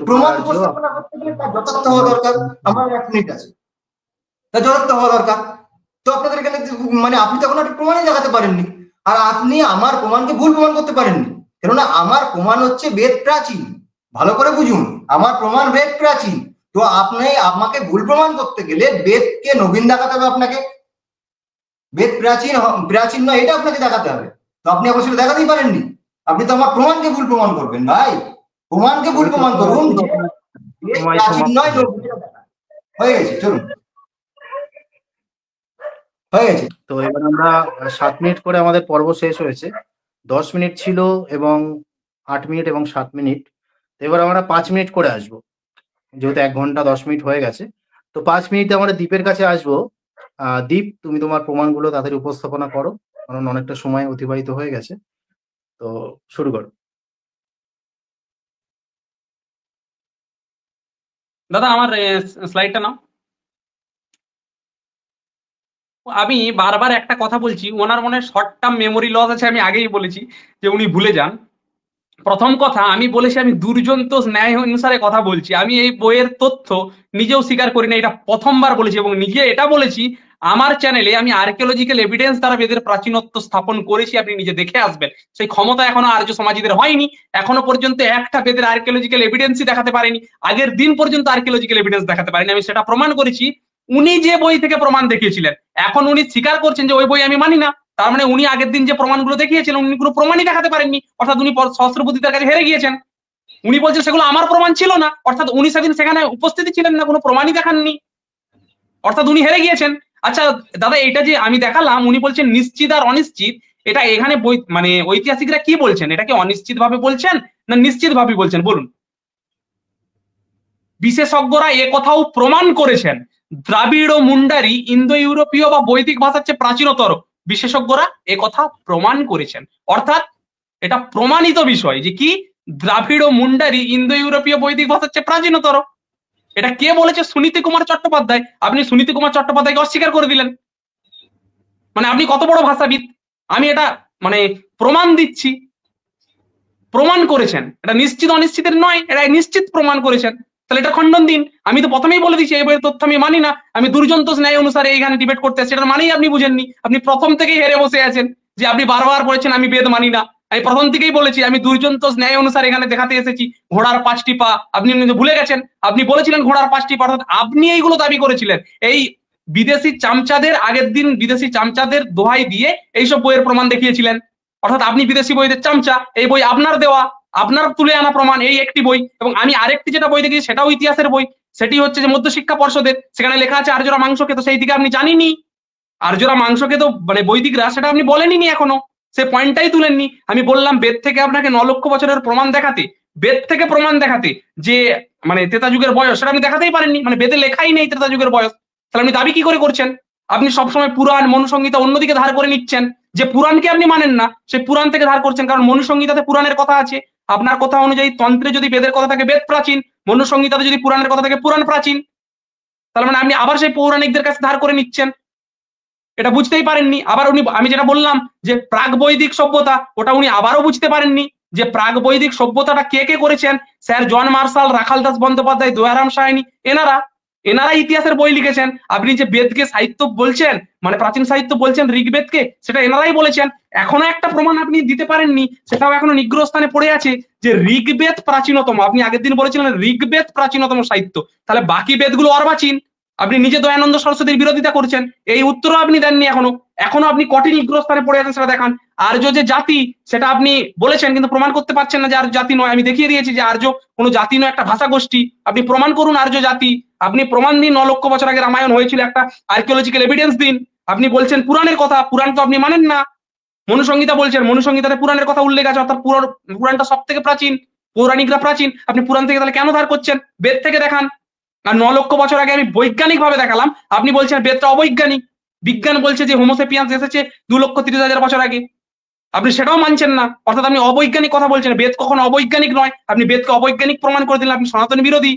S3: প্রমাণ উপস্থাপনা করতে গেলে তার যথার্থ হওয়া দরকার। আমার 1 মিনিট আছে, তার যথার্থ হওয়া দরকার। তো আপনাদের এখানে মানে আপনি তখন একটা প্রমাণই দেখাতে পারেননি, আর আপনি আমার প্রমাণকে ভুল প্রমাণ করতে পারেননি। কেননা আমার প্রমাণ হচ্ছে বেদ প্রাচীন, ভালো করে বুঝুন, আমার প্রমাণ বেদ প্রাচীন। তো আপনি আমাকে ভুল প্রমাণ করতে গেলে বেদকে নবীন দেখাতে হবে আপনাকে, বেদ প্রাচীন প্রাচীন নয় এটা আপনাকে দেখাতে হবে। তো আপনি আমার সেটা দেখাতেই পারেননি, আপনি তো আমার প্রমাণকে ভুল প্রমাণ করবেন ভাই, প্রমাণকে ভুল প্রমাণ করুন। বেদ প্রাচীন নয় নবীন। হয়ে গেছে, চলুন, হয়ে গেছে।
S1: তো এবার আমরা 7 মিনিট করে আমাদের পর্ব শেষ হয়েছে। 10 মিনিট ছিল এবং 8 মিনিট এবং 7 মিনিট। তো এবার আমরা 5 মিনিট করে আসবো, যেহেতু 1 ঘন্টা 10 মিনিট হয়ে গেছে। তো 5 মিনিটে আমরা দীপের কাছে আসবো। দীপ, তুমি তোমার প্রমাণগুলো তাড়াতাড়ি উপস্থাপনা করো, কারণ অনেকটা সময় অতিবাহিত হয়ে গেছে। তো শুরু করো।
S2: দাদা আমার স্লাইডটা নাও। আমি বারবার একটা কথা বলছি, ওনার মনে শর্ট টার্ম মেমোরি লস আছে, আমি আগেই বলেছি যে উনি ভুলে যান। প্রথম কথা আমি বলেছি আমি দুর্জন্ত ন্যায় অনুসারে কথা বলছি, আমি এই বইয়ের তথ্য নিজেও স্বীকার করি না, এটা প্রথমবার বলেছি এবং নিজে এটা বলেছি আমার চ্যানেলে আমি আর্কিওলজিক্যাল এভিডেন্স দ্বারা বেদের প্রাচীনত্ব স্থাপন করেছি, আপনি নিজে দেখে আসবেন। সেই ক্ষমতা এখনো আর্য সমাজীদের হয়নি, এখনো পর্যন্ত একটা বেদের আর্কিওলজিক্যাল এভিডেন্সই দেখাতে পারেনি, আগের দিন পর্যন্ত আর্কিওলজিক্যাল এভিডেন্স দেখাতে পারেনি, আমি সেটা প্রমাণ করেছি। উনি যে বই থেকে প্রমাণ দেখিয়েছিলেন এখন উনি স্বীকার করছেন যে ওই বই আমি মানি না, তার মানে উনি আগের দিন যে প্রমাণগুলো দেখিয়েছিলেন উনি কোনো প্রমাণই দেখাতে পারেননি, অর্থাৎ উনি সহস্রবুদ্ধিতার কাছে হেরে গিয়েছেন। উনি বলছেন সেগুলো আমার প্রমাণ ছিল না, অর্থাৎ উনি সেদিন সেখানে উপস্থিতি ছিলেন না, কোনো প্রমাণই দেখাননি, অর্থাৎ উনি হেরে গিয়েছেন। আচ্ছা দাদা, এটা যে আমি দেখালাম উনি বলছেন নিশ্চিত আর অনিশ্চিত, এটা এখানে বই মানে ঐতিহাসিকরা কি বলছেন, এটা কি অনিশ্চিত ভাবে বলছেন না নিশ্চিত ভাবে বলছেন বলুন? বিশেষজ্ঞরা এ কথাও প্রমাণ করেছেন দ্রাবিড় ও মুন্ডারি ইন্দো ইউরোপীয় বা বৈদিক ভাষার চেয়ে প্রাচীনতর, বিশেষজ্ঞরা এ কথা প্রমাণ করেছেন, অর্থাৎ এটা প্রমাণিত বিষয় যে কি দ্রাবিড় ও মুন্ডারি ইন্দো ইউরোপীয় বৈদিক ভাষার চেয়ে প্রাচীনতর। এটা কে বলেছে? সুনীতি কুমার চট্টোপাধ্যায়। আপনি সুনীতি কুমার চট্টোপাধ্যায়কে অস্বীকার করে দিলেন, মানে আপনি কত বড় ভাষাবিদ। আমি এটা মানে প্রমাণ দিচ্ছি, প্রমাণ করেছেন, এটা নিশ্চিত অনিশ্চিতের নয়, এটা নিশ্চিত প্রমাণ করেছেন, তাহলে এটা খণ্ডন দিন। আমি তো প্রথমেই বলে দিচ্ছি এই বইয়ের তথ্য আমি মানি না, আমি দুর্জন্ত ন্যায় অনুসারে এইখানে ডিবেট করতে আসছি, এটা মানেই আপনি বুঝেননি, আপনি প্রথম থেকেই হেরে বসে আছেন, যে আপনি বারবার বলেছেন আমি বেদ মানি না। আমি প্রথম থেকেই বলেছি আমি দুর্জন্ত ন্যায় অনুসারে এখানে দেখাতে এসেছি ঘোড়ার 5টি পা, আপনি ভুলে গেছেন, আপনি বলেছিলেন ঘোড়ার 5টি পা, অর্থাৎ আপনি এইগুলো দাবি করেছিলেন। এই বিদেশি চামচাদের আগের দিন বিদেশি চামচাদের দোহাই দিয়ে এইসব বইয়ের প্রমাণ দেখিয়েছিলেন, অর্থাৎ আপনি বিদেশি বইদের চামচা, এই বই আপনার দেওয়া, আপনার তুলে আনা প্রমাণ এই একটি বই। এবং আমি আরেকটি যেটা বই দেখেছি সেটাও ইতিহাসের বই, সেটি হচ্ছে যে মধ্যশিক্ষা পর্ষদের, সেখানে লেখা আছে আর্যরা মাংস খেত, সেই দিকে আপনি জানিনি, আর্যরা মাংস খেত মানে বৈদিকরা, সেটা আপনি বলেননি এখনো, সে পয়েন্টটাই তুলেননি। আমি বললাম বেদ থেকে আপনাকে 9 লক্ষ বছরের প্রমাণ দেখাতে, বেদ থেকে প্রমাণ দেখাতে যে মানে ত্রেতা যুগের বয়স, সেটা আপনি দেখাতেই পারেননি, মানে বেদে লেখাই নেই ত্রেতা যুগের বয়স, তাহলে আপনি দাবি কি করে করছেন? আপনি সবসময় পুরাণ মনুসংহিতা অন্যদিকে ধার করে নিচ্ছেন, যে পুরাণকে আপনি মানেন না সেই পুরাণ থেকে ধার করছেন, কারণ মনুসংহিতাতে পুরাণের কথা আছে, আপনার কথা অনুযায়ী তন্ত্রে যদি বেদের কথা থাকে বেদ প্রাচীন, মনুসংহিতাতে যদি পুরাণের কথা থাকে পুরাণ প্রাচীন, তাহলে মানে আপনি আবার সেই পৌরাণিকদের কাছে ধার করে নিচ্ছেন, এটা বুঝতেই পারেননি। আবার উনি আমি যেটা বললাম যে প্রাক বৈদিক সভ্যতা, ওটা উনি আবারও বুঝতে পারেননি যে প্রাক বৈদিক সভ্যতাটা কে কে করেছেন, স্যার জন মার্শাল, রাখাল দাস বন্দ্যোপাধ্যায়, দয়ারাম সায়নী, এনারা ইতিহাসের বই লিখেছেন। আপনি যে বেদকে সাহিত্য বলছেন মানে প্রাচীন সাহিত্য বলছেন ঋগ্বেদকে, সেটা এনারাই বলেছেন। এখনো একটা প্রমাণ আপনি দিতে পারেননি, সেটাও এখনো নিগ্রহ স্থানে পড়ে আছে যে ঋগ্বেদ প্রাচীনতম, আপনি আগের দিন বলেছিলেন ঋগ্বেদ প্রাচীনতম সাহিত্য, তাহলে বাকি বেদগুলো অর্বাচীন, আপনি নিজে দয়ানন্দ সরস্বতীর বিরোধিতা করছেন, এই উত্তরও আপনি দেননি এখনো আপনি কঠিন নিগ্রহস্থানে পড়ে আছেন, সেটা দেখান। আর্য যে জাতি সেটা আপনি বলেছেন কিন্তু প্রমাণ করতে পারছেন না যে আর্য জাতি নয়, আমি দেখিয়ে দিয়েছি যে আর্য কোনো জাতি নয়, একটা ভাষা গোষ্ঠী, আপনি প্রমাণ করুন আর্য জাতি, আপনি প্রমাণ দিন 9 লক্ষ বছর আগে রামায়ণ হয়েছিল, একটা আর্কিওলজিক্যাল এভিডেন্স দিন। আপনি বলছেন পুরাণের কথা, পুরাণ তো আপনি মানেন না, মনুসংহিতা বলছেন, মনুসংহিতাতে পুরাণের কথা উল্লেখ আছে, অর্থাৎ পুরাণটা সব থেকে প্রাচীন, পৌরাণিকরা প্রাচীন, আপনি পুরাণ থেকে তাহলে কেন ধার করছেন? বেদ থেকে দেখান। আর 9 লক্ষ বছর আগে আমি বৈজ্ঞানিক ভাবে দেখালাম, আপনি বলছেন বেদটা অবৈজ্ঞানিক, বিজ্ঞান বলছে যে হোমোসেপিয়ান্স এসেছে 2,30,000 বছর আগে, আপনি সেটাও মানছেন না, অর্থাৎ আপনি অবৈজ্ঞানিক কথা বলছেন। বেদ কখনো অবৈজ্ঞানিক নয়, আপনি বেদকে অবৈজ্ঞানিক প্রমাণ করে দিলেন, আপনি সনাতন বিরোধী।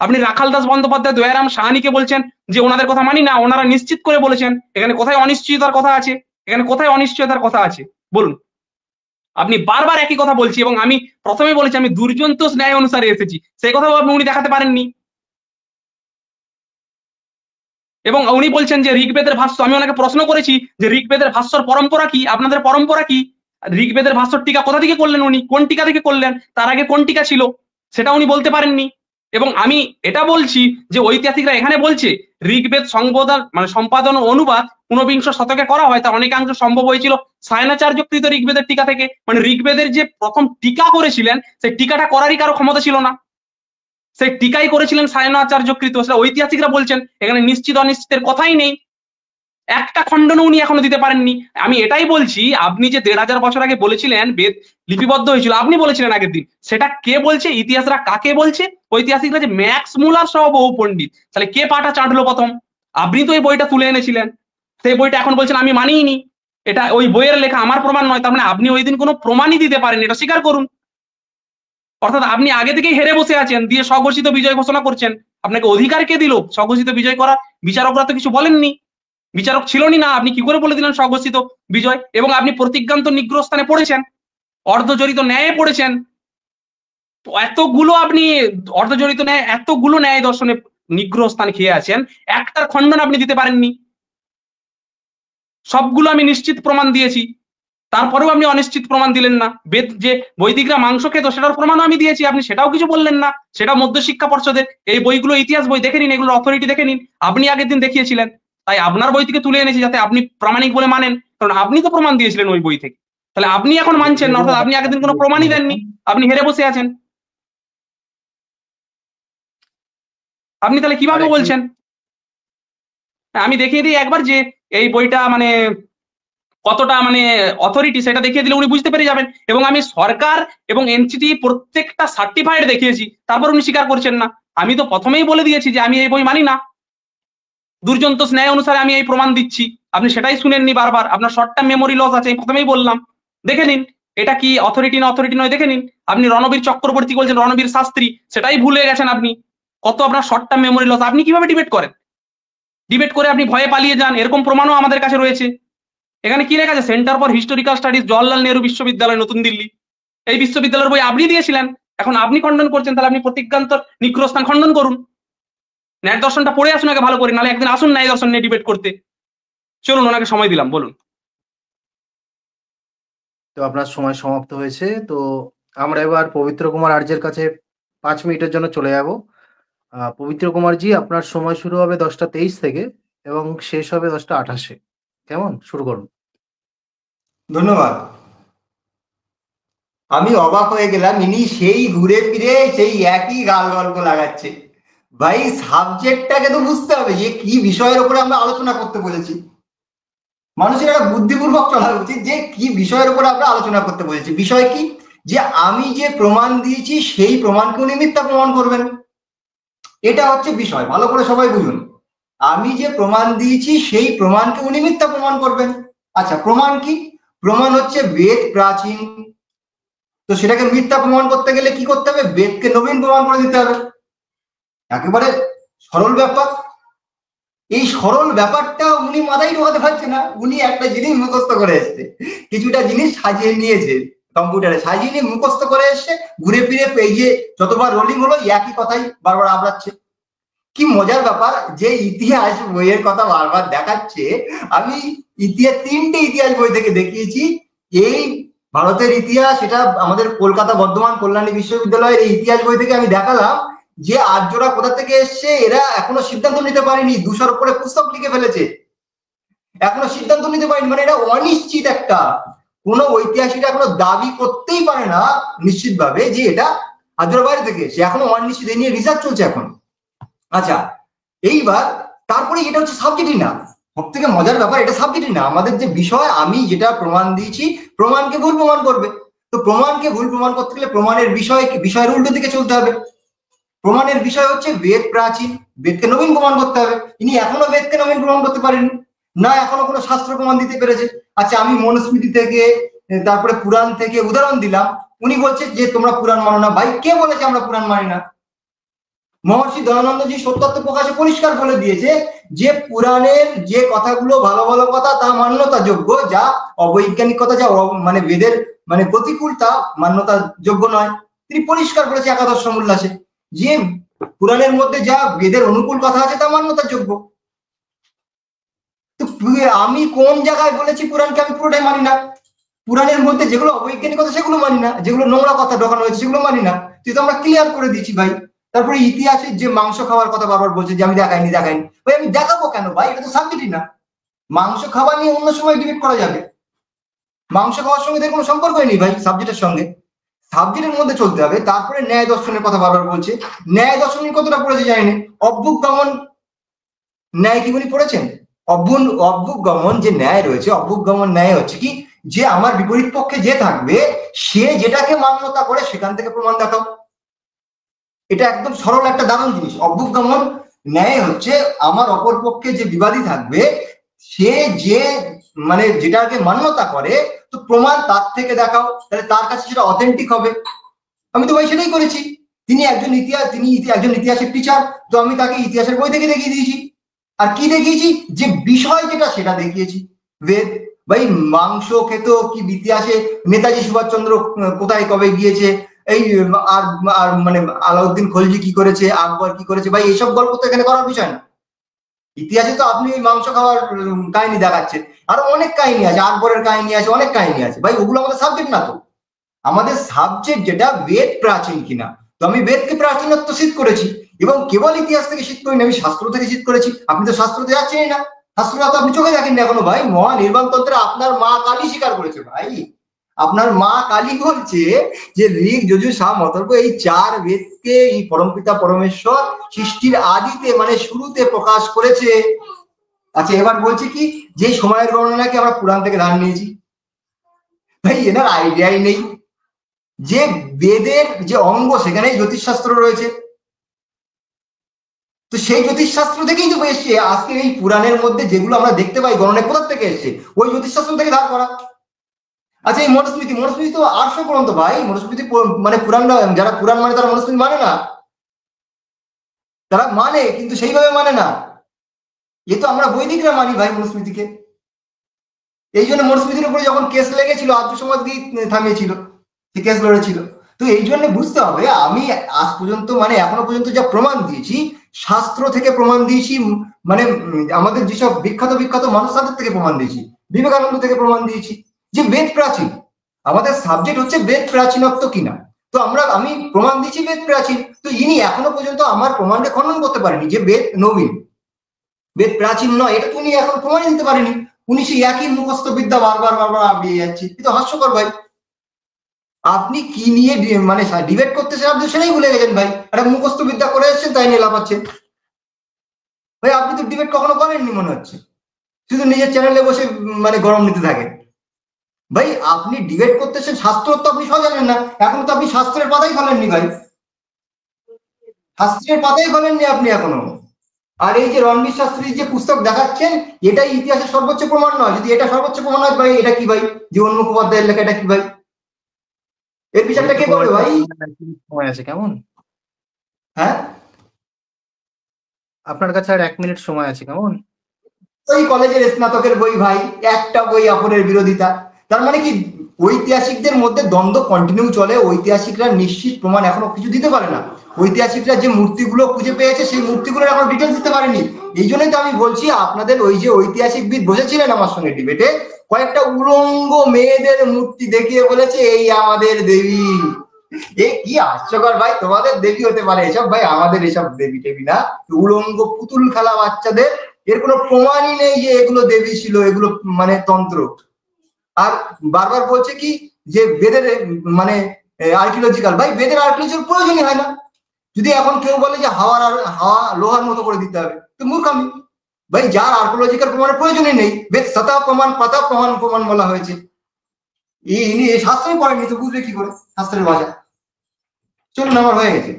S2: আপনি রাখাল দাস বন্দ্যোপাধ্যায়, দয়ারাম সাহানিকে বলছেন যে ওনাদের কথা মানি না, ওনারা নিশ্চিত করে বলেছেন, এখানে কোথায় অনিশ্চয়তার কথা আছে? এখানে কোথায় অনিশ্চয়তার কথা আছে বলুন? আপনি বারবার একই কথা বলছি এবং আমি প্রথমে বলেছি আমি দুর্জন্ত ন্যায় অনুসারে এসেছি, সেই কথাও আপনি উনি দেখাতে পারেননি। এবং উনি বলছেন যে ঋগ্বেদের ভাষ্য, আমি ওনাকে প্রশ্ন করেছি যে ঋগ্বেদের ভাষ্যর পরম্পরা কি, আপনাদের পরম্পরা কি? ঋগ্বেদের ভাষ্যর টিকা কোথা থেকে করলেন উনি, কোন টিকা থেকে করলেন, তার আগে কোন টিকা ছিল, সেটা উনি বলতে পারেননি। এবং আমি এটা বলছি যে ঐতিহাসিকরা এখানে বলছে ঋগ্বেদ সম্পাদন ও অনুবাদ ঊনবিংশ শতকে করা হয়, তার অনেকাংশ সম্ভব হয়েছিল সায়নাচার্যকৃত ঋগ্বেদের টিকা থেকে। মানে ঋগ্বেদের যে প্রথম টিকা করেছিলেন সেই টিকাটা করারই কারো ক্ষমতা ছিল না, সেই টিকাই করেছিলেন সায়নাচার্যকৃত। সেটা ঐতিহাসিকরা বলছেন, এখানে নিশ্চিত অনিশ্চিতের কথাই নেই। একটা খণ্ডন উনি এখনো দিতে পারেননি। আমি এটাই বলছি, আপনি যে 1500 বছর আগে বলেছিলেন বেদ লিপিবদ্ধ হয়েছিল, আপনি বলেছিলেন আগের দিন, সেটা কে বলছে? ইতিহাসরা কাকে বলছে? ঐতিহাসিকরা যে ম্যাক্স মুলার সহ বহু পণ্ডিত। তাহলে কে পাটা চাটলো প্রথম? আপনি তো এই বইটা তুলে এনেছিলেন, সেই বইটা এখন বলছেন আমি মানিনি, এটা ওই বইয়ের লেখা, আমার প্রমাণ নয়। তার মানে আপনি ওই দিন কোনো প্রমাণই দিতে পারেন, এটা স্বীকার করুন। অর্থাৎ আপনি আগে থেকেই হেরে বসে আছেন, দিয়ে স্বঘোষিত বিজয় ঘোষণা করছেন। আপনাকে অধিকার কে দিল স্বঘোষিত বিজয় করার? বিচারকরা তো কিছু বলেননি, বিচারক ছিলনি না, আপনি কি করে বলে দিলেন স্বঘোষিত বিজয়? এবং আপনি প্রতিজ্ঞান্ত নিগ্রহস্থানে পড়েছেন, অর্ধজড়িত ন্যায়ে পড়েছেন। তো এতগুলো আপনি অর্ধজড়িত ন্যায়, এতগুলো ন্যায় দর্শনে নিগ্রহস্থান খেয়ে আছেন, একটার খণ্ডন আপনি দিতে পারেননি। সবগুলো আমি নিশ্চিত প্রমাণ দিয়েছি, তারপরেও আপনি অনিশ্চিত প্রমাণ দিলেন না। বেদ যে বৈদিকরা মাংস খেত সেটার প্রমাণও আমি দিয়েছি, আপনি সেটাও কিছু বললেন না। সেটা মধ্যশিক্ষা পর্ষদের এই বইগুলো, ইতিহাস বই দেখে নিন, এগুলো অথরিটি দেখে নিন, আপনি আগের দিন দেখিয়েছিলেন। তাই আপনার বই থেকে তুলে এনেছি যাতে আপনি প্রামাণিক বলে মানেন, কারণ আপনি তো প্রমাণ দিয়েছিলেন ওই বই থেকে। তাহলে আপনি এখন মানছেন না, অর্থাৎ আপনি আগের দিন কোনো প্রমাণই দেননি, আপনি হেরে বসে আছেন। আপনি তাহলে কিভাবে বলছেন? আমি দেখিয়ে দিই একবার যে এই বইটা মানে কতটা মানে অথরিটি, সেটা দেখিয়ে দিলে উনি বুঝতে পেরে যাবেন। এবং আমি সরকার এবং এনসিটি প্রত্যেকটা সার্টিফাইড দেখিয়েছি, তারপর উনি স্বীকার করছেন না। আমি তো প্রথমেই বলে দিয়েছি যে আমি এই বই মানি না, দুর্জন্ত ন্যায় অনুসারে আমি এই প্রমাণ দিচ্ছি। আপনি সেটাই শুনেননি বারবার, আপনার শর্ট টার্ম মেমোরি লস আছে, আমি প্রথমেই বললাম। দেখে নিন এটা কি অথরিটি না অথরিটি নয়, দেখে নিন। আপনি রণবীর চক্রবর্তী বলছেন, রণবীর শাস্ত্রী, সেটাই ভুলে গেছেন আপনি। কত আপনার শর্ট টার্ম মেমোরি লস! আপনি কিভাবে ডিবেট করেন? ডিবেট করে আপনি ভয়ে পালিয়ে যান, এরকম প্রমাণও আমাদের কাছে রয়েছে। এখানে কি লেখা আছে? Centre for historical studies, Jawaharlal Nehru বিশ্ববিদ্যালয়, নতুন দিল্লি। এই বিশ্ববিদ্যালয়ের বই আপনি দিয়েছিলেন, এখন আপনি খণ্ডন করছেন। তাহলে আপনি প্রতিজ্ঞান্ত নিগ্রহস্থান খণ্ডন করুন, ন্যায় দর্শনটা পড়ে আসুন আগে ভালো করে, নাহলে একদিন আসুন ন্যায় দর্শন নিয়ে ডিবেট করতে। চলুন, ওনাকে সময় দিলাম, বলুন।
S1: তো আপনার সময় সমাপ্ত হয়েছে। তো আমরা এবার পবিত্র কুমার আর্যের কাছে 5 মিনিটের জন্য চলে যাব। পবিত্র কুমারজি, আপনার সময় শুরু হবে 10:23 থেকে এবং শেষ হবে 10:28। কেমন? শুরু করুন।
S3: ধন্যবাদ। আমি অবাক হয়ে গেলাম, ইনি সেই ঘুরে ফিরে সেই একই গাল গল্প লাগাচ্ছে। ভাই, সাবজেক্টটাকে তো বুঝতে হবে যে কি বিষয়ের উপরে আমরা আলোচনা করতে বলেছি। মানুষের একটা বুদ্ধিপূর্বক চলা উচিত যে কি বিষয়ের উপরে আমরা আলোচনা করতে বলেছি। বিষয় কি? যে আমি যে প্রমাণ দিয়েছি সেই প্রমাণকে উনি মিথ্যা প্রমাণ করবেন, এটা হচ্ছে বিষয়। ভালো করে সবাই বুঝুন, আমি যে প্রমাণ দিয়েছি সেই প্রমাণকে উনি মিথ্যা প্রমাণ করবেন। আচ্ছা, প্রমাণ কি? প্রমাণ হচ্ছে বেদ প্রাচীন, তো সেটাকে মিথ্যা প্রমাণ করতে গেলে কি করতে হবে? বেদকে নবীন প্রমাণ করে দিতে হবে। একেবারে সরল ব্যাপার। এই সরল ব্যাপারটা উনি মাথায় ঢোকাতে পারছে না। উনি একটা জিনিস মুখস্থ করে এসছে, কিছুটা জিনিস সাজিয়ে নিয়েছে, কম্পিউটারে সাজিয়ে নিয়ে মুখস্থ করে এসছে, ঘুরে ফিরে পেজে যতবার রোলিং হলো একই কথাই বারবার আবড়াচ্ছে। কি মজার ব্যাপার যে ইতিহাস বইয়ের কথা বারবার দেখাচ্ছে। আমি ইতিহাস 3টে ইতিহাস বই থেকে দেখিয়েছি। এই ভারতের ইতিহাস, এটা আমাদের কলকাতা বর্ধমান কল্যাণী বিশ্ববিদ্যালয়ের এই ইতিহাস বই থেকে আমি দেখালাম যে আর্যরা কোথা থেকে এসছে, এরা এখনো সিদ্ধান্ত নিতে পারেনি, 200-র উপরে পুস্তক লিখে ফেলেছে, এখনো সিদ্ধান্ত নিতে পারেনি। মানে এটা অনিশ্চিত একটা, কোনো ঐতিহাসিক এখনো দাবি করতেই পারে না নিশ্চিতভাবে যে এটা আর্যরা বাইরে থেকে এসে, এখনো অনিশ্চিত, এই নিয়ে রিসার্চ চলছে এখন। আচ্ছা, এইবার তারপরে এটা হচ্ছে সাবজেক্টই না। সব থেকে মজার ব্যাপার, এটা সাবজেক্টই না। আমাদের যে বিষয়, আমি যেটা প্রমাণ দিয়েছি, প্রমাণকে ভুল প্রমাণ করবে। তো প্রমাণকে ভুল প্রমাণ করতে গেলে প্রমাণের বিষয়ের উল্টো দিকে চলতে হবে। প্রমাণের বিষয় হচ্ছে বেদ প্রাচীন, বেদকে নবীন প্রমাণ করতে হবে। ইনি এখনো বেদকে নবীন প্রমাণ করতে পারেননি, না এখনো কোনো শাস্ত্র প্রমাণ দিতে পেরেছে। আচ্ছা, আমি মনুস্মৃতি থেকে, তারপরে পুরাণ থেকে উদাহরণ দিলাম, উনি বলছে যে তোমরা পুরাণ মানো না। ভাই, কে বলেছে আমরা পুরাণ মানি না? মহর্ষি দয়ানন্দজি সত্যত্ব প্রকাশে পরিষ্কার বলে দিয়েছে যে পুরাণের যে কথাগুলো ভালো ভালো কথা তা মান্যতা যোগ্য, যা অবৈজ্ঞানিক কথা, যা মানে বেদের মানে প্রতিকূল, তা মান্যতা যোগ্য নয়। তিনি পরিষ্কার বলেছে একাদশ সমুল্লাসে যে পুরাণের মধ্যে যা বেদের অনুকূল কথা আছে তা মান্যতা যোগ্য। তো আমি কোন জায়গায় বলেছি পুরাণকে আমি পুরোটাই মানি না? পুরাণের মধ্যে যেগুলো অবৈজ্ঞানিকতা সেগুলো মানি না, যেগুলো নোংরা কথা ঢোকানো হয়েছে সেগুলো মানি না। তুই তো আমরা ক্লিয়ার করে দিচ্ছি ভাই। তারপরে ইতিহাসের যে মাংস খাওয়ার কথা বারবার বলছে যে আমি দেখাইনি দেখাইনি, ভাই আমি দেখাবো কেন ভাই? এটা তো সাবজেক্টই না। মাংস খাওয়া নিয়ে অন্য সময় ডিবেট করা যাবে, মাংস খাওয়ার সঙ্গে এর কোনো সম্পর্কই নেই ভাই সাবজেক্টের সঙ্গে। সাবজেক্টের মধ্যে চলতে হবে। তারপরে ন্যায় দর্শনের কথা বারবার বলছে, ন্যায় দর্শনের কতটা পড়েছে জানি না। অভ্যুগমন ন্যায় কি উনি পড়েছেন? অভ্যুগমন যে ন্যায় রয়েছে, অভ্যুগমন ন্যায় হচ্ছে কি, যে আমার বিপরীত পক্ষে যে থাকবে সে যেটাকে মান্যতা করে সেখান থেকে প্রমাণ দেখাও। এটা একদম সরল একটা দারুণ জিনিস। অভ্যুগমন ন্যায় হচ্ছে আমার অপর পক্ষে যে বিবাদী থাকবে সে যে মানে যেটাকে মান্যতা করে, তো প্রমাণ তার থেকে দেখাও, তাহলে তার কাছে সেটা অথেন্টিক হবে। আমি তো ভাই সেটাই করেছি। তিনি একজন ইতিহাসের টিচার, তো আমি তাকে ইতিহাসের বই থেকে দেখিয়ে দিয়েছি। আর কি দেখিয়েছি? যে বিষয় যেটা সেটা দেখিয়েছি বেদ। ভাই মাংস খেত কি ইতিহাসে নেতাজি সুভাষচন্দ্র কোথায় কবে গিয়েছে, এই আর আর মানে আলাউদ্দিন খলজি কি করেছে, আকবর কি করেছে, ভাই এইসব গল্প তো এখানে করার বিষয় না। ইতিহাসে তো আপনি ওই মাংস খাওয়ার কাহিনী দেখাচ্ছেন, আরো অনেক কাহিনী আছে, আকবরের কাহিনী আছে, অনেক কাহিনী আছে ভাই। ওগুলো আমাদের সাবজেক্ট না তো। আমাদের সাবজেক্ট যেটা বেদ প্রাচীন কিনা। তো আমি বেদকে প্রাচীনত্ব সিদ্ধ করেছি, এবং কেবল ইতিহাস থেকে সিদ্ধ করিনি, আমি শাস্ত্র থেকে সিদ্ধ করেছি। আপনি তো শাস্ত্রতে যাচ্ছেনই না, শাস্ত্রটা তো আপনি চোখে দেখেননি এখনো ভাই। মহানির্বাণ তন্ত্রে আপনার মা কালী স্বীকার করেছে ভাই। আপনার মা কালী বলছে যে ঋগ যজুর সাম অথর্ব এই চার বেদকে এই পরমপিতা পরমেশ্বর সৃষ্টির আদিতে মানে শুরুতে প্রকাশ করেছে। আচ্ছা এবার বলছে কি, যে সময়ের গণনাকে আমরা পুরাণ থেকে ধার নিয়েছি। ভাই এনার আইডিয়াই নেই যে বেদের যে অঙ্গ সেখানেই জ্যোতিষশাস্ত্র রয়েছে। তো সেই জ্যোতিষশাস্ত্র থেকেই তো এসছে। আজকে এই পুরাণের মধ্যে যেগুলো আমরা দেখতে পাই গণনা কোথা থেকে এসছে? ওই জ্যোতিষশাস্ত্র থেকে ধার করা। আচ্ছা এই মনুস্মৃতি তো 800 গ্রন্থ ভাই। মনুস্মৃতি মানে পুরাণ, যারা পুরাণ মানে তারা মনুস্মৃতি মানে না। তারা মানে কিন্তু সেইভাবে মানে না। এ তো আমরা বৈদিকরা মানি ভাই মনুস্মৃতিকে। এই জন্য মনুস্মৃতির উপরে যখন কেস লেগেছিল আর্য সমাজ দিয়ে থামিয়েছিল, সে কেস লড়েছিল। তো এই জন্য বুঝতে হবে, আমি আজ পর্যন্ত মানে এখনো পর্যন্ত যা প্রমাণ দিয়েছি শাস্ত্র থেকে প্রমাণ দিয়েছি, মানে আমাদের যেসব বিখ্যাত বিখ্যাত মানুষ তাদের থেকে প্রমাণ দিয়েছি, বিবেকানন্দ থেকে প্রমাণ দিয়েছি যে বেদ প্রাচীন। আমাদের সাবজেক্ট হচ্ছে বেদ প্রাচীনত্ব কিনা। তো আমি প্রমাণ দিচ্ছি বেদ প্রাচীন। তো ইনি এখনো পর্যন্ত আমার প্রমাণকে খণ্ডন করতে পারেনি যে বেদ নবীন, বেদ প্রাচীন নয়, এটা তো উনি এখন প্রমাণই দিতে পারেনি। উনি সেই একই মুখস্থ বিদ্যা বারবার বারবার আবিয়ে যাচ্ছে। কিন্তু হাস্যকর ভাই, আপনি কি নিয়ে মানে ডিবেট করতেছেন আপনি সেটাই ভুলে গেছেন ভাই। একটা মুখস্থ বিদ্যা করে এসেছেন তাই নিয়ে লাফাচ্ছেন ভাই। আপনি তো ডিবেট কখনো করেননি মনে হচ্ছে, শুধু নিজের চ্যানেলে বসে মানে গরম নিতে থাকেন ভাই। আপনি ডিবেট করতেছেন, শাস্ত্র তো আপনি সব জানেন না। এখন তো আপনি শাস্ত্রের পাতাই খোলেননি ভাই, শাস্ত্রের পাতাই খোলেননি আপনি এখনো। আর এই যে রণবীর শাস্ত্রীর যে পুস্তক দেখাচ্ছেন, এটাই ইতিহাসের সর্বোচ্চ প্রমাণ নয়? যদি এটা সর্বোচ্চ প্রমাণ হয় ভাই, এটা কি ভাই? জীবন মুখোপাধ্যায়ের লেখা, এটা কি ভাই? এর বিচারটা কে করবে ভাই?
S1: সময় আছে কেমন?
S3: হ্যাঁ
S1: আপনার কাছে আর 1 মিনিট সময় আছে কেমন?
S3: ওই কলেজের স্নাতকের বই ভাই, একটা বই অপরের বিরোধিতা। তার মানে কি ঐতিহাসিকদের মধ্যে দ্বন্দ্ব কন্টিনিউ চলে। ঐতিহাসিকরা নিশ্চিত প্রমাণ এখনো কিছু দিতে পারে না। ঐতিহাসিকরা যে মূর্তিগুলো খুঁজে পেয়েছে সেই মূর্তিগুলোর এখনো ডিটেলস দিতে পারেনি। এই জন্যই তো আমি বলছি, আপনাদের ওই যে ঐতিহাসিকবিদ বসেছিলেন আমার সঙ্গে ডিবেটে, কয়েকটা উলঙ্গ মেয়েদের মূর্তি দেখিয়ে বলেছে এই আমাদের দেবী। এ কি হাস্যকর ভাই, তোমাদের দেবী হতে পারে এসব ভাই, আমাদের এসব দেবী টেবি না। উলঙ্গ পুতুল খেলা বাচ্চাদের, এর কোনো প্রমাণই নেই যে এগুলো দেবী ছিল, এগুলো মানে তন্ত্র। আর বারবার বলছে কি যে বেদের মানে আর্কিওলজিক্যাল, ভাই বেদের আর্কিওলজির প্রয়োজনই হয় না। যদি এখন কেউ বলে যে হাওয়া লোহার মতো করে দিতে হবে, তো মূর্খামি ভাই। যার আর্কিওলজিক্যাল প্রমাণের প্রয়োজনই নেই, বেদ সতা প্রমাণ পাতা প্রমাণ প্রমাণ বলা হয়েছে। ইনি শাস্ত্রই পড়েনি তো বুঝবে কি করে শাস্ত্রের ভাষা? চলুন আমার হয়ে গেছে।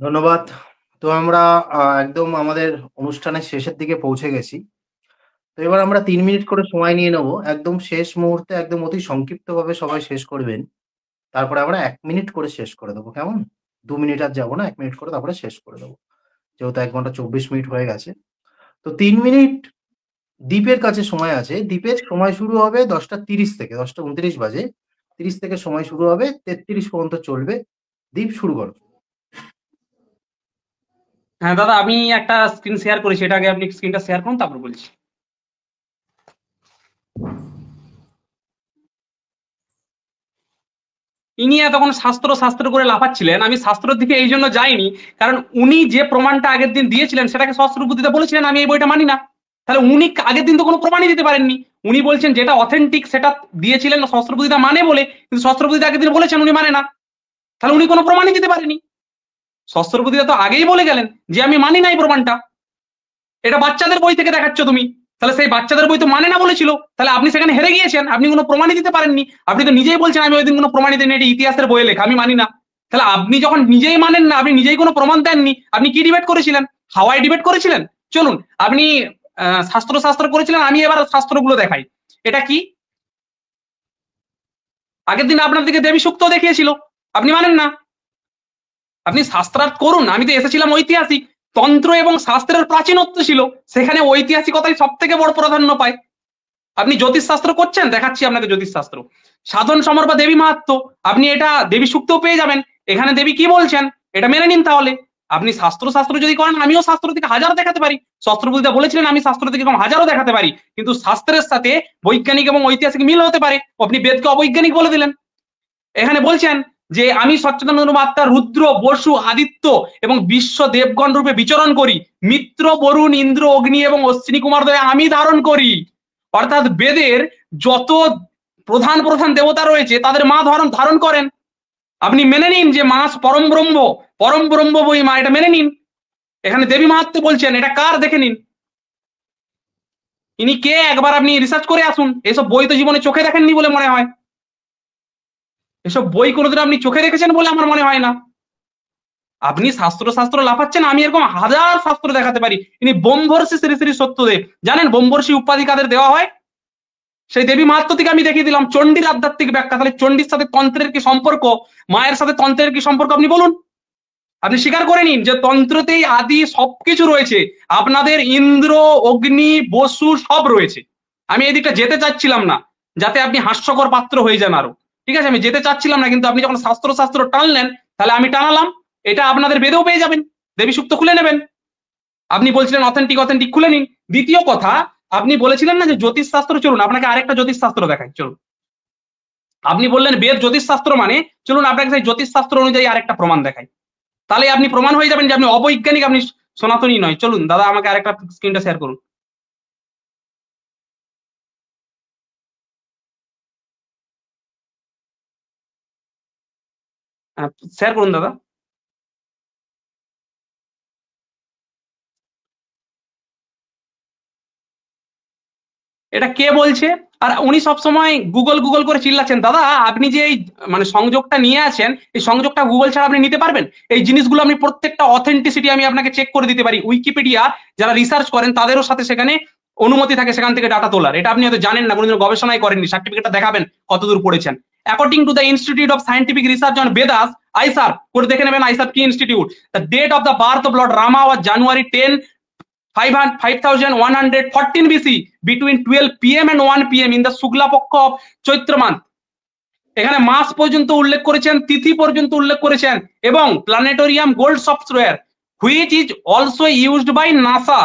S1: ধন্যবাদ। তো আমরা একদম আমাদের অনুষ্ঠানের শেষের দিকে পৌঁছে গেছি। তো এবার আমরা 3 মিনিট করে সময় নিয়ে নেব। একদম শেষ মুহূর্তে একদম অতি সংক্ষিপ্তভাবে সবাই শেষ করবেন। তারপরে আমরা 1 মিনিট করে শেষ করে দেবো কেমন? 2 মিনিট আর যাবো না, 1 মিনিট করে তারপরে শেষ করে দেবো। যেহেতু 1 ঘন্টা 24 মিনিট হয়ে গেছে। তো 3 মিনিট দীপের কাছে সময় আছে। দীপের সময় শুরু হবে 10:30 থেকে, 10:29 বাজে। 30 থেকে সময় শুরু হবে, 33 পর্যন্ত চলবে। দীপ শুরু করো।
S2: হ্যাঁ দাদা, আমি একটা স্ক্রিন শেয়ার করেছি, এটা আগে আপনি স্ক্রিনটা শেয়ার করুন তারপর বলছি। ইনি এতক্ষণ শাস্ত্র শাস্ত্র করে লাফাচ্ছিলেন, আমি শাস্ত্রের দিকে এই জন্য যাইনি কারণ উনি যে প্রমাণটা আগের দিন দিয়েছিলেন সেটাকে সহস্র বুদ্ধিতে বলেছিলেন আমি এই বইটা মানি না। তাহলে উনি আগের দিন তো কোনো প্রমাণই দিতে পারেননি। উনি বলছেন যেটা অথেন্টিক সেটা দিয়েছিলেন সহস্র বুদ্ধিতা মানে বলে, কিন্তু সহস্র বুদ্ধিতা আগের দিন বলেছেন উনি মানে না, তাহলে উনি কোনো প্রমাণই দিতে পারেনি। সহস্র বুদ্ধিতা তো আগেই বলে গেলেন যে আমি মানি না এই প্রমাণটা। এটা বাচ্চাদের বই থেকে দেখাচ্ছ তুমি, তাহলে সেই বাচ্চাদের বই তো মানে না বলেছিল, তাহলে আপনি সেখানে হেরে গিয়েছেন, আপনি কোনো প্রমাণই দিতে পারেননি। আপনি তো নিজেই বলছেন আমি ওই দিন কোনো প্রমাণই দেননি, এটা ইতিহাসের বইয়ে লেখা, আমি মানি না। তাহলে আপনি যখন নিজেই মানেন না, আপনি নিজেই কোনো প্রমাণ দেননি, আপনি কি ডিবেট করেছিলেন? হাওয়ায় ডিবেট করেছিলেন? চলুন আপনি শাস্ত্র শাস্ত্র করেছিলেন, আমি এবার শাস্ত্রগুলো দেখাই। এটা কি? আগের দিন আপনার দিকে দেবী সুক্ত দেখিয়েছিল, আপনি মানেন না। আপনি শাস্ত্রার্থ করুন, আমি তো এসেছিলাম ঐতিহাসিক, তন্ত্র এবং শাস্ত্রের প্রাচীনত্ব ছিল, সেখানে ঐতিহাসিকতাই সব থেকে বড় প্রাধান্য পায়। আপনি জ্যোতিষ শাস্ত্র করছেন, দেখাচ্ছি আপনাকে জ্যোতিষ শাস্ত্র। সাধন সমর বা দেবী মাহাত্ম্য, আপনি এটা দেবী সুক্তও পেয়ে যাবেন। এখানে দেবী কি বলছেন এটা মেনে নিন। তাহলে আপনি শাস্ত্র শাস্ত্র যদি করেন, আমিও শাস্ত্র থেকে হাজার দেখাতে পারি। শস্ত্রবুদ্ধিতা বলেছিলেন আমি শাস্ত্র থেকে কম হাজারও দেখাতে পারি, কিন্তু শাস্ত্রের সাথে বৈজ্ঞানিক এবং ঐতিহাসিক মিল হতে পারে। আপনি বেদকে অবৈজ্ঞানিক বলে দিলেন। এখানে বলছেন যে আমি সচ্চিদানন্দ আত্মা রুদ্র বসু আদিত্য এবং বিশ্ব দেবগণ রূপে বিচরণ করি, মিত্র বরুণ ইন্দ্র অগ্নি এবং অশ্বিনী কুমার দ্বয় আমি ধারণ করি। অর্থাৎ বেদের যত প্রধান প্রধান দেবতা রয়েছে তাদের মা ধারণ করেন। আপনি মেনে নিন যে মা পরম ব্রহ্ম বই মা, এটা মেনে নিন। এখানে দেবী মাহাত্ম্য বলছেন, এটা কার দেখে নিন, ইনি কে একবার আপনি রিসার্চ করে আসুন। এসব বই তো জীবনে চোখে দেখেননি বলে মনে হয়, এসব বই কোনোদিন আপনি চোখে দেখেছেন বলে আমার মনে হয় না। আপনি শাস্ত্র লাফাচ্ছেন, আমি এরকম হাজার শাস্ত্র দেখাতে পারি। ইনি বোমবর্ষী শ্রী শ্রী সত্যদেব, জানেন বোমবর্ষী উপাধি কাদের দেওয়া হয়? সেই দেবী মাহাত্ম্য থেকে আমি দেখিয়ে দিলাম চণ্ডীর আধ্যাত্মিক ব্যাখ্যা। তাহলে চণ্ডীর সাথে তন্ত্রের কি সম্পর্ক, মায়ের সাথে তন্ত্রের কি সম্পর্ক আপনি বলুন। আপনি স্বীকার করে নিন যে তন্ত্রতেই আদি সবকিছু রয়েছে, আপনাদের ইন্দ্র অগ্নি বসু সব রয়েছে। আমি এই দিকটা যেতে চাচ্ছিলাম না যাতে আপনি হাস্যকর পাত্র হয়ে যান আরো, ঠিক আছে, আমি যেতে চাচ্ছিলাম না, কিন্তু আপনি যখন শাস্ত্র টানলেন তাহলে আমি টানালাম। এটা আপনাদের বেদেও পেয়ে যাবেন, দেবী সুক্ত খুলে নেবেন। আপনি বলছিলেন অথেন্টিক খুলে নিন। দ্বিতীয় কথা, আপনি বলেছিলেন না যে জ্যোতিষ শাস্ত্র, চলুন আপনাকে আরেকটা জ্যোতিষ শাস্ত্র দেখাই। চলুন, আপনি বললেন বেদ জ্যোতিষ শাস্ত্র মানে, চলুন আপনাকে সেই জ্যোতিষ শাস্ত্র অনুযায়ী আরেকটা প্রমাণ দেখাই, তাহলে আপনি প্রমাণ হয়ে যাবেন যে আপনি অবৈজ্ঞানিক, আপনি সনাতনী নয়। চলুন দাদা আমাকে আরেকটা স্ক্রিনটা শেয়ার করুন। শেয়ার করুন দাদা। এটা কে বলছে? আর উনি সবসময় গুগল করে চিল্লাচ্ছেন, দাদা আপনি যে এই মানে সংযোগটা নিয়ে আছেন, এই সংযোগটা গুগল ছাড়া আপনি নিতে পারবেন? এই জিনিসগুলো আমি প্রত্যেকটা অথেন্টিসিটি আমি আপনাকে চেক করে দিতে পারি। উইকিপিডিয়া যারা রিসার্চ করেন তাদেরও সাথে সেখানে অনুমতি থাকে সেখান থেকে ডাটা তোলার। এটা আপনি হয়তো জানেন না, কোনোদিন গবেষণাই করেননি, সার্টিফিকেটটা দেখাবেন কতদূর পড়েছেন। According to the institute of scientific research on Vedas, আইসার করে দেখে নেবেন, আইসার কি institute. The date of the birth of lord Rama was January 10, 5114 BC between 12 PM and 1 PM in the Shukla Paksha of Chaitra month। এখানে মাস পর্যন্ত উল্লেখ করেছেন, তিথি পর্যন্ত উল্লেখ করেছেন, এবং planetarium gold software which is also used by NASA,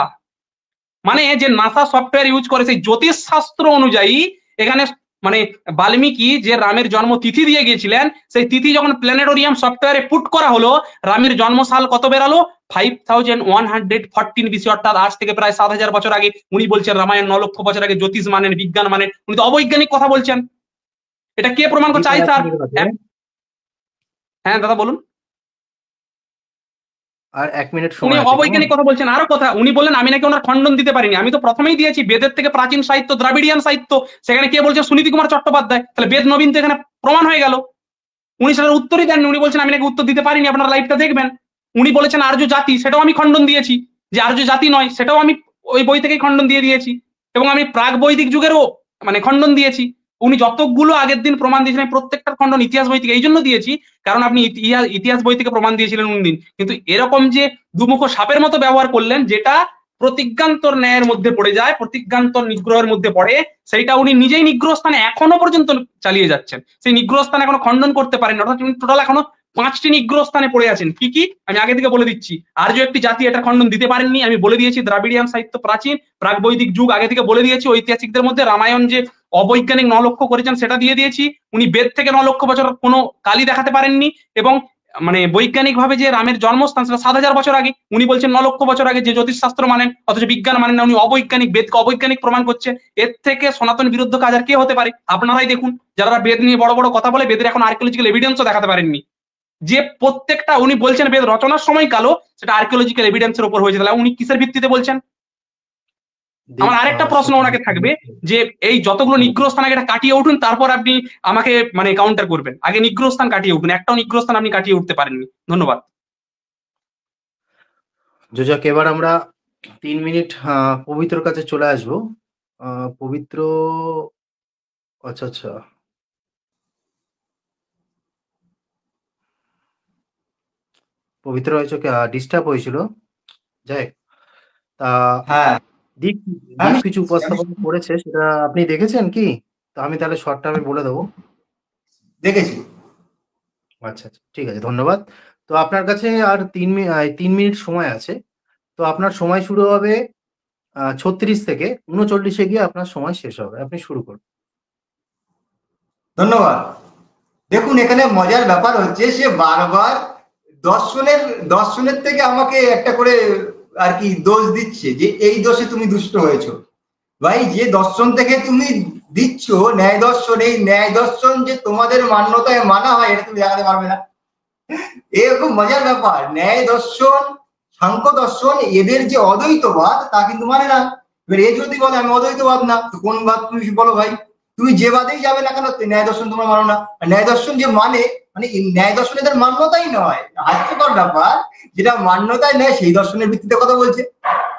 S2: মানে যে নাসা সফটওয়্যার ইউজ করে সেই জ্যোতিষ শাস্ত্র অনুযায়ী এখানে মানে বাল্মীকি যে রামের জন্ম তিথি দিয়ে গিয়েছিলেন, সেই তিথি যখন প্ল্যানেটোরিয়াম সফটওয়্যারে পুট করা হলো, রামের জন্মসাল কত বেরালো? 5114 BC, অর্থাৎ আজ থেকে প্রায় 7000 বছর আগে। উনি বলছেন রামায়ণ 9 লক্ষ বছর আগে, জ্যোতিষ মানেন, বিজ্ঞান মানেন, উনি তো অবৈজ্ঞানিক কথা বলছেন। এটা কে প্রমাণ করছে? I sir. হ্যাঁ দাদা বলুন।
S1: আর 1 মিনিট
S2: উনি
S1: সময় আছে।
S2: অবৈজ্ঞানিক কথা বলছেন। আরো কথা, উনি বললেন আমি নাকি ওনার খণ্ডন দিতে পারিনি। আমি তো প্রথমেই দিয়েছি বেদের থেকে প্রাচীন সাহিত্য, দ্রাবিড়িয়ান সাহিত্য, সেখানে কে বলছে? সুনীতি কুমার চট্টোপাধ্যায়। তাহলে বেদ নবীন তো এখানে প্রমাণ হয়ে গেল। উনি সেটার উত্তরই দেননি, উনি বলছেন আমি নাকি উত্তর দিতে পারিনি, আপনারা লাইভটা দেখবেন। উনি বলেছেন আর্য জাতি, সেটাও আমি খণ্ডন দিয়েছি, যে আর্য জাতি নয়, সেটাও আমি ওই বই থেকেই খণ্ডন দিয়ে দিয়েছি, এবং আমি প্রাক বৈদিক যুগেরও মানে খণ্ডন দিয়েছি। উনি যতগুলো আগের দিন প্রমাণ দিয়েছিলেন প্রত্যেকটার খণ্ডন ইতিহাস বই থেকে এই জন্য দিয়েছি কারণ আপনি ইতিহাস বই থেকে প্রমাণ দিয়েছিলেন উনি। কিন্তু এরকম যে দুমুখ সাপের মতো ব্যবহার করলেন, যেটা প্রতিজ্ঞান্তর ন্যায়ের মধ্যে পড়ে যায়, প্রতিজ্ঞান্তর নিগ্রহের মধ্যে পড়ে, সেইটা উনি নিজেই নিগ্রহ স্থানে এখনো পর্যন্ত চালিয়ে যাচ্ছেন। সেই নিগ্রহ স্থানে এখনো খণ্ডন করতে পারেন, অর্থাৎ উনি টোটাল এখনো 5টি নিগ্রহ স্থানে পড়ে আছেন। কি কি আমি আগে থেকে বলে দিচ্ছি। আর্য একটি জাতি, এটা খণ্ডন দিতে পারেননি, আমি বলে দিয়েছি। দ্রাবিড়িয়ান সাহিত্য প্রাচীন, প্রাক বৈদিক যুগ আগে থেকে বলে দিয়েছি। ঐতিহাসিকদের মধ্যে রামায়ণ যে অবৈজ্ঞানিক 9 লক্ষ করেছেন সেটা দিয়ে দিয়েছি। উনি বেদ থেকে 9 লক্ষ বছর কোনো কালি দেখাতে পারেননি, এবং মানে বৈজ্ঞানিক ভাবে যে রামের জন্মস্থান সেটা 7,000 বছর আগে, উনি বলছেন 9 লক্ষ বছর আগে। যে জ্যোতিষশাস্ত্র মানেন অথচ বিজ্ঞান মানেন না, উনি অবৈজ্ঞানিক, বেদকে অবৈজ্ঞানিক প্রমাণ করছেন। এর থেকে সনাতন বিরুদ্ধ কাজ আর কে হতে পারে? আপনারাই দেখুন, যারা বেদ নিয়ে বড় বড় কথা বলে, বেদের এখন আর্কিওলজিক্যাল এভিডেন্সও দেখাতে পারেননি। যে প্রত্যেকটা উনি বলছেন বেদ রচনার সময় কালো, সেটা আর্কিওলজিক্যাল এভিডেন্সের উপর হয়েছে। তাহলে উনি কিসের ভিত্তিতে বলছেন? আমার আরেকটা প্রশ্ন ওনাকে থাকবে যে এই যতগুলো নিগ্রহ স্থান আগে এটা কাটিয়ে উঠুন, তারপর আপনি আমাকে মানে কাউন্টার করবেন। আগে নিগ্রহ স্থান কাটিয়ে উঠুন, একটাও নিগ্রহ স্থান আপনি কাটিয়ে উঠতে পারেননি। ধন্যবাদ।
S1: যোজক, এবার আমরা 3 মিনিট পবিত্রর কাছে চলে আসবো। পবিত্র, আচ্ছা আচ্ছা, পবিত্র হয়েছে, ডিস্টার্ব হয়েছিল। যাই হোক, তা
S3: হ্যাঁ,
S1: দীপ দীপ কিছু উপস্থাপন করেছে, সেটা আপনি দেখেছেন কি? তো আমি তাহলে শর্ট টার্মে বলে দেবো।
S3: দেখেছি।
S1: আচ্ছা আচ্ছা, ঠিক আছে, ধন্যবাদ। তো আপনার কাছে আর 3 মিনিট সময় আছে। তো আপনার সময় শুরু হবে 36 থেকে 39-এ গিয়ে আপনার সময় শেষ হবে। আপনি শুরু করুন।
S3: ধন্যবাদ। দেখুন, এখানে মজার ব্যাপার হচ্ছে সে বারবার দর্শনের থেকে আমাকে একটা করে আর কি দোষ দিচ্ছে যে এই দোষে তুমি দুষ্ট হয়েছো। ভাই, যে দর্শন থেকে তুমি দিচ্ছ ন্যায় দর্শন, এই ন্যায় দর্শন যে তোমাদের মান্যতায় মানা হয় এটা তুমি দেখাতে পারবে না। এরকম মজার ব্যাপার। ন্যায় দর্শন, সাংখ্য দর্শন, এদের যে অদ্বৈতবাদ তা কিন্তু মানে না। এবার এ যদি বলে আমি অদ্বৈতবাদ না, তো কোন বাদ তুমি বলো ভাই? তুমি যে বাদেই যাবে না কেন, ন্যায় দর্শন তোমরা মানো না। ন্যায় দর্শন যে মানে ন্যায় দর্শন এদের মান্যতাই নয়। হাস্যকর ব্যাপার, যেটা মান্যতায় নেয় সেই দর্শনের ভিত্তিতে কথা বলছে।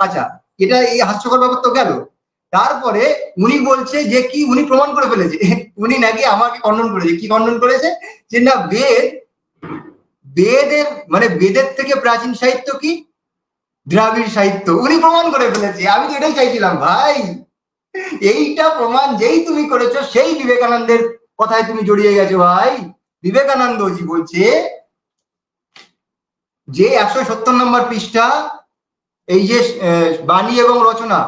S3: আচ্ছা, এটা এই হাস্যকর ব্যাপার তো গেল। তারপরে উনি বলছে যে কি উনি প্রমাণ করে ফেলেছে, উনি নাকি আমাকে খণ্ডন করেছে। কি খণ্ডন করেছে? যে না, বেদের মানে বেদের থেকে প্রাচীন সাহিত্য কি দ্রাবিড় সাহিত্য, উনি প্রমাণ করে ফেলেছে। আমি তো এটাই চাইছিলাম ভাই। এইটা প্রমাণ যেই তুমি করেছো, সেই বিবেকানন্দের কথায় তুমি জড়িয়ে গেছো ভাই। বিবেকানন্দজি বলছে যে 170 নম্বর পৃষ্ঠা, এই যে বাণী এবং রচনা,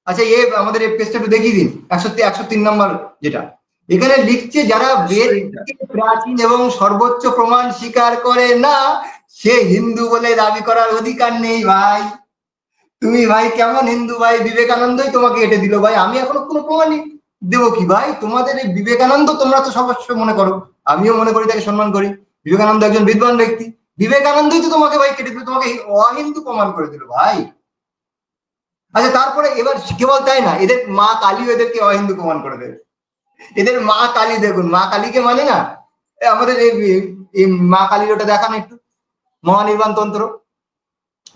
S3: আচ্ছা আমাদের এই পেজটা একটু দেখিয়ে দিন, 103 নম্বর যেটা। এখানে লিখছে যারা বেদকে প্রাচীন এবং সর্বোচ্চ প্রমাণ স্বীকার করে না, সে হিন্দু বলে দাবি করার অধিকার নেই। ভাই তুমি ভাই কেমন হিন্দু ভাই? বিবেকানন্দই তোমাকে এটে দিল ভাই, আমি এখনো কোনো প্রমাণই দেবো কি ভাই? তোমাদের এই বিবেকানন্দ তোমরা তো সর্বোচ্চ মনে করো, আমিও মনে করি, তাকে সম্মান করি। বিবেকানন্দ একজন বিদ্বান ব্যক্তি, বিবেকানন্দই তো তোমাকে ভাই কেটে দিল, তোমাকে অহিন্দু প্রমাণ করে দিল ভাই। আচ্ছা, তারপরে এবার কেবল তাই না, এদের মা কালীও এদেরকে অহিন্দু প্রমাণ করে দেবে। এদের মা কালী দেখুন, মা কালীকে মানে না। আমাদের এই মা কালীর ওটা দেখান একটু, মহানির্বাণ তন্ত্র।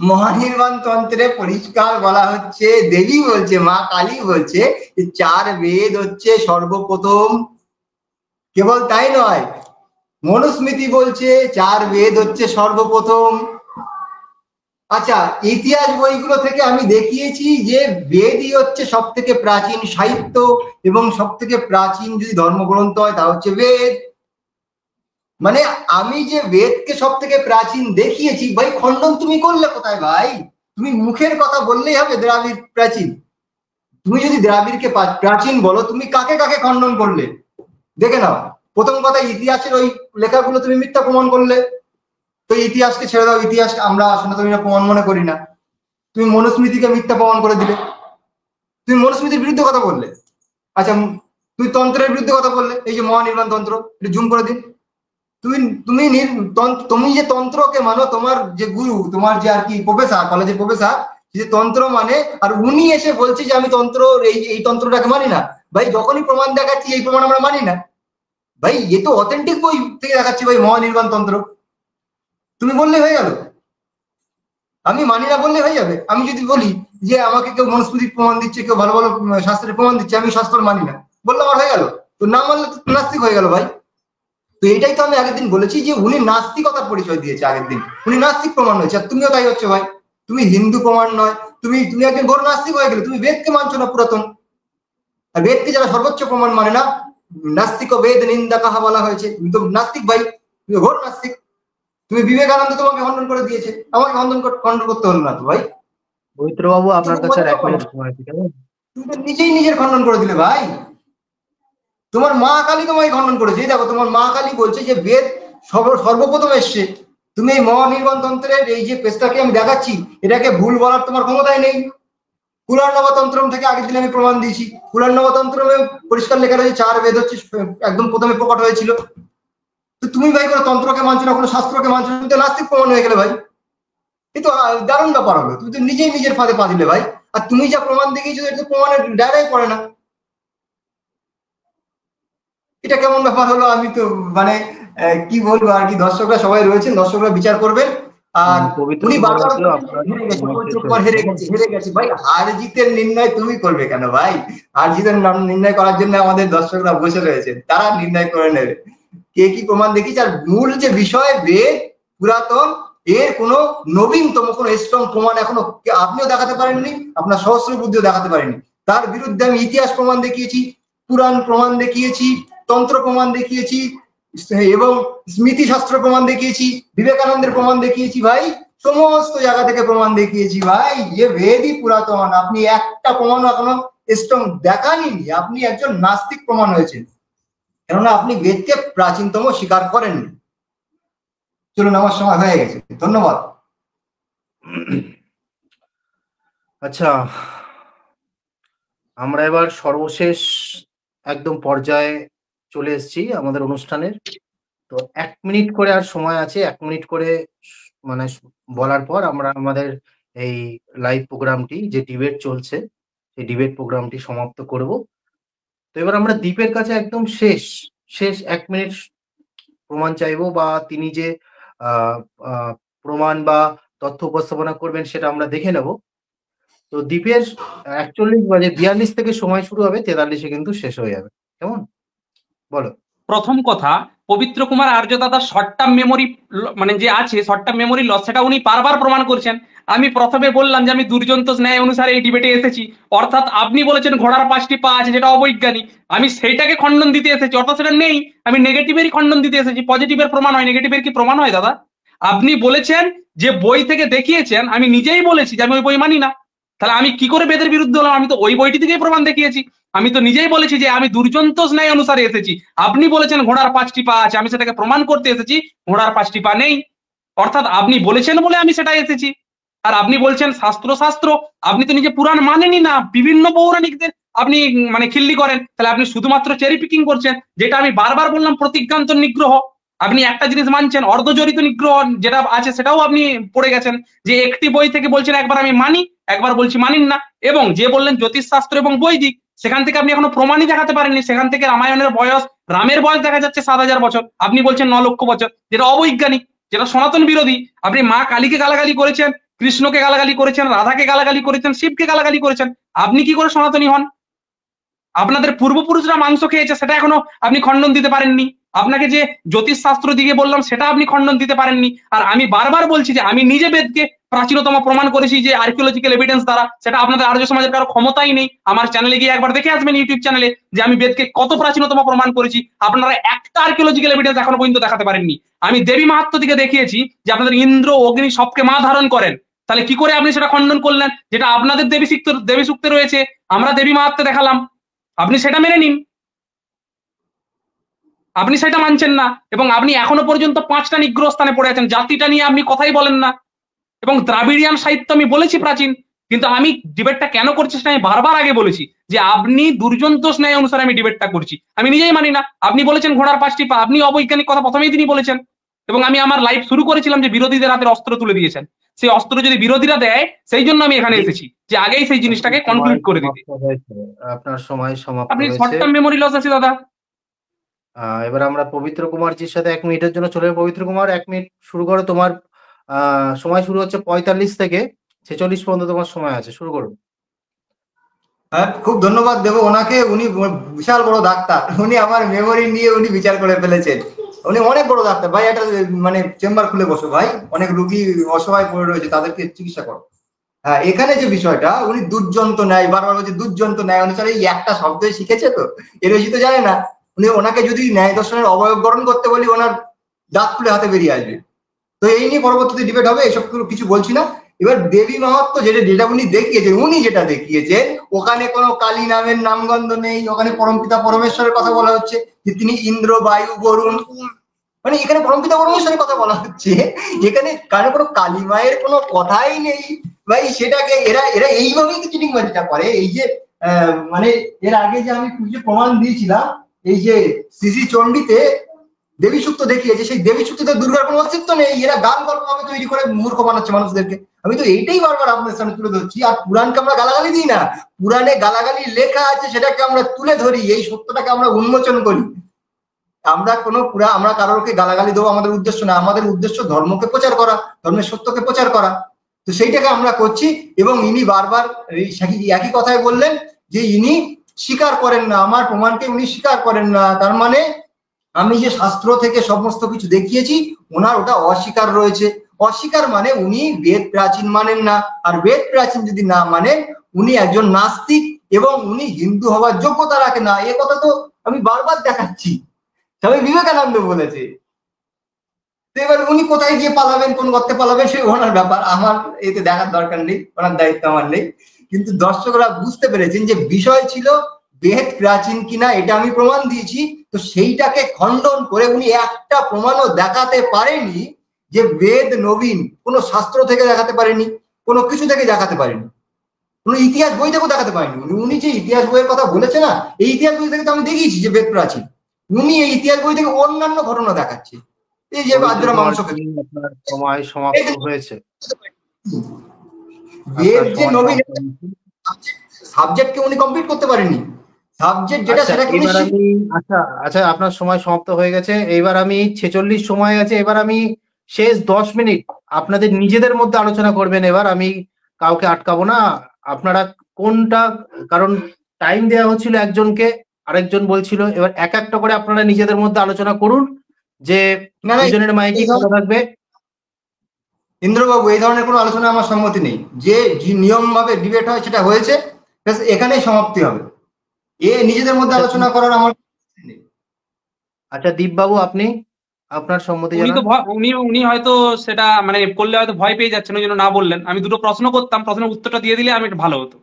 S3: মহানির্বাণ তন্ত্রে পরিষ্কার বলা হচ্ছে, দেবী বলছে, মা কালী বলছে 4 বেদ হচ্ছে সর্বপ্রথম। কেবল তাই নয়, মনুস্মৃতি বলছে 4 বেদ হচ্ছে সর্বপ্রথম। আচ্ছা, ইতিহাস বইগুলো থেকে আমি দেখিয়েছি যে বেদই হচ্ছে সব থেকে প্রাচীন সাহিত্য, এবং সব থেকে প্রাচীন যদি ধর্মগ্রন্থ হয় তা হচ্ছে বেদ। মানে আমি যে বেদকে সব থেকে প্রাচীন দেখিয়েছি ভাই, খণ্ডন তুমি করলে কোথায় ভাই? তুমি মুখের কথা বললেই হবে দ্রাবিড় প্রাচীন? তুমি যদি দ্রাবিড়কে প্রাচীন বলো, তুমি কাকে কাকে খণ্ডন করলে দেখে নাও। প্রথম কথা, ইতিহাসের ওই লেখাগুলো তুমি মিথ্যা প্রমাণ করলে। তো ইতিহাসকে ছেড়ে দাও, ইতিহাস আমরা সনাতনীরা প্রমাণ মনে করি না। তুমি মনুস্মৃতিকে মিথ্যা প্রমাণ করে দিলে, তুমি মনুস্মৃতির বিরুদ্ধে কথা বললে। আচ্ছা, তুমি তন্ত্রের বিরুদ্ধে কথা বললে, এই যে মহানির্বাণ তন্ত্র, একটু জুম করে দিন। তুমি যে তন্ত্রকে মানো, তোমার যে গুরু, তোমার যে আর কি প্রফেসর, কলেজের প্রফেসর, যে তন্ত্র মানে, আর উনি এসে বলছে যে আমি তন্ত্র এই তন্ত্রটাকে মানি না। ভাই যখনই প্রমাণ দেখাচ্ছি এই প্রমাণ আমরা মানি না, ভাই এ তো অথেন্টিক বই থেকে দেখাচ্ছি ভাই, মহানির্বাণ তন্ত্র। তুমি বললে হয়ে গেল, আমি মানি না বললে হয়ে যাবে? আমি যদি বলি যে আমাকে কেউ মনুস্মৃতির প্রমাণ দিচ্ছে, কেউ ভালো ভালো শাস্ত্রের প্রমাণ দিচ্ছে, আমি শাস্ত্র মানি না বললে আমার হয়ে গেল? তো না মানলে তো নাস্তিক হয়ে গেল ভাই। তো এটাই তো আমি আগের দিন বলেছি যে উনি নাস্তিকতার পরিচয় দিয়েছে আগের দিন, উনি নাস্তিক প্রমাণ হয়েছে। আর তুমিও তাই হচ্ছে ভাই, তুমি হিন্দু প্রমাণ নয়, তুমি একজন বড় নাস্তিক হয়ে গেলে। তুমি বেদকে মানছো না পুরাতন, আর বেদকে যারা সর্বোচ্চ প্রমাণ মানে না, নাস্তিক ও বেদ নিন্দা কাহা বলা হয়েছে। তুমি তো নাস্তিক ভাই, তুমি ঘোর নাস্তিক। তুমি বিবেকানন্দ তোমাকে খণ্ডন করে দিয়েছে, আমাকে খণ্ডন করতে হলো না তো ভাই।
S1: পবিত্রবাবু আপনার কাছে আর 1 মিনিট সময় আছে, কেমন?
S3: তুমি তো নিজেই নিজের খণ্ডন করে দিলে ভাই। তোমার মা কালী তোমাকে খণ্ডন করেছে। এই দেখো, তোমার মা কালী বলছে যে বেদ সর্বপ্রথম এসছে। তুমি এই মহানির্বাণ তন্ত্রের এই যে পেজটাকে আমি দেখাচ্ছি, এটাকে ভুল বলার তোমার ক্ষমতাই নেই। পুরাণ নবতন্ত্রম থেকে আগের দিন আমি প্রমাণ দিয়েছি। পুরাণ নবতন্ত্রমে পরিষ্কার লেখা রয়েছে 4 বেদ হচ্ছে একদম প্রথমে প্রকট হয়েছিল। তো তুমি ভাই কোনো তন্ত্রকে মানছো না, কোনো শাস্ত্রকে মানছো না, তুমি তো নাস্তিক প্রমাণ হয়ে গেলে ভাই। এই তো দারুণ ব্যাপার হলো, তুমি তো নিজেই নিজের ফাঁদে পা দিলে ভাই। আর তুমি যা প্রমাণ দেখিয়েছো এটা তো প্রমাণের ডায়রাই পড়ে না। এটা কেমন ব্যাপার হলো? আমি তো মানে কি বলবো আর কি, দর্শকরা সবাই রয়েছেন, দর্শকরা বিচার করবেন। আর উনি বারবার হেরে গেছে ভাই। হার জিতের নির্ণয় তুমি করবে কেন ভাই? হার জিতের নির্ণয় করার জন্য আমাদের দর্শকরা বসে রয়েছেন, তারা নির্ণয় করে নেবে কে কি প্রমাণ দেখিয়েছে। আর মূল যে বিষয় বেদ পুরাতন, এর কোনো নবীনতম কোনো স্ট্রং প্রমাণ এখনো আপনিও দেখাতে পারেননি, আপনার সহস্র বুদ্ধিও দেখাতে পারেননি। তার বিরুদ্ধে আমি ইতিহাস প্রমাণ দেখিয়েছি, পুরাণ প্রমাণ দেখিয়েছি, তন্ত্র প্রমাণ দেখিয়েছি এবং স্মৃতিশাস্ত্র প্রমাণ দেখিয়েছি, বিবেকানন্দের প্রমাণ দেখিয়েছি ভাই, সমস্ত জায়গা থেকে প্রমাণ দেখিয়েছি ভাই। যে বেদই পুরাতন, আপনি একটা প্রমাণ এখনো স্ট্রং দেখাননি, আপনি একজন নাস্তিক প্রমাণ হয়েছেন, কেননা আপনি বেদকে প্রাচীনতম স্বীকার করেননি। চলুন, আমার সময় হয়ে গেছে, ধন্যবাদ।
S1: আচ্ছা, আমরা এবার সর্বশেষ একদম পর্যায়ে চলে এসেছি আমাদের অনুষ্ঠানের। তো 1 মিনিট করে আর সময় আছে, 1 মিনিট করে মানে বলার পর আমরা আমাদের এই লাইভ প্রোগ্রামটি, যে ডিবেট চলছে, সেই ডিবেট প্রোগ্রামটি সমাপ্ত করব। তো এবার আমরা দীপের কাছে একদম শেষ 1 মিনিট প্রমাণ চাইবো, বা তিনি যে প্রমাণ বা তথ্য উপস্থাপনা করবেন সেটা আমরা দেখে নেব। তো দীপের 41 বাজে 42 থেকে সময় শুরু হবে, 43-এ কিন্তু শেষ হয়ে যাবে। কেমন, বলো?
S2: প্রথম কথা, পবিত্র কুমার আর্য দাদা শর্ট টার্ম মেমোরি মানে যে আছে শর্ট টার্ম মেমোরি লস, সেটা উনি বারবার প্রমাণ করছেন। আমি প্রথমে বললাম যে আমি দুর্জন্ত ন্যায় অনুসারে এই ডিবেটে এসেছি, অর্থাৎ আপনি বলেছেন ঘোড়ার 5টি পা আছে, যেটা অবৈজ্ঞানিক। আমি সেইটাকে খণ্ডন দিতে এসেছি, অর্থাৎ সেটা নেই। আমি নেগেটিভেরই খণ্ডন দিতে এসেছি। পজিটিভের প্রমাণ হয়, নেগেটিভের কি প্রমাণ হয় দাদা? আপনি বলেছেন যে বই থেকে দেখিয়েছেন, আমি নিজেই বলেছি যে আমি ওই বই মানি না। তাহলে আমি কি করে বেদের বিরুদ্ধে হলাম? আমি তো ওই বইটি থেকেই প্রমাণ দেখিয়েছি। আমি তো নিজেই বলেছি যে আমি দুর্জন্ত ন্যায় অনুসারে এসেছি। আপনি বলেছেন ঘোড়ার 5টি পা আছে, আমি সেটাকে প্রমাণ করতে এসেছি ঘোড়ার 5টি পা নেই। অর্থাৎ আপনি বলেছেন বলে আমি সেটা এসেছি। আর আপনি বলছেন শাস্ত্র, আপনি তো নিজে পুরাণ মানেনই না, বিভিন্ন পৌরাণিকদের আপনি মানে খিল্লি করেন। তাহলে আপনি শুধুমাত্র চেরি পিকিং করছেন, যেটা আমি বারবার বললাম প্রতিজ্ঞান্তর নিগ্রহ। আপনি একটা জিনিস মানছেন, অর্ধজড়িত নিগ্রহ যেটা আছে সেটাও আপনি পড়ে গেছেন, যে একটি বই থেকে বলছেন একবার আমি মানি, একবার বলছি মানিন না। এবং যে বললেন জ্যোতিষশাস্ত্র এবং বৈদিক, সেখান থেকে আপনি এখনো প্রমাণই দেখাতে পারেননি। সেখান থেকে রামায়ণের বয়স, রামের বয়স দেখা যাচ্ছে 7,000 বছর, আপনি বলছেন 9 লক্ষ বছর, যেটা অবৈজ্ঞানিক, যেটা সনাতন বিরোধী। আপনি মা কালীকে গালাগালি করেছেন, কৃষ্ণকে গালাগালি করেছেন, রাধাকে গালাগালি করেছেন, শিবকে গালাগালি করেছেন। আপনি কি করে সনাতনী হন? আপনাদের পূর্বপুরুষরা মাংস খেয়েছে, সেটা এখনো আপনি খণ্ডন দিতে পারেননি। আপনাকে যে জ্যোতিষশাস্ত্র দিকে বললাম, সেটা আপনি খণ্ডন দিতে পারেননি। আর আমি বারবার বলছি যে আমি নিজে বেদকে প্রাচীনতম প্রমাণ করেছি যে আর্কিওলজিক্যাল এভিডেন্স দ্বারা। সেটা আপনাদের আর্য সমাজের কারো ক্ষমতাই নেই। আমার চ্যানেলে গিয়ে একবার দেখে আসবেন, ইউটিউব চ্যানেলে, যে আমি বেদকে কত প্রাচীনতম প্রমাণ করেছি। আপনারা একটা আর্কিওলজিক্যাল এভিডেন্স এখনো পর্যন্ত দেখাতে পারেননি। আমি দেবী মাহাত্ম্য দিকে দেখিয়েছি যে আপনাদের ইন্দ্র, অগ্নি সবকে মা ধারণ করেন। তাহলে কি করে আপনি সেটা খণ্ডন করলেন? যেটা আপনাদের দেবী সূক্তে রয়েছে, আমরা দেবী মাহাত্ম্য দেখালাম, আপনি সেটা মেনে নিন। আপনি সেটা মানছেন না, এবং আপনি এখনো পর্যন্ত 5টা নিগ্রহ স্থানে পড়ে আছেন। জাতিটা নিয়ে আপনি কথাই বলেন না। এবং দ্রাবিড়িয়ান সাহিত্য আমি বলেছি প্রাচীন, কিন্তু আমি ডিবেটটা কেন করছি সেটা আমি বারবার আগে বলেছি, যে আপনি দুর্জন্ত ন্যায় অনুসারে আমি ডিবেটটা করছি। আমি নিজেই মানি না। আপনি বলেছেন ঘোড়ার 5টি পা, আপনি অবৈজ্ঞানিক কথা প্রথমেই তিনি বলেছেন। এবং আমি আমার লাইভ শুরু করেছিলাম যে বিরোধীদের হাতের অস্ত্র তুলে দিয়েছেন। সেই অস্ত্র যদি বিরোধীরা দেয়, সেই জন্য আমি এখানে এসেছি, যে আগেই সেই জিনিসটাকে কনক্লুড করে দিতে।
S1: আপনার সময় সমাপ্ত
S2: আপনি
S1: হয়েছে।
S2: শর্ট টার্ম মেমোরি লস আছে দাদা।
S1: এবার আমরা পবিত্র কুমারজির সাথে 1 মিনিটের জন্য চলে যাবো। পবিত্র কুমার, 1 মিনিট শুরু করো। তোমার সময় শুরু হচ্ছে 45 থেকে 46 পর্যন্ত তোমার সময় আছে, শুরু করো।
S3: হ্যাঁ, খুব ধন্যবাদ দেবো ওনাকে। উনি বিশাল বড় ডাক্তার, উনি আমার মেমোরি নিয়ে উনি বিচার করে ফেলেছেন। উনি অনেক বড় ডাক্তার ভাই। একটা মানে চেম্বার খুলে বসো ভাই, অনেক রুগী অসহায় পড়ে রয়েছে, তাদেরকে চিকিৎসা করো। হ্যাঁ, এখানে যে বিষয়টা, উনি দুর্জন্ত ন্যায় বারবার বলছে, দুর্জন্ত ন্যায় অনুসারে এই একটা শব্দই শিখেছে, তো এর বেশি তো জানে না। উনি ওনাকে যদি ন্যায় দর্শনের অবয়ব গঠন করতে বলি, ওনার দাঁত খুলে হাতে বেরিয়ে আসবে। তো তো এই নিয়ে পরবর্তীতে ডিবেট হবে, এসব কিছু বলছি না। এবার দেবী মাহাত্ম্য যেটা উনি দেখিয়েছেন, ওখানে কোনো কালী নামের নামগন্ধ নেই, ওখানে পরমপিতা পরমেশ্বরের কথা বলা হচ্ছে যে তিনি ইন্দ্র, বায়ু, বরুণ, মানে এখানে পরমপিতা পরমেশ্বরের কথা বলা হচ্ছে, এখানে কারো কোনো কালী মায়ের কোনো কথাই নেই ভাই। সেটাকে এরা এরা এইভাবেই চিটিং বাজিটা করে। এই যে মানে এর আগে যে আমি কিছু প্রমাণ দিয়েছিলাম, এই যে শ্রী চণ্ডীতে দেবী সূক্ত দেখিয়েছে, সেই দেবী সূক্ততে দুর্গার কোনো অস্তিত্ব নেই, এরা গান গল্প ভাবে তৈরি করে মূর্খ বানাচ্ছে মানুষদেরকে। আমি তো এইটাই বারবার আপনাদের সামনে তুলে ধরছি। আর পুরাণকে আমরা গালাগালি দিই না, পুরাণে গালাগালি লেখা আছে সেটাকে আমরা তুলে ধরি, এই সত্যটাকে আমরা উন্মোচন করি। আমরা কারোরকে গালাগালি দেবো আমাদের উদ্দেশ্য না, আমাদের উদ্দেশ্য ধর্মকে প্রচার করা, ধর্মের সত্যকে প্রচার করা। তো সেইটাকে আমরা করছি। এবং ইনি বারবার একই কথাই বললেন যে ইনি স্বীকার করেন না, আমার প্রমাণকে উনি স্বীকার করেন না। তার মানে আমি যে শাস্ত্র থেকে সমস্ত কিছু দেখিয়েছি, ওনার ওটা অস্বীকার রয়েছে। অস্বীকার মানে উনি বেদ প্রাচীন মানেন না, আর বেদ প্রাচীন যদি না মানেন উনি একজন নাস্তিক এবং উনি হিন্দু হওয়ার যোগ্যতা রাখে না। এ কথা তো আমি বারবার দেখাচ্ছি, স্বামী বিবেকানন্দ বলেছে। তো এবার উনি কোথায় গিয়ে পালাবেন, কোন গর্তে পালাবেন, সে ওনার ব্যাপার, আমার এতে দেখার দরকার নেই, ওনার দায়িত্ব আমার নেই। কিন্তু দর্শকরা বুঝতে পেরেছেন যে বিষয় ছিল বেদ প্রাচীন কিনা, এটা আমি প্রমাণ দিয়েছি। তো সেইটাকে খণ্ডন করে উনি একটা প্রমাণও দেখাতে পারেনি যে বেদ নবীন, কোনো শাস্ত্র থেকে দেখাতে পারেনি, কোনো কিছু থেকে দেখাতে পারেনি, কোনো ইতিহাস বই থেকেও দেখাতে পারেনি। উনি যে ইতিহাস বইয়ের কথা বলেছে না, এই ইতিহাস বই থেকে তো আমি দেখিয়েছি যে বেদ প্রাচীন। উনি এই ইতিহাস বই থেকে অন্যান্য ঘটনা দেখাচ্ছে, এই যে বাজরা মাংস
S1: সময় সমাপ্ত হয়েছে।
S3: বেদ যে নবীন সাবজেক্টকে উনি কমপ্লিট করতে পারেনি, সাবজেক্ট যেটা সেটাকে উনি
S1: আচ্ছা, আপনার সময় সমাপ্ত হয়ে গেছে। এইবার আমি 46 সময় আছে, এবার আমি শেষ 10 মিনিট আপনাদের নিজেদের মধ্যে আলোচনা করবেন। এবার আমি কাউকে আটকাবো না। আপনারা কোনটা, কারণ টাইম দেওয়া হচ্ছিল একজনকে, আরেকজন বলছিল, এবার এক একটা করে আপনারা নিজেদের মধ্যে আলোচনা করুন যে দুজনের মাইকে কথা থাকবে।
S3: ইন্দ্রবাবু, এই ধরনের কোনো আলোচনা আমার সম্মতি নেই। যে নিয়ম ভাবে ডিবেট হয় সেটা হয়েছে, এখানেই সমাপ্তি হবে। নিজেদের মধ্যে আলোচনা করার আমার নেই।
S1: আচ্ছা দীপবাবু, আপনি আপনার সম্মতি
S2: উনি তো
S1: জানান।
S2: উনি হয়তো সেটা মানে করলে হয়তো ভয় পেয়ে যাচ্ছেন, ওই জন্য না বললেন। আমি দুটো প্রশ্ন করতাম, প্রশ্নের উত্তরটা দিয়ে দিলে আমি ভালো হতো।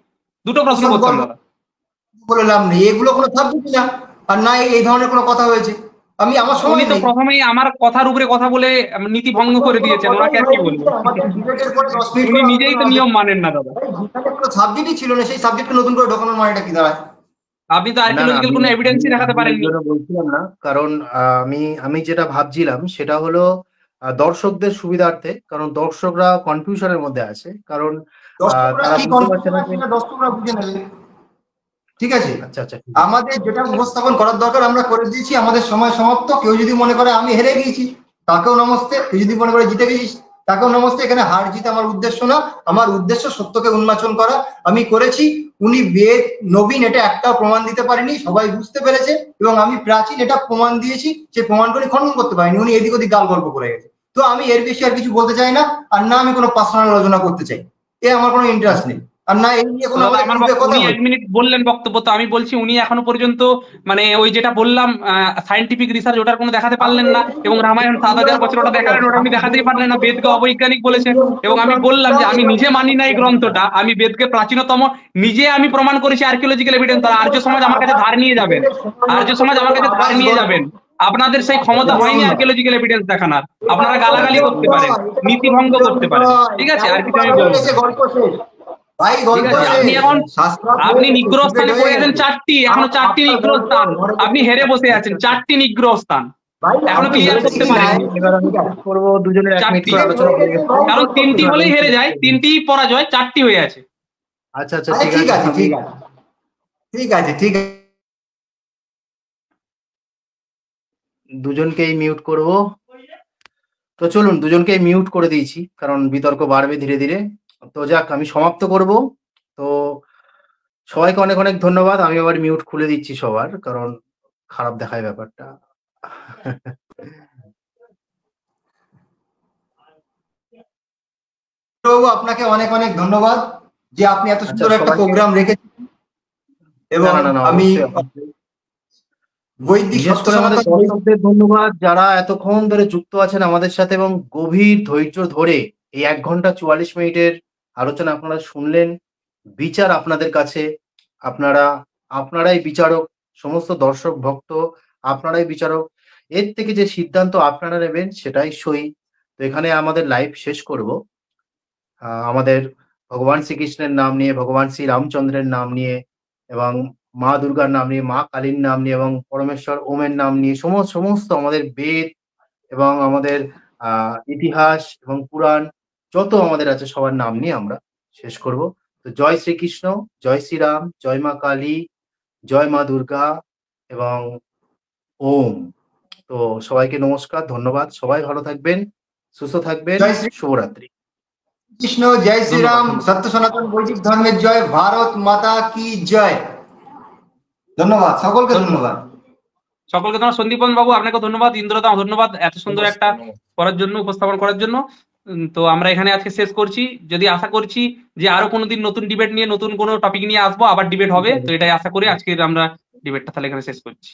S2: দুটো প্রশ্ন করতাম দাদা।
S3: বলে লাভ নেই, এগুলো কোনো সাবজেক্ট না, আর না এই ধরনের কোনো কথা হয়েছে। আমি আমার সময়
S2: উনি তো প্রথমেই আমার কথার উপরে কথা বলে নীতি ভঙ্গ করে দিয়েছেন, ওনাকে আর কি বলবো। উনি নিজেই তো নিয়ম মানেন না দাদা।
S3: সাবজেক্টই ছিল না, সেই সাবজেক্টকে নতুন করে ঢোকানোর মানেটা কি দাঁড়ায়?
S2: আপনি তো আর্কিওলজিক্যাল কোনো এভিডেন্সই দেখাতে পারেননি।
S1: বলছিলাম না, কারণ আমি যেটা ভাবছিলাম সেটা হলো দর্শকদের সুবিধার্থে, কারণ দর্শকরা কনফিউশনের মধ্যে আছে, কারণ তারা বুঝতে পারছে না যে
S3: দর্শকরা বুঝে নেবে। ঠিক আছে,
S1: আচ্ছা,
S3: আমাদের যেটা উপস্থাপন করার দরকার আমরা করে দিয়েছি, আমাদের সময় সমাপ্ত। কেউ যদি মনে করে আমি হেরে গিয়েছি তাকেও নমস্তে, কেউ যদি মনে করে জিতে গেছিস তাকেও নমস্তে। এখানে হার জিত আমার উদ্দেশ্য না, আমার উদ্দেশ্য সত্যকে উন্মোচন করা। আমি করেছি। উনি বেদ নবীন এটা একটা প্রমাণ দিতে পারেনি, সবাই বুঝতে পেরেছে। এবং আমি প্রাচীন এটা প্রমাণ দিয়েছি, সেই প্রমাণগুলি খণ্ডন করতে পারিনি, উনি এদিক ওদিক গাল গল্প করে গেছে। তো আমি এর বেশি আর কিছু বলতে চাই না, আর না আমি কোনো পার্সোনাল আলোচনা করতে চাই, আমার কোনো ইন্টারেস্ট নেই। আর না এই নিয়ে কোনো
S2: উনি 1 মিনিট বললেন বক্তব্য, তো আমি বলছি উনি এখনো পর্যন্ত মানে ওই যেটা বললাম সায়েন্টিফিক রিসার্চ, ওটার কোনো দেখাতে পারলেন না। এবং রামায়ণ 7000 বছর ওটা দেখালেন, ওটা উনি দেখাতেই পারলেন না। বেদকে অবৈজ্ঞানিক বলেছেন। এবং আমি বললাম যে আমি নিজে মানি না এই গ্রন্থটা, আমি বেদকে প্রাচীনতম নিজে আমি প্রমাণ করেছি আর্কিওলজিক্যাল এভিডেন্স। আর্য সমাজ আমার কাছে ধার নিয়ে যাবেন, আর্য সমাজ আমার কাছে ধার নিয়ে যাবেন। আপনাদের সেই ক্ষমতা হয়নি আর্কিওলজিক্যাল এভিডেন্স দেখানোর। আপনারা গালাগালি করতে পারেন, নীতি ভঙ্গ করতে পারেন, ঠিক আছে, আর কিছু আমি বলবো। আপনি নিগ্রহ স্থানে পড়ে আছেন 4টি, এখনো 4টি নিগ্রহ স্থান, আপনি হেরে বসে আছেন 4টি নিগ্রহ স্থান, এখনো ক্লিয়ার করতে পারেননি। কারণ 3টি হলেই হেরে যায়, 3টি পরাজয়, 4টি হয়ে আছে।
S1: আচ্ছা,
S3: ঠিক আছে, ঠিক আছে।
S1: দুজনকেই মিউট করব। তো চলুন, দুজনকেই মিউট করে দিয়েছি, কারণ বিতর্ক বাড়বে ধীরে ধীরে। তো যাক, আমি সমাপ্ত করব। তো সবাইকে অনেক অনেক ধন্যবাদ। আমি আবার মিউট খুলে দিচ্ছি সবার, কারণ খারাপ দেখায় ব্যাপারটা।
S3: আপনাকে অনেক অনেক ধন্যবাদ যে আপনি এত সুন্দর একটা প্রোগ্রাম রেখেছেন। এবং আমি বৈদিক
S1: বিশেষ
S3: সত্য
S1: করে আমাদের
S3: সনাতন বৈদিক
S1: দর্শকদের ধন্যবাদ যারা এতক্ষণ ধরে যুক্ত আছেন আমাদের সাথে এবং গভীর ধৈর্য ধরে এই 1 ঘন্টা 44 মিনিটের আলোচনা আপনারা শুনলেন। বিচার আপনাদের কাছে। আপনারাই বিচারক। সমস্ত দর্শক ভক্ত আপনারাই বিচারক। এর থেকে যে সিদ্ধান্ত আপনারা নেবেন সেটাই সই। তো এখানে আমাদের লাইভ শেষ করব। আমাদের ভগবান শ্রীকৃষ্ণের নাম নিয়ে, ভগবান শ্রী রামচন্দ্রের নাম নিয়ে এবং মা দুর্গার নাম নিয়ে, মা কালীর নাম নিয়ে এবং পরমেশ্বর ওমের নাম নিয়ে সমস্ত আমাদের বেদ এবং আমাদের ইতিহাস এবং পুরাণ যত আমাদের আছে সবার নাম নিয়ে আমরা শেষ করব। তো জয় শ্রীকৃষ্ণ, জয় শ্রীরাম, জয় মা কালী, জয় মা দুর্গা এবং ওম। তো সবাইকে নমস্কার, ধন্যবাদ। সবাই ভালো থাকবেন, সুস্থ থাকবেন।
S3: জয় শ্রী
S1: শুভরাত্রি।
S3: কৃষ্ণ, জয়
S2: ধন্যবাদ
S3: শ্রীরাম, সত্য সনাতন বৈদিক ধর্মের জয়, ভারত মাতা কি জয়। ধন্যবাদ, সকলকে ধন্যবাদ।
S2: সকলকে ধন্যবাদ। সন্দীপন বাবু আপনাকে ধন্যবাদ, ইন্দ্রদা ধন্যবাদ এত সুন্দর একটা
S4: নমস্কার।
S2: করার জন্য, উপস্থাপন করার জন্য। তো আমরা এখানে আজকে শেষ করছি। যদি আশা করছি যে আরো কোনোদিন নতুন ডিবেট নিয়ে, নতুন কোনো টপিক নিয়ে আসবো, আবার ডিবেট হবে। তো এটাই আশা করি আজকের আমরা ডিবেটটা তাহলে এখানে শেষ করছি।